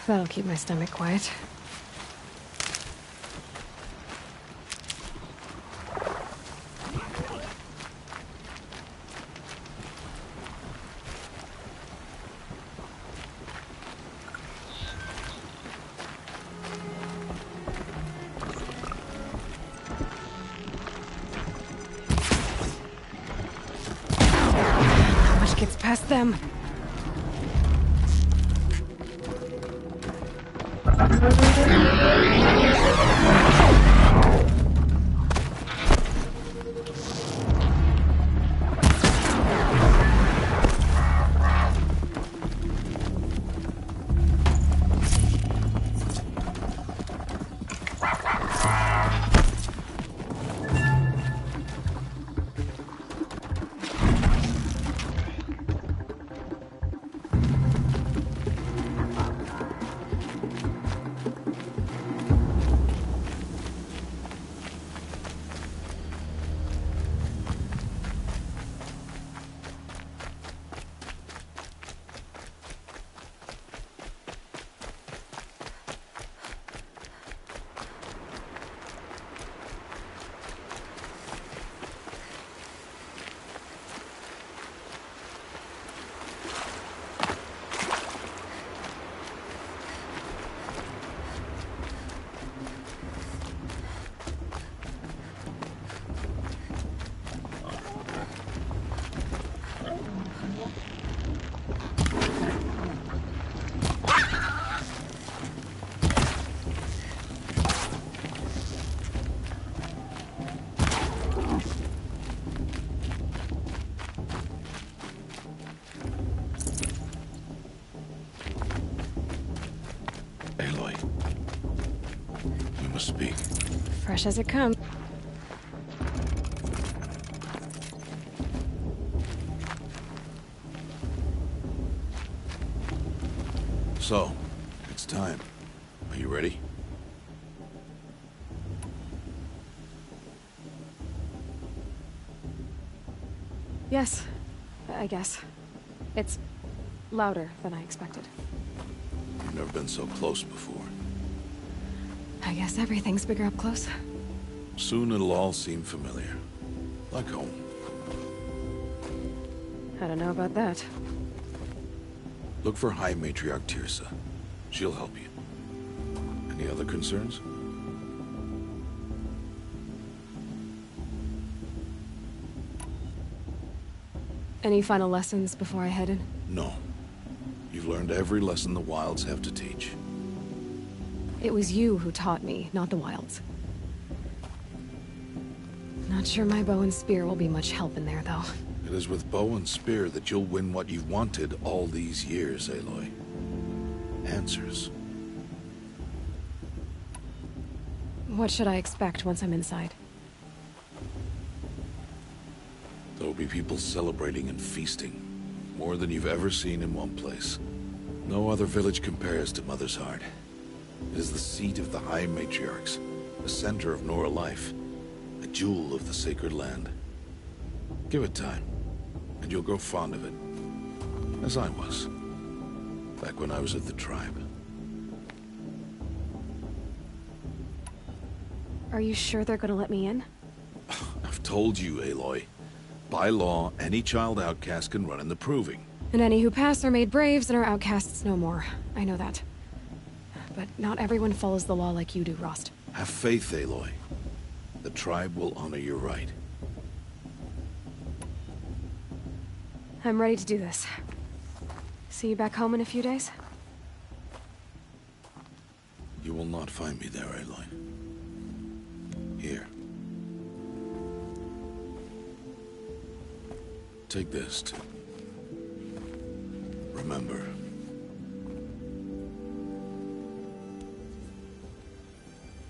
That'll keep my stomach quiet. How much gets past them? Speak. Fresh as it comes. So, it's time. Are you ready? Yes, I guess. It's louder than I expected. You've never been so close before. I guess everything's bigger up close. Soon it'll all seem familiar. Like home. I don't know about that. Look for High Matriarch Tirsa. She'll help you. Any other concerns? Any final lessons before I head in? No. You've learned every lesson the Wilds have to teach. It was you who taught me, not the Wilds. Not sure my bow and spear will be much help in there, though. It is with bow and spear that you'll win what you've wanted all these years, Aloy. Answers. What should I expect once I'm inside? There will be people celebrating and feasting. More than you've ever seen in one place. No other village compares to Mother's Heart. It is the seat of the High Matriarchs, the center of Nora life, a jewel of the sacred land. Give it time, and you'll grow fond of it, as I was. Back when I was at the tribe. Are you sure they're gonna let me in? I've told you, Aloy. By law, any child outcast can run in the proving. And any who pass are made braves and are outcasts no more. I know that. But not everyone follows the law like you do, Rost. Have faith, Aloy. The tribe will honor your right. I'm ready to do this. See you back home in a few days? You will not find me there, Aloy. Here. Take this to remember.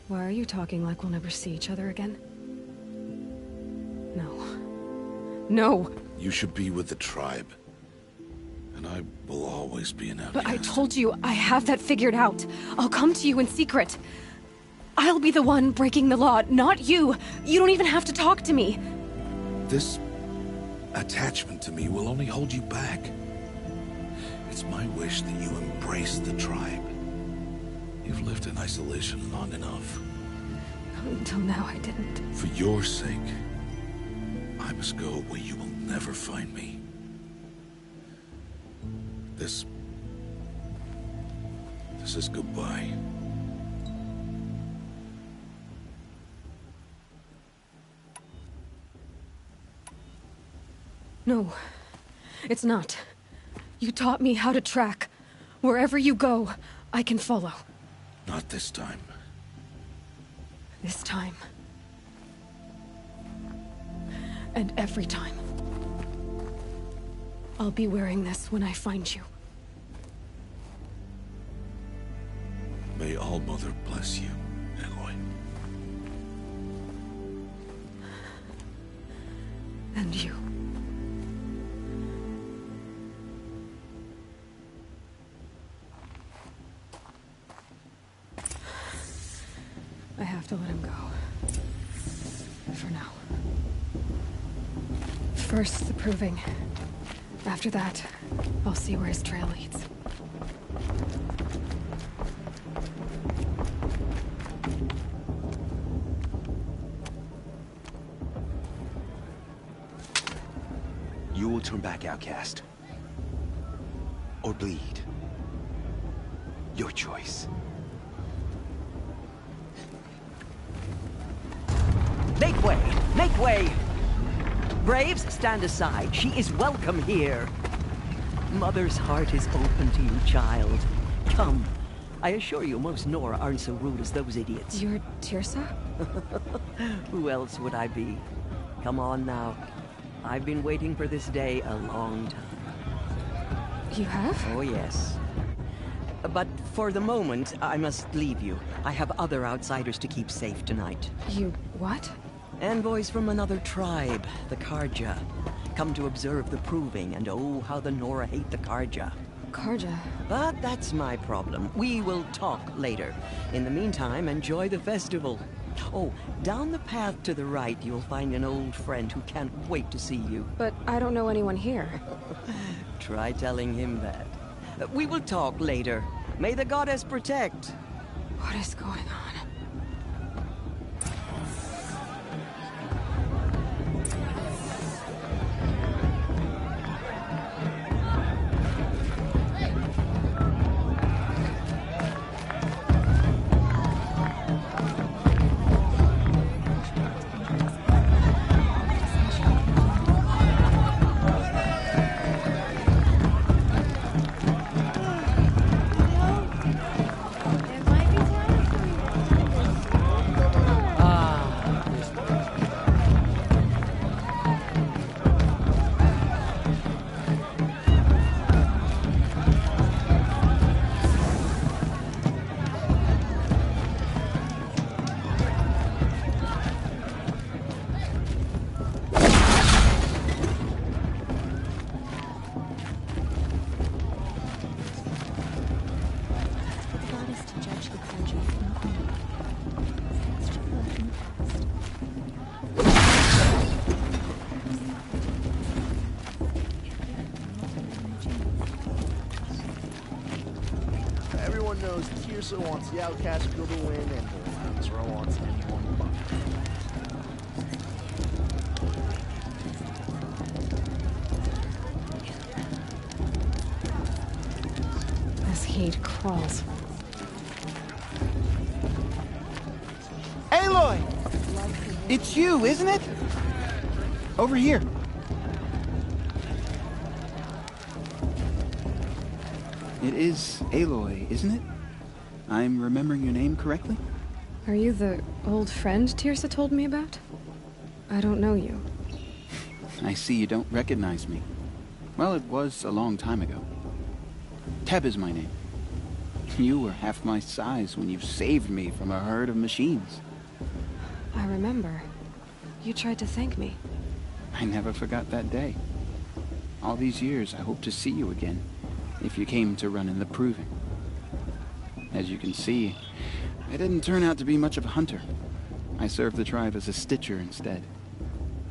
Why are you talking like we'll never see each other again? No. No! You should be with the tribe. And I will always be an outcast. But I told you, I have that figured out. I'll come to you in secret. I'll be the one breaking the law, not you. You don't even have to talk to me. This attachment to me will only hold you back. It's my wish that you embrace the tribe. You've lived in isolation long enough. Until now, I didn't. For your sake, I must go where you will never find me. This is goodbye. No, it's not. You taught me how to track. Wherever you go, I can follow. Not this time. This time. And every time. I'll be wearing this when I find you. May All-Mother bless you, Aloy. And you. I have to let him go. For now. First, the proving. After that, I'll see where his trail leads. You will turn back, outcast. Or bleed. Your choice. Make way! Make way! Braves, stand aside. She is welcome here. Mother's heart is open to you, child. Come. I assure you, most Nora aren't so rude as those idiots. You're Tirsa? Who else would I be? Come on now. I've been waiting for this day a long time. You have? Oh, yes. But for the moment, I must leave you. I have other outsiders to keep safe tonight. You what? Envoys from another tribe, the Karja. Come to observe the proving, and oh, how the Nora hate the Karja. Karja? But that's my problem. We will talk later. In the meantime, enjoy the festival. Oh, down the path to the right, you'll find an old friend who can't wait to see you. But I don't know anyone here. Try telling him that. We will talk later. May the goddess protect. What is going on? Everyone knows Tirsa wants the Outcast Girl to win, and Lazaro wants anyone but. This heat crawls. Aloy! It's you, isn't it? Over here. It is Aloy, isn't it? I'm remembering your name correctly? Are you the old friend Tirsa told me about? I don't know you. I see you don't recognize me. Well, it was a long time ago. Teb is my name. You were half my size when you saved me from a herd of machines. I remember. You tried to thank me. I never forgot that day. All these years, I hope to see you again, if you came to run in the proving. As you can see, I didn't turn out to be much of a hunter. I served the tribe as a stitcher instead,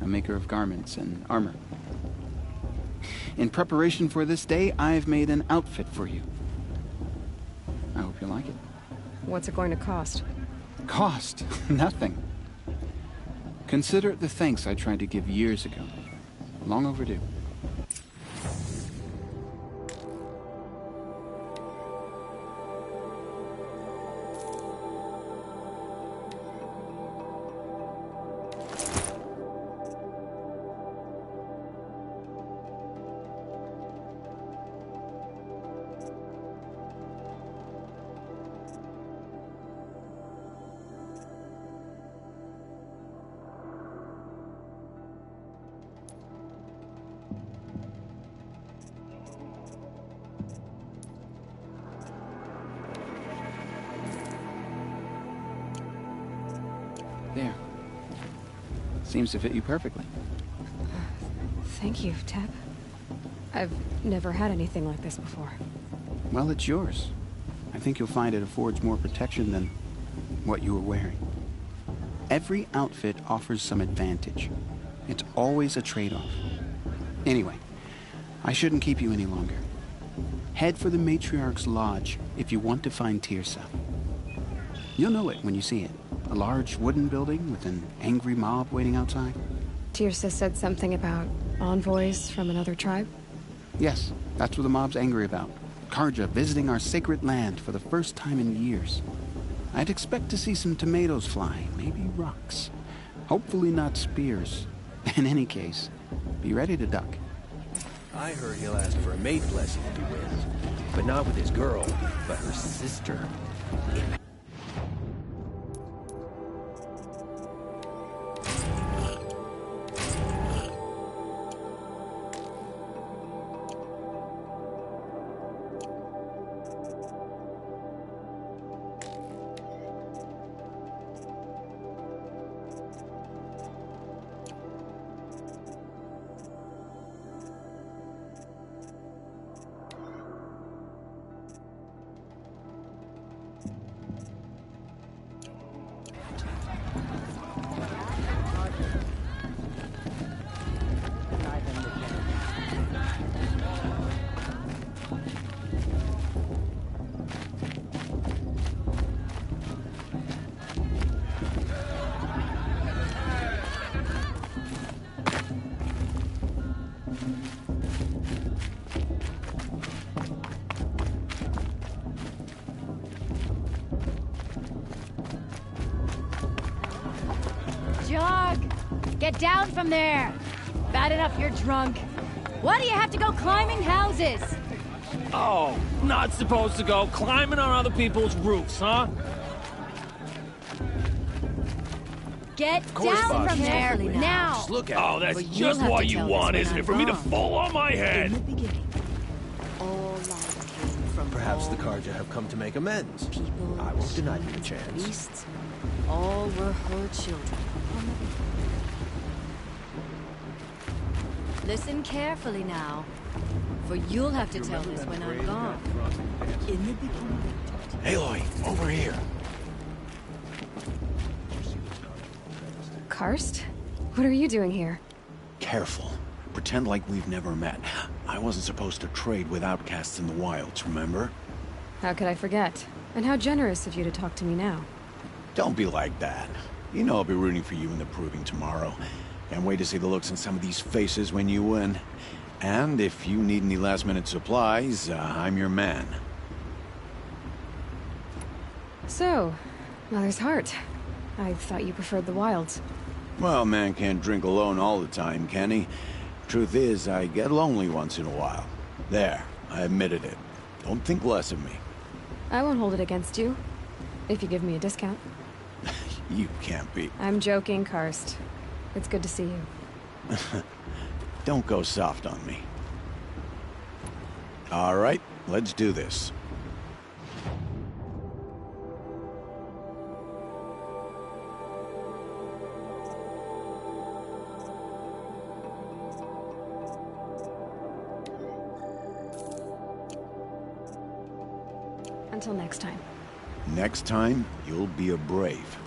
a maker of garments and armor. In preparation for this day, I've made an outfit for you. I hope you like it. What's it going to cost? Cost? Nothing. Consider it the thanks I tried to give years ago. Long overdue. There. Seems to fit you perfectly. Thank you, Teb. I've never had anything like this before. Well, it's yours. I think you'll find it affords more protection than what you were wearing. Every outfit offers some advantage. It's always a trade-off. Anyway, I shouldn't keep you any longer. Head for the Matriarch's Lodge if you want to find Tirsa. You'll know it when you see it. A large wooden building with an angry mob waiting outside. Tirsa said something about envoys from another tribe? Yes, that's what the mob's angry about. Karja visiting our sacred land for the first time in years. I'd expect to see some tomatoes fly, maybe rocks. Hopefully not spears. In any case, be ready to duck. I heard he'll ask for a mate blessing if he wins. But not with his girl, but her sister. Get down from there! Bad enough you're drunk. Why do you have to go climbing houses? Oh, not supposed to go climbing on other people's roofs, huh? Get down from there now! Just look at oh, that's just what you want, isn't it? For me to fall on my head! Perhaps the Karja have come to make amends. I won't deny you a chance. Beasts, all were her children. Listen carefully now, for you'll have to tell us when I'm gone. In the beginning. Aloy, over here. Karst? What are you doing here? Careful. Pretend like we've never met. I wasn't supposed to trade with outcasts in the wilds, remember? How could I forget? And how generous of you to talk to me now. Don't be like that. You know I'll be rooting for you in the proving tomorrow. Can't wait to see the looks on some of these faces when you win. And if you need any last-minute supplies, I'm your man. So, Mother's Heart. I thought you preferred the wilds. Well, man can't drink alone all the time, can he? Truth is, I get lonely once in a while. There, I admitted it. Don't think less of me. I won't hold it against you. If you give me a discount. You can't be. I'm joking, Karst. It's good to see you. Don't go soft on me. All right, let's do this. Until next time. Next time, you'll be a brave.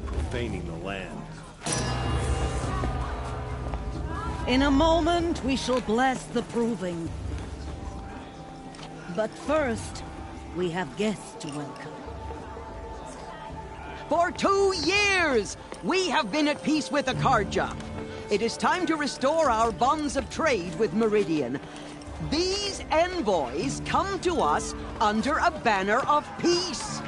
Profaning the land. In a moment, we shall bless the proving. But first, we have guests to welcome. For 2 years, we have been at peace with Akarja. It is time to restore our bonds of trade with Meridian. These envoys come to us under a banner of peace.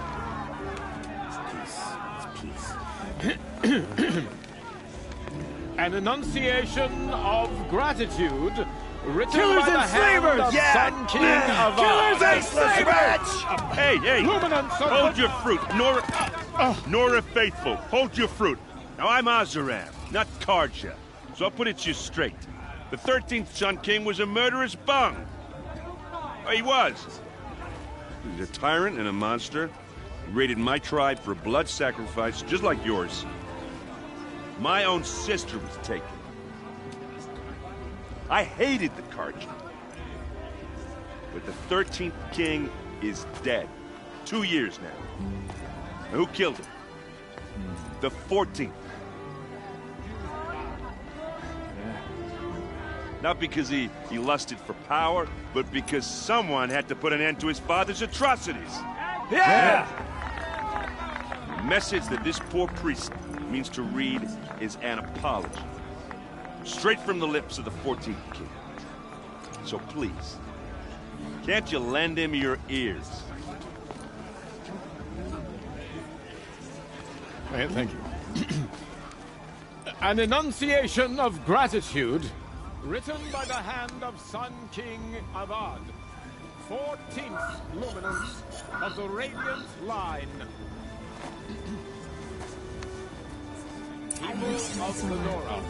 An enunciation of gratitude written Killers by the and hand slavers! of Yeah! Sun King of Killers and slavers! Hey, hey! Luminance of Hold the... your fruit, Nora Faithful. Hold your fruit. Now I'm Azaram, not Karja, so I'll put it to you straight. The 13th Sun King was a murderous bung. Oh, he was. He was a tyrant and a monster. He raided my tribe for a blood sacrifice, just like yours. My own sister was taken. I hated the Karja. But the 13th king is dead. 2 years now. And who killed him? The 14th. Not because he lusted for power, but because someone had to put an end to his father's atrocities. Yeah! The message that this poor priest means to read is an apology. Straight from the lips of the 14th king. So please, can't you lend him your ears? Thank you. An enunciation of gratitude, written by the hand of Sun King Avad, 14th luminance of the Radiant Line. People of Lenora,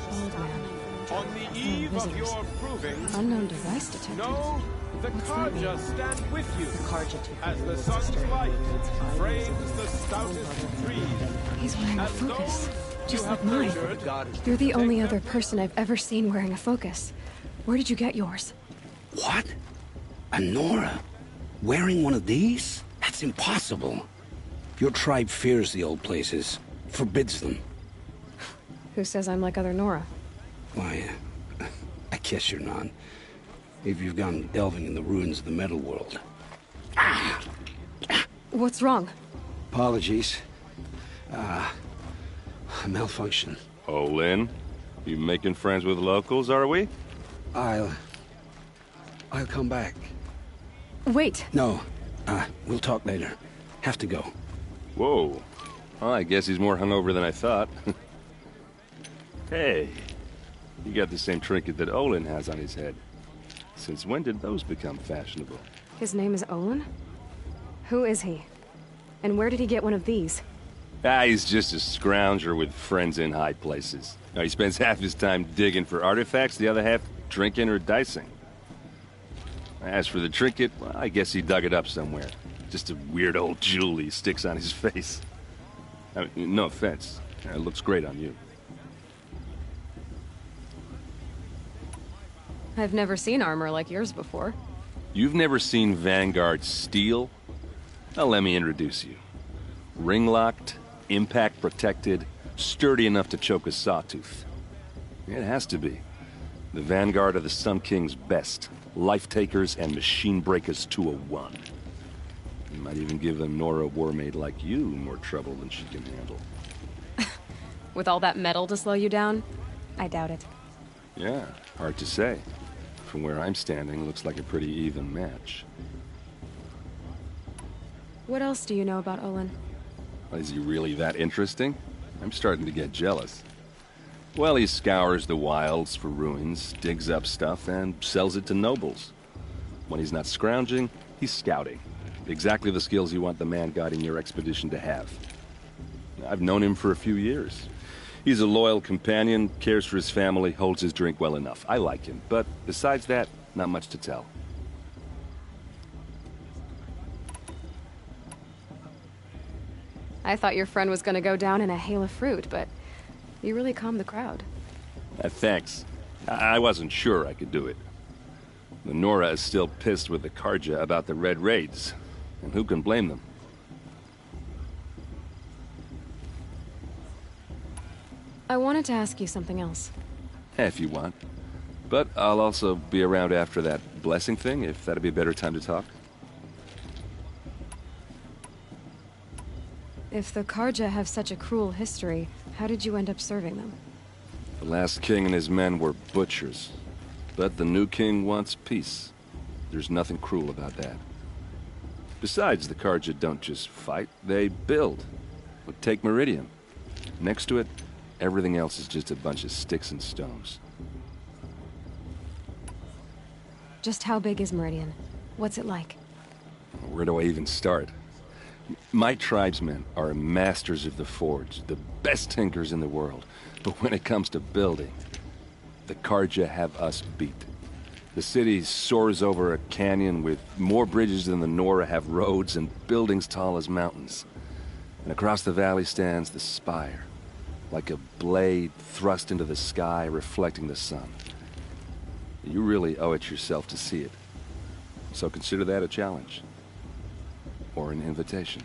on the eve of your proving, unknown device detected. No, the Karja stand with you. The Karja as the sun's light frames the stoutest trees. He's wearing a focus, just like mine. You're the only other person I've ever seen wearing a focus. Where did you get yours? What? A Nora? Wearing one of these? That's impossible. Your tribe fears the old places, forbids them. Who says I'm like other Nora? Why, I guess you're not. If you've gone delving in the ruins of the metal world. What's wrong? Apologies. A malfunction. Oh, Lynn? You making friends with locals, are we? I'll come back. Wait. No. We'll talk later. Have to go. Whoa. Well, I guess he's more hungover than I thought. Hey. You got the same trinket that Olin has on his head. Since when did those become fashionable? His name is Olin? Who is he? And where did he get one of these? He's just a scrounger with friends in high places. Now, he spends half his time digging for artifacts, the other half drinking or dicing. As for the trinket, well, I guess he dug it up somewhere. Just a weird old jewel he sticks on his face. I mean, no offense. It looks great on you. I've never seen armor like yours before. You've never seen Vanguard steel? Well, let me introduce you. Ring-locked, impact-protected, sturdy enough to choke a sawtooth. It has to be. The Vanguard are the Sun King's best. Life-takers and machine-breakers to a one. You might even give a Nora warmaid like you more trouble than she can handle. With all that metal to slow you down? I doubt it. Yeah, hard to say. From where I'm standing, looks like a pretty even match. What else do you know about Olin? Is he really that interesting? I'm starting to get jealous. Well, he scours the wilds for ruins, digs up stuff, and sells it to nobles. When he's not scrounging, he's scouting. Exactly the skills you want the man guiding your expedition to have. I've known him for a few years. He's a loyal companion, cares for his family, holds his drink well enough. I like him, but besides that, not much to tell. I thought your friend was gonna go down in a hail of fruit, but you really calmed the crowd. Thanks. I wasn't sure I could do it. The Nora is still pissed with the Karja about the Red Raids, and who can blame them? I wanted to ask you something else. If you want. But I'll also be around after that blessing thing, if that'd be a better time to talk. If the Karja have such a cruel history, how did you end up serving them? The last king and his men were butchers. But the new king wants peace. There's nothing cruel about that. Besides, the Karja don't just fight, they build. Take Meridian. Next to it, everything else is just a bunch of sticks and stones. Just how big is Meridian? What's it like? Where do I even start? My tribesmen are masters of the forge, the best tinkers in the world. But when it comes to building, the Karja have us beat. The city soars over a canyon with more bridges than the Nora have roads and buildings tall as mountains. And across the valley stands the spire, like a blade thrust into the sky reflecting the sun. You really owe it yourself to see it. So consider that a challenge. Or an invitation.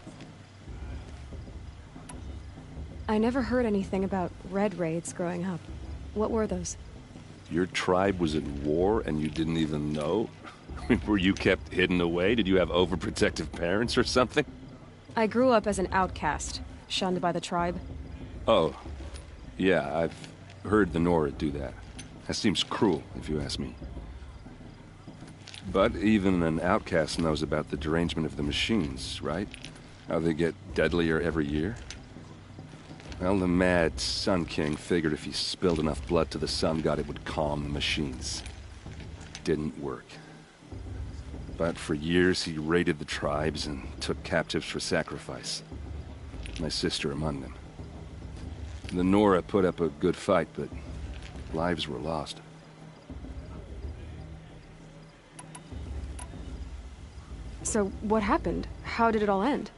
I never heard anything about red raids growing up. What were those? Your tribe was at war and you didn't even know? Were you kept hidden away? Did you have overprotective parents or something? I grew up as an outcast, shunned by the tribe. Oh. Yeah, I've heard the Nora do that. That seems cruel, if you ask me. But even an outcast knows about the derangement of the machines, right? How they get deadlier every year? Well, the mad Sun King figured if he spilled enough blood to the Sun God, it would calm the machines. Didn't work. But for years, he raided the tribes and took captives for sacrifice. My sister among them. The Nora put up a good fight, but lives were lost. So, what happened? How did it all end?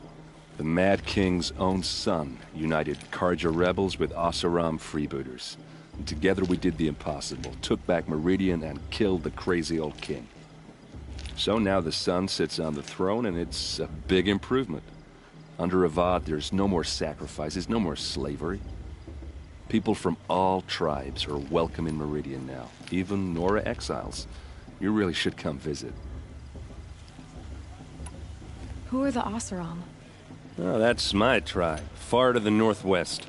The Mad King's own son united Karja rebels with Oseram freebooters. And together we did the impossible, took back Meridian and killed the crazy old king. So now the son sits on the throne and it's a big improvement. Under Avad, there's no more sacrifices, no more slavery. People from all tribes are welcome in Meridian now, even Nora exiles. You really should come visit. Who are the Oseram? Oh, that's my tribe, far to the northwest.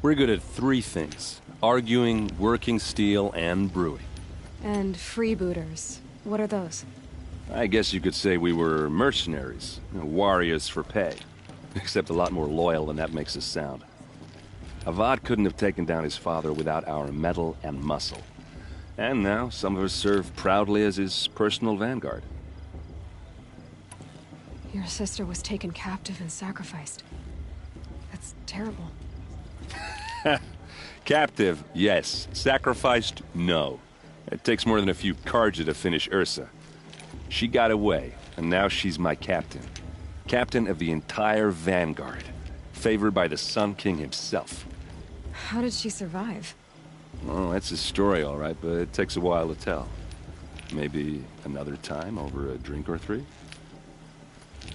We're good at 3 things. Arguing, working steel, and brewing. And freebooters. What are those? I guess you could say we were mercenaries. Warriors for pay. Except a lot more loyal than that makes us sound. Avad couldn't have taken down his father without our metal and muscle. And now, some of us serve proudly as his personal vanguard. Your sister was taken captive and sacrificed. That's terrible. Captive, yes. Sacrificed, no. It takes more than a few Karja to finish Ursa. She got away, and now she's my captain. Captain of the entire vanguard. Favored by the Sun King himself. How did she survive? Oh, that's a story, all right, but it takes a while to tell. Maybe another time over a drink or 3?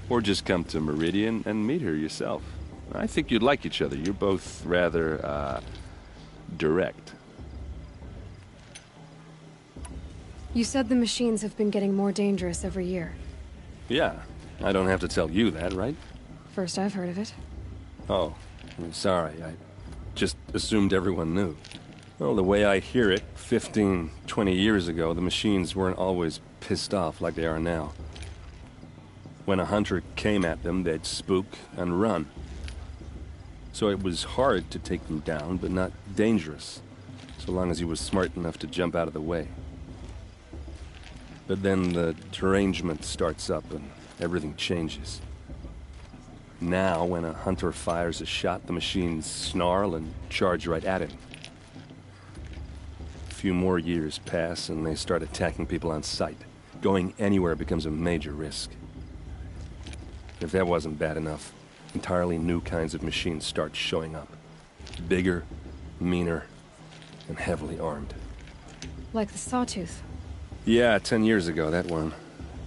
Or just come to Meridian and meet her yourself. I think you'd like each other. You're both rather, direct. You said the machines have been getting more dangerous every year. Yeah, I don't have to tell you that, right? First I've heard of it. Oh, I'm sorry. I just assumed everyone knew. Well, the way I hear it, 15, 20 years ago, the machines weren't always pissed off like they are now. When a hunter came at them, they'd spook and run. So it was hard to take them down, but not dangerous, so long as he was smart enough to jump out of the way. But then the derangement starts up and everything changes. Now, when a hunter fires a shot, the machines snarl and charge right at him. A few more years pass and they start attacking people on sight. Going anywhere becomes a major risk. If that wasn't bad enough, entirely new kinds of machines start showing up. Bigger, meaner, and heavily armed. Like the Sawtooth. Yeah, 10 years ago, that one.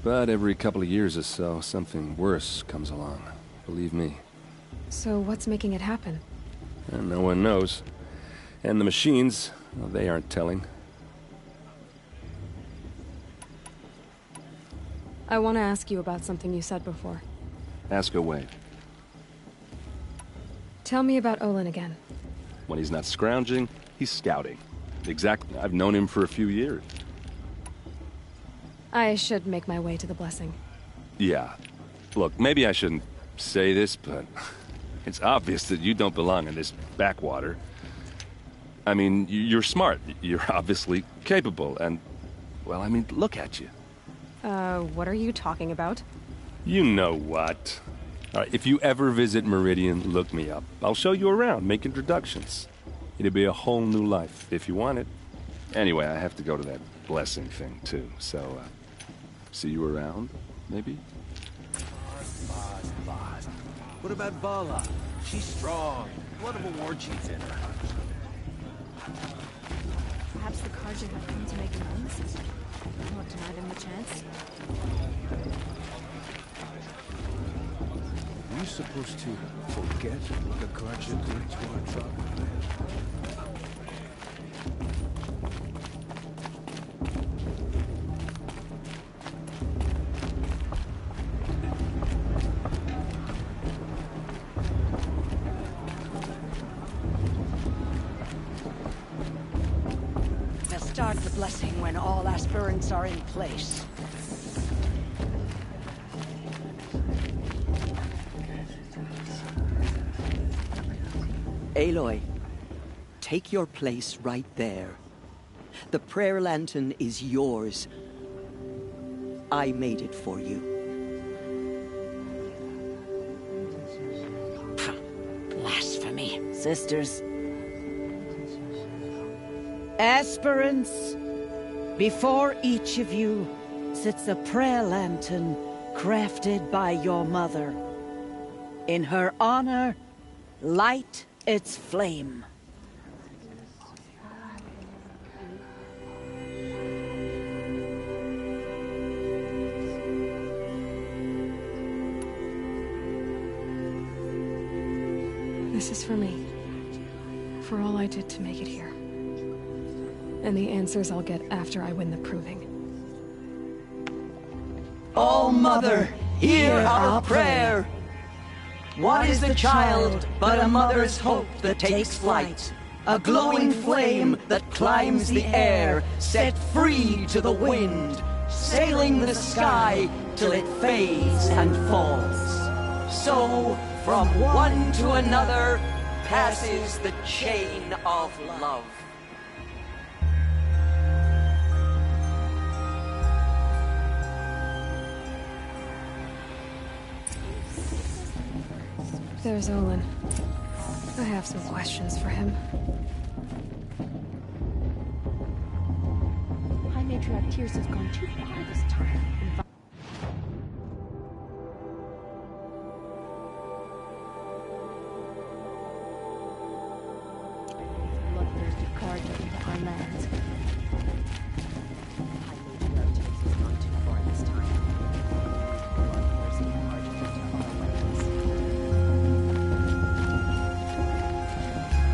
But every couple of years or so, something worse comes along. Believe me. So what's making it happen? And no one knows. And the machines, well, they aren't telling. I want to ask you about something you said before. Ask away. Tell me about Olin again. When he's not scrounging, he's scouting. Exactly. I've known him for a few years. I should make my way to the blessing. Yeah. Look, maybe I shouldn't say this, but it's obvious that you don't belong in this backwater. I mean, you're smart. You're obviously capable, and, well, I mean, look at you. What are you talking about? You know what. All right, if you ever visit Meridian, look me up. I'll show you around, make introductions. It'll be a whole new life, if you want it. Anyway, I have to go to that blessing thing, too, so, see you around, maybe? What about Vala? She's strong. What of a war chief's in her? Perhaps the Karja have come to make amends? I won't deny them the chance. supposed to forget the Guardian did to our trouble? We'll start the blessing when all aspirants are in place. Aloy, take your place right there. The prayer lantern is yours. I made it for you. Blasphemy. Sisters. Aspirants, before each of you sits a prayer lantern crafted by your mother. In her honor, light its flame. This is for me. For all I did to make it here. And the answers I'll get after I win the proving. Oh, Mother, hear our prayer! What is the child but a mother's hope that takes flight? A glowing flame that climbs the air, set free to the wind, sailing the sky till it fades and falls. So, from one to another, passes the chain of love. There's Olin. I have some questions for him. High Matriarch Tears have gone too far this time. Bloodthirsty Carja into our lands. High Matriarch Tears has gone too far this time. Bloodthirsty Carja into our lands.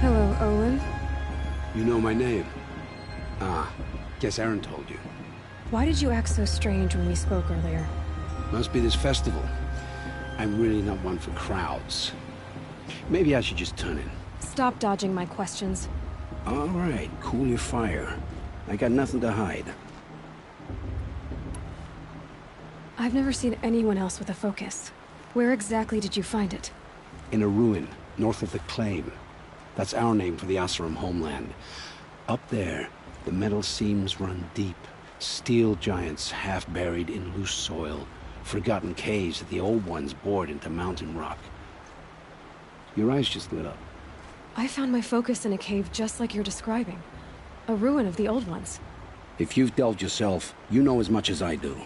Hello, Olin. You know my name? Ah, guess Aaron told you. Why did you act so strange when we spoke earlier? Must be this festival. I'm really not one for crowds. Maybe I should just turn in. Stop dodging my questions. All right, cool your fire. I got nothing to hide. I've never seen anyone else with a focus. Where exactly did you find it? In a ruin, north of the Claim. That's our name for the Asuram homeland. Up there, the metal seams run deep. Steel giants half buried in loose soil. Forgotten caves that the old ones bored into mountain rock. Your eyes just lit up. I found my focus in a cave just like you're describing. A ruin of the old ones. If you've delved yourself, you know as much as I do.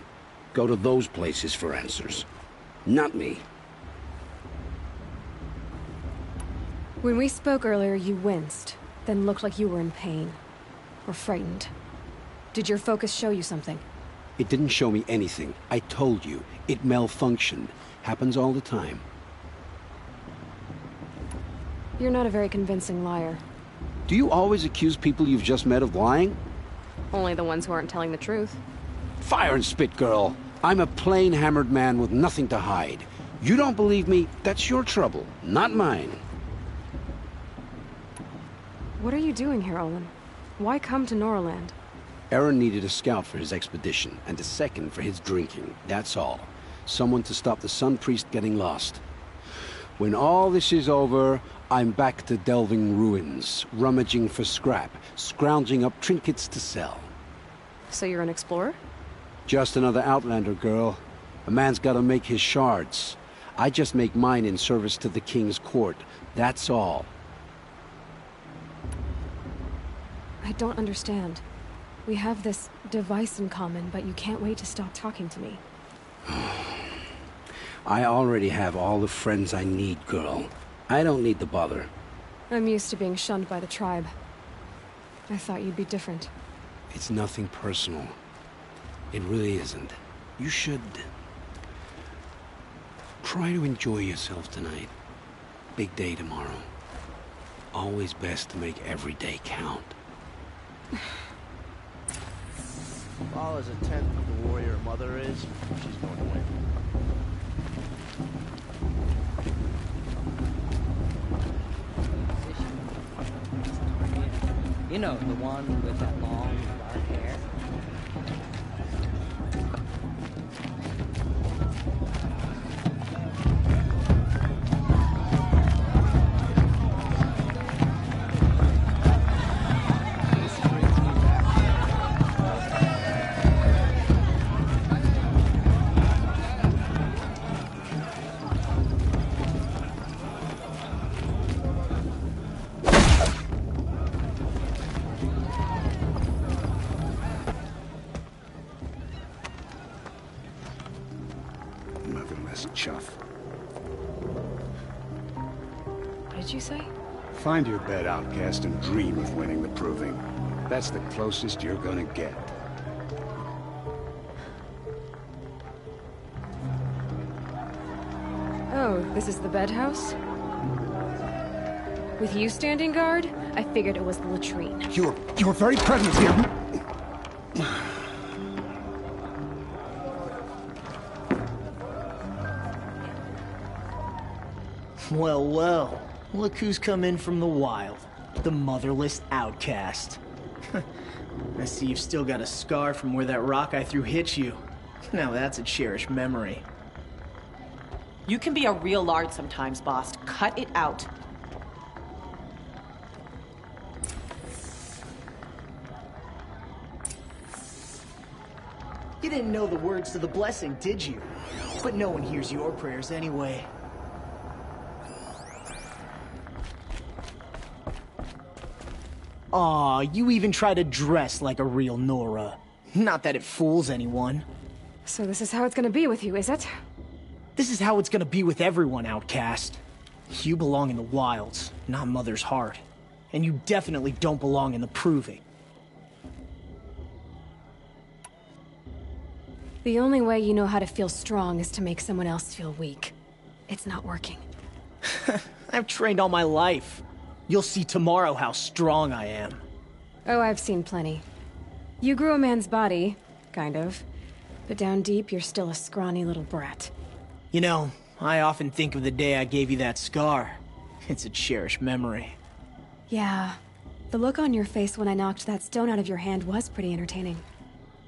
Go to those places for answers. Not me. When we spoke earlier, you winced, then looked like you were in pain. Or frightened. Did your focus show you something? It didn't show me anything. I told you. It malfunctioned. Happens all the time. You're not a very convincing liar. Do you always accuse people you've just met of lying? Only the ones who aren't telling the truth. Fire and spit, girl. I'm a plain hammered man with nothing to hide. You don't believe me, that's your trouble, not mine. What are you doing here, Olin? Why come to Noraland? Aaron needed a scout for his expedition, and a second for his drinking, that's all. Someone to stop the Sun Priest getting lost. When all this is over, I'm back to delving ruins, rummaging for scrap, scrounging up trinkets to sell. So you're an explorer? Just another Outlander, girl. A man's gotta make his shards. I just make mine in service to the King's court, that's all. I don't understand. We have this device in common, but you can't wait to stop talking to me. I already have all the friends I need, girl. I don't need the bother. I'm used to being shunned by the tribe. I thought you'd be different. It's nothing personal. It really isn't. You should... Try to enjoy yourself tonight. Big day tomorrow. Always best to make every day count. Vala's a tenth of the warrior her mother is. She's going to win. You know, the one with that long, dark hair. Chuff. What did you say? Find your bed, outcast, and dream of winning the proving. That's the closest you're gonna get. Oh, this is the bed house? With you standing guard, I figured it was the latrine. Your very presence here. Well, well. Look who's come in from the wild. The motherless outcast. I see you've still got a scar from where that rock I threw hit you. Now that's a cherished memory. You can be a real lard sometimes, boss. Cut it out. You didn't know the words to the blessing, did you? But no one hears your prayers anyway. Aw, you even try to dress like a real Nora. Not that it fools anyone. So this is how it's gonna be with you, is it? This is how it's gonna be with everyone, outcast. You belong in the wilds, not Mother's heart. And you definitely don't belong in the proving. The only way you know how to feel strong is to make someone else feel weak. It's not working. I've trained all my life. You'll see tomorrow how strong I am. Oh, I've seen plenty. You grew a man's body, kind of. But down deep, you're still a scrawny little brat. You know, I often think of the day I gave you that scar. It's a cherished memory. Yeah. The look on your face when I knocked that stone out of your hand was pretty entertaining.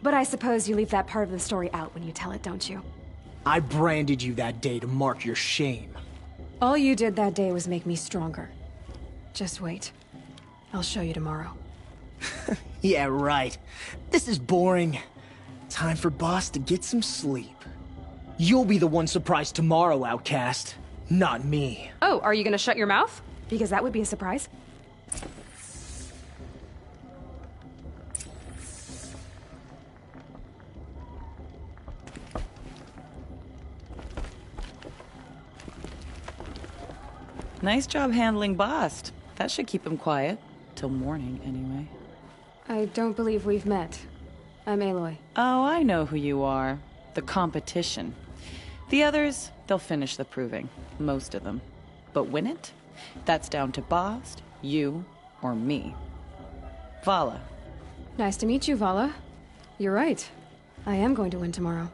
But I suppose you leave that part of the story out when you tell it, don't you? I branded you that day to mark your shame. All you did that day was make me stronger. Just wait. I'll show you tomorrow. Yeah, right. This is boring. Time for Boss to get some sleep. You'll be the one surprised tomorrow, outcast. Not me. Oh, are you gonna shut your mouth? Because that would be a surprise. Nice job handling Bast. That should keep him quiet. Till morning, anyway. I don't believe we've met. I'm Aloy. Oh, I know who you are. The competition. The others, they'll finish the proving. Most of them. But win it? That's down to Bast, you, or me. Vala. Nice to meet you, Vala. You're right. I am going to win tomorrow.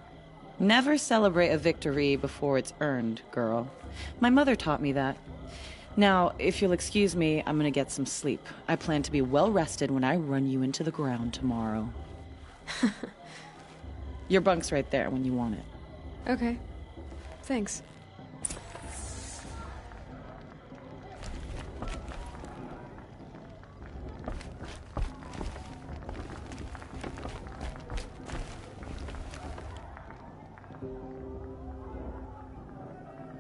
Never celebrate a victory before it's earned, girl. My mother taught me that. Now, if you'll excuse me, I'm gonna get some sleep. I plan to be well rested when I run you into the ground tomorrow. Your bunk's right there when you want it. Okay. Thanks.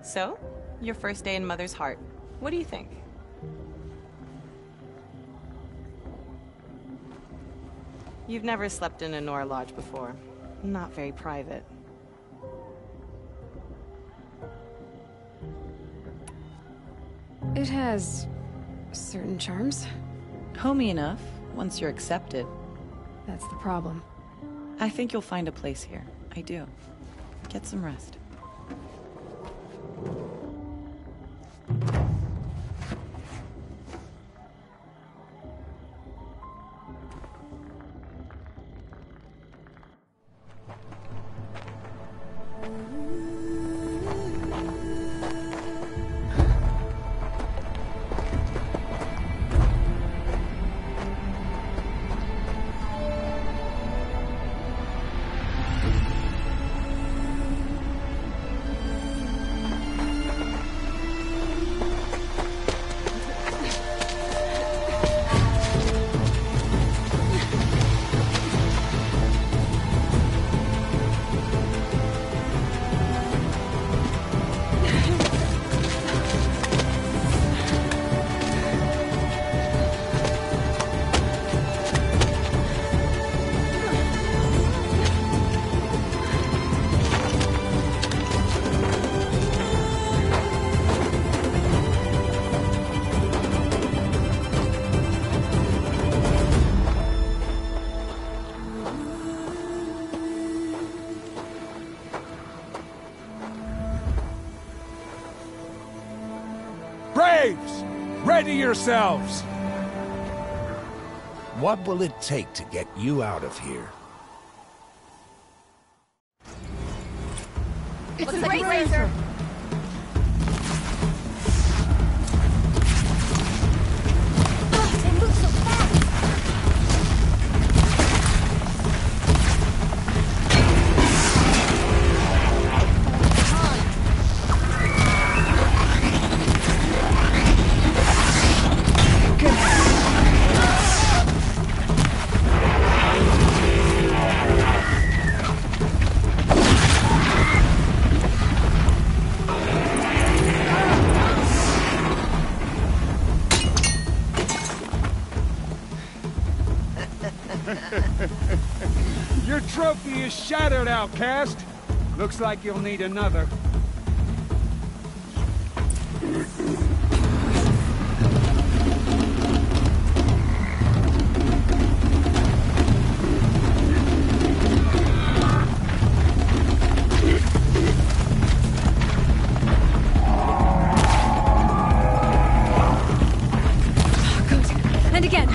So, your first day in Mother's heart. What do you think? You've never slept in a Nora lodge before. Not very private. It has certain charms. Homey enough, once you're accepted. That's the problem. I think you'll find a place here. I do. Get some rest. Braves! Ready yourselves! What will it take to get you out of here? It's a great razor! They move so fast! Your trophy is shattered, outcast. Looks like you'll need another. Good. And again.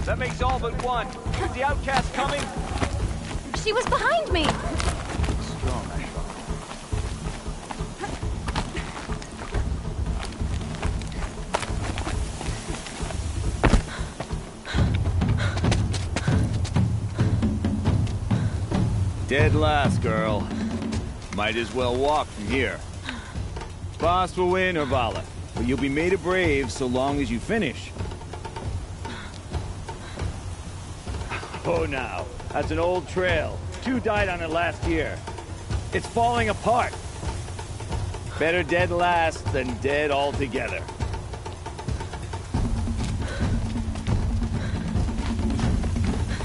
That makes all but one. Is the outcast coming? She was behind me! Strong, I thought. Dead last, girl. Might as well walk from here. Boss will win or Vala, but you'll be made a brave so long as you finish. Oh, now. That's an old trail. 2 died on it last year. It's falling apart. Better dead last than dead altogether.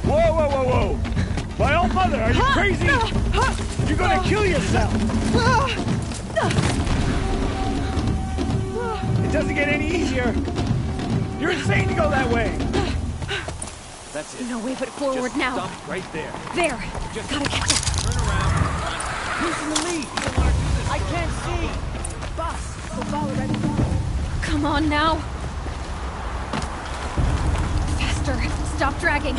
Whoa, whoa, whoa, whoa! My old mother, are you crazy? You're gonna kill yourself! It doesn't get any easier. You're insane to go that way. That's it. No way but forward Just now. Stop right there. There. Just gotta catch up. Turn around. Who's in the lead? You don't want to do this. I can't see. Boss, the ball already. Come on now. Faster. Stop dragging.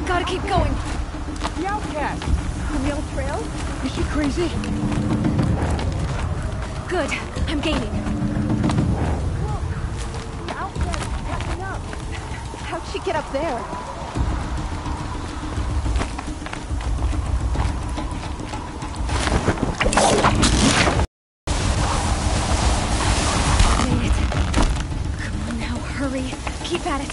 Gotta keep going. The outcast. The old trail? Is she crazy? Good. I'm gaining. Outcast catching up. How'd she get up there? Made it. Come on now, hurry. Keep at it.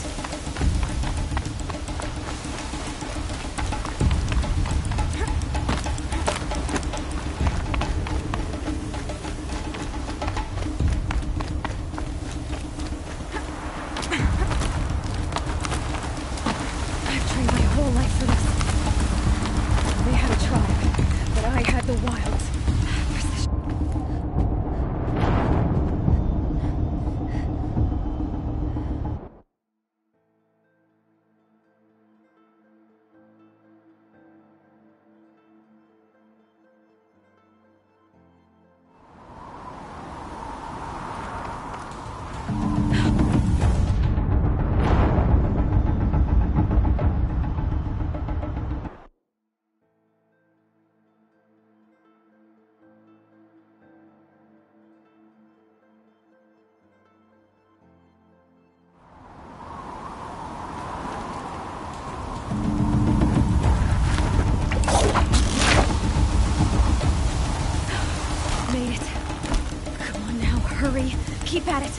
Hurry, keep at it.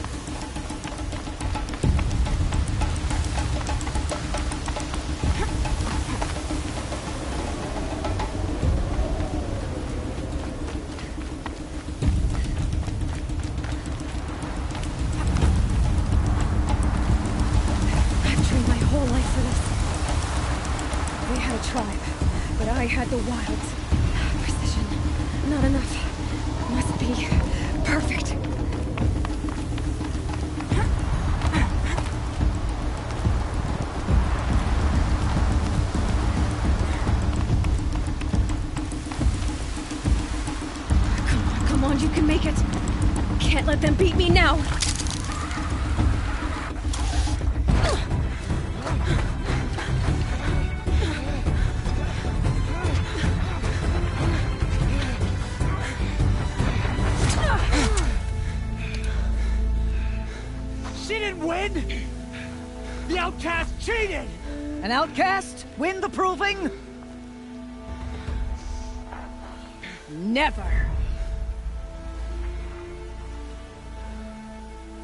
I've trained my whole life for this. They had a tribe, but I had the wilds. Precision, not enough. Must be perfect. You can make it. Can't let them beat me now. She didn't win! The outcast cheated! An outcast win the proving? Never.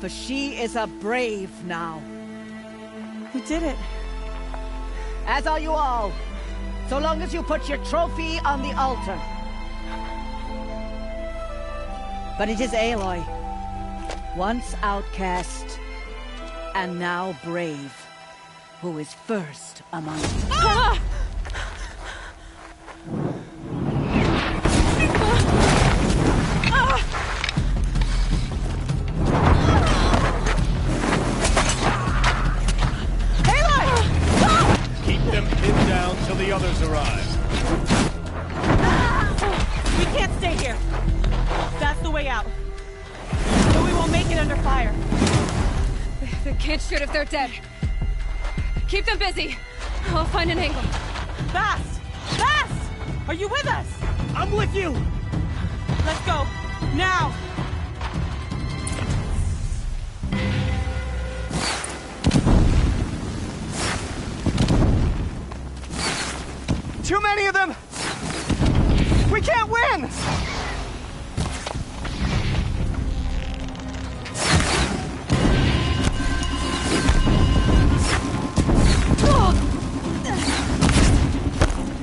For she is a brave now. We did it. As are you all. So long as you put your trophy on the altar. But it is Aloy, once outcast, and now brave, who is first among you. Ah! The others arrive. We can't stay here. That's the way out. But we won't make it under fire. They can't shoot if they're dead. Keep them busy. I'll find an angle. Fast! Fast! Are you with us? I'm with you! Let's go. Now! Too many of them! We can't win!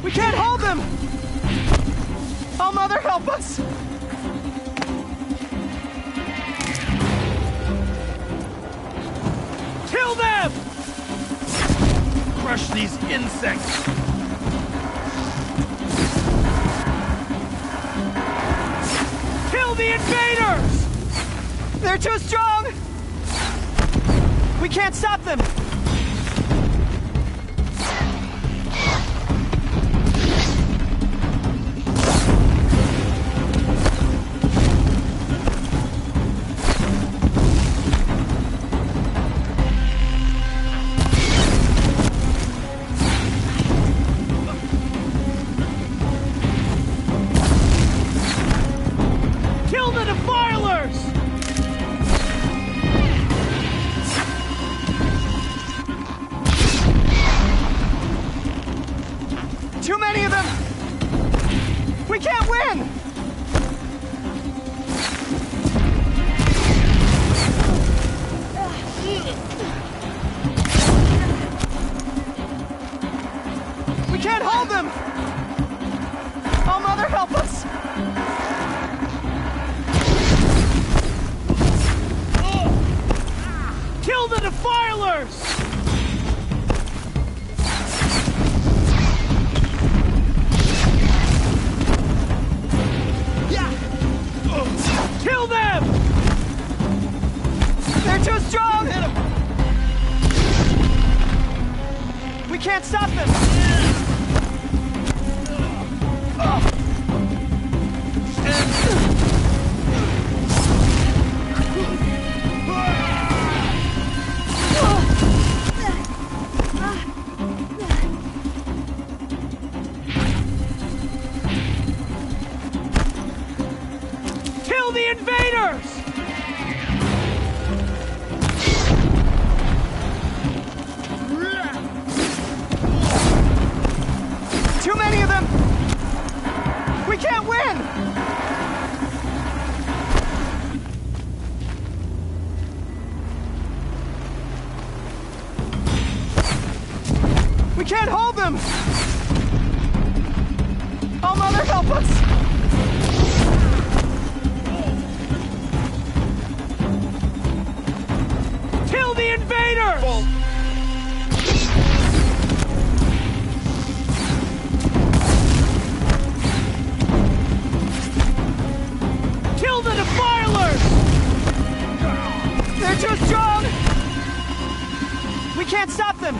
We can't hold them! Oh, Mother, help us! Kill them! Crush these insects! The invaders! They're too strong! We can't stop them! too strong! We can't stop them! Kill the invaders! Too many of them! We can't win! We can't hold them! Oh, Mother, help us! Kill the invaders! Kill the defilers! They're too strong! We can't stop them!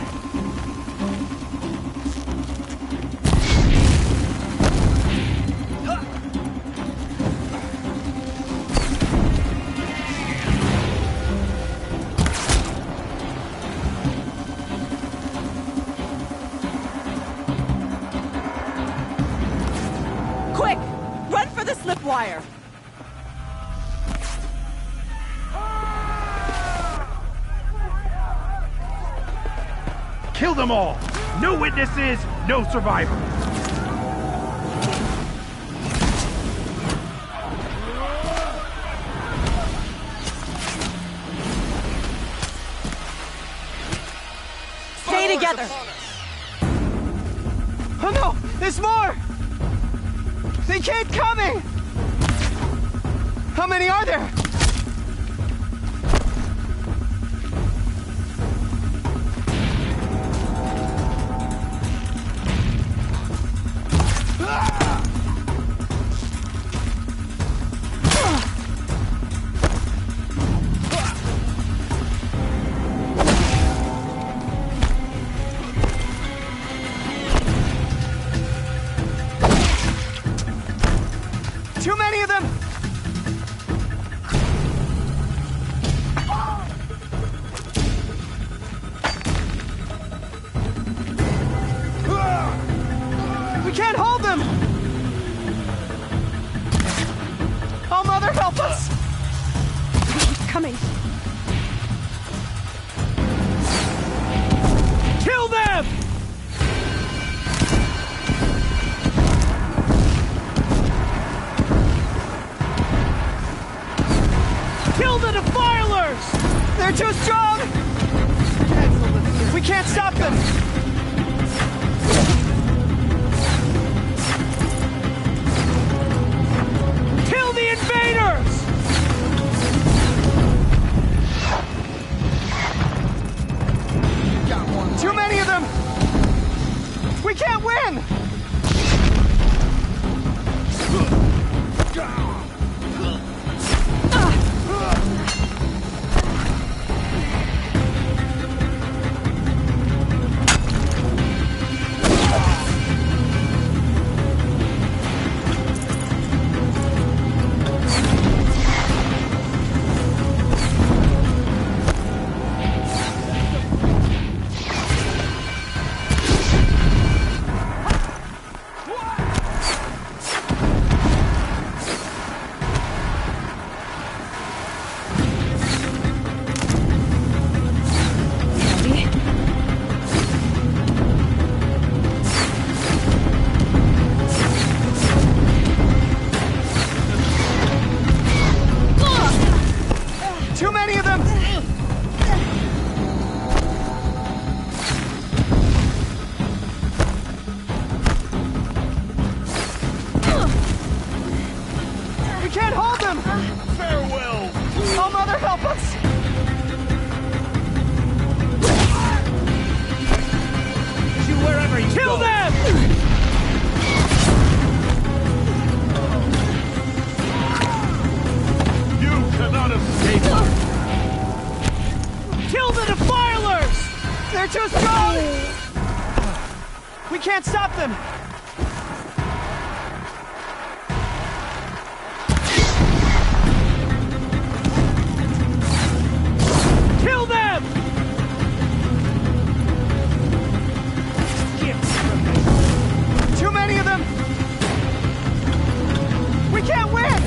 Quick! Run for the slip wire! Kill them all! No witnesses, no survivors! Stay together! Oh no! There's more! They keep coming! How many are there? Too many of them! We can't hold them! Oh, Mother, help us! Coming. Kill them! Kill the defilers! They're too strong! We can't stop them! Kill the invaders! Too many of them! We can't win! Too many of them! We can't hold them! Farewell! Oh, Mother, help us! Shoot wherever you Kill go. them! You cannot escape! the defilers! They're too strong! We can't stop them! Kill them! Too many of them! We can't win!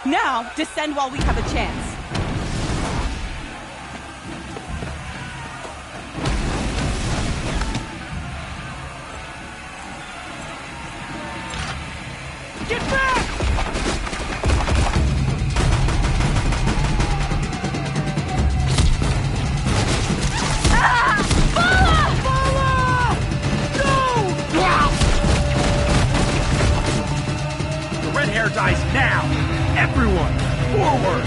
Now, descend while we have a chance. Get back! The red hair dies now! Everyone, forward!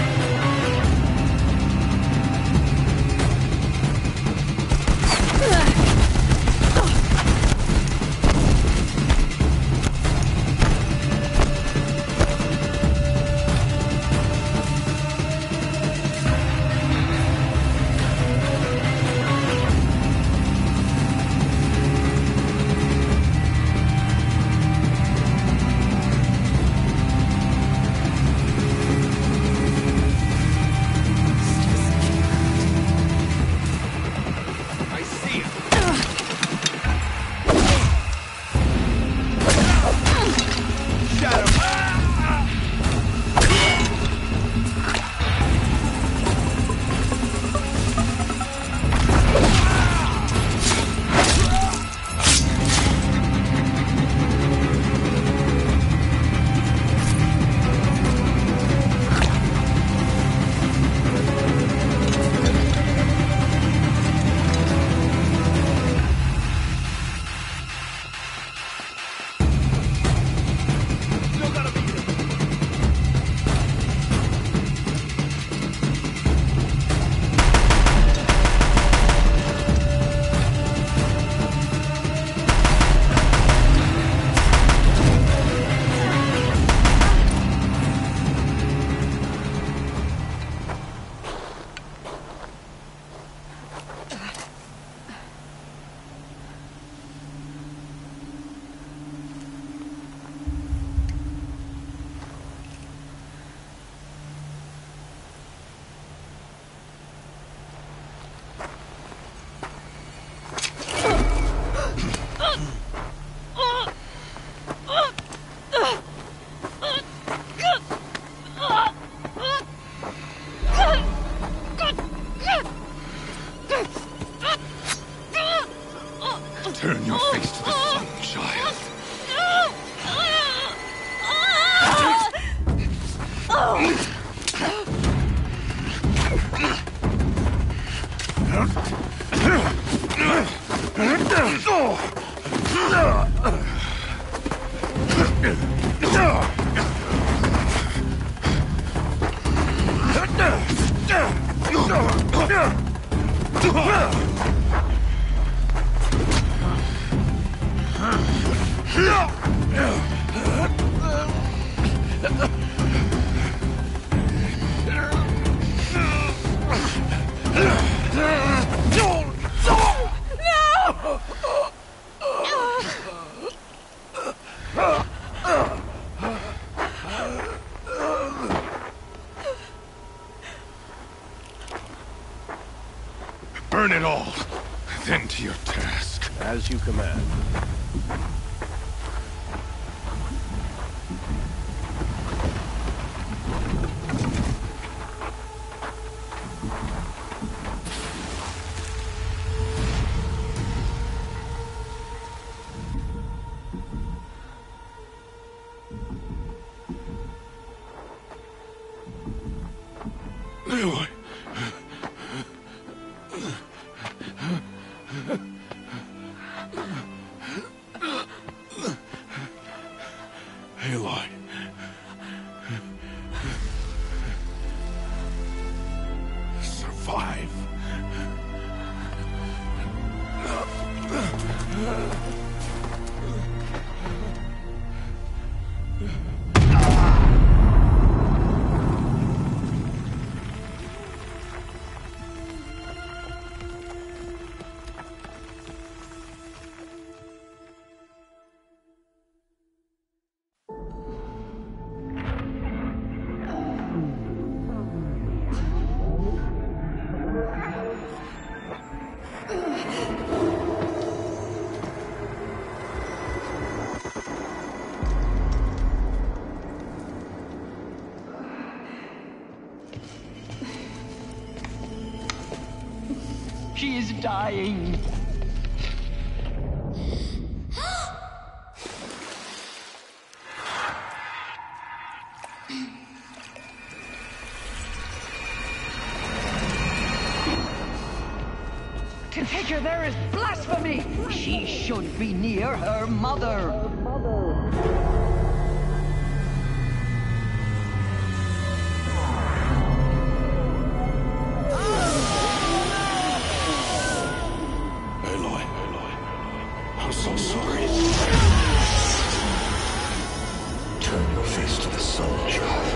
Turn your face to the sun, child. Burn it all, then to your task. As you command. Aloy. Aloy. Survive. She is dying. To take her there is blasphemy! She should be near her mother. Aloy, I'm so sorry. Turn your face to the sun, child.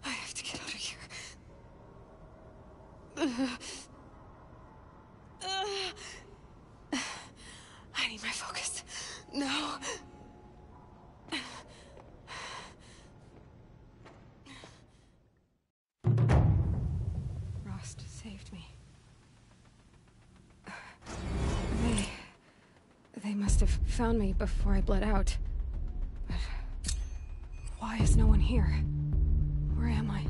I have to get out of here. I need my focus. No. Rost saved me. They must have found me before I bled out. But why is no one here? Where am I?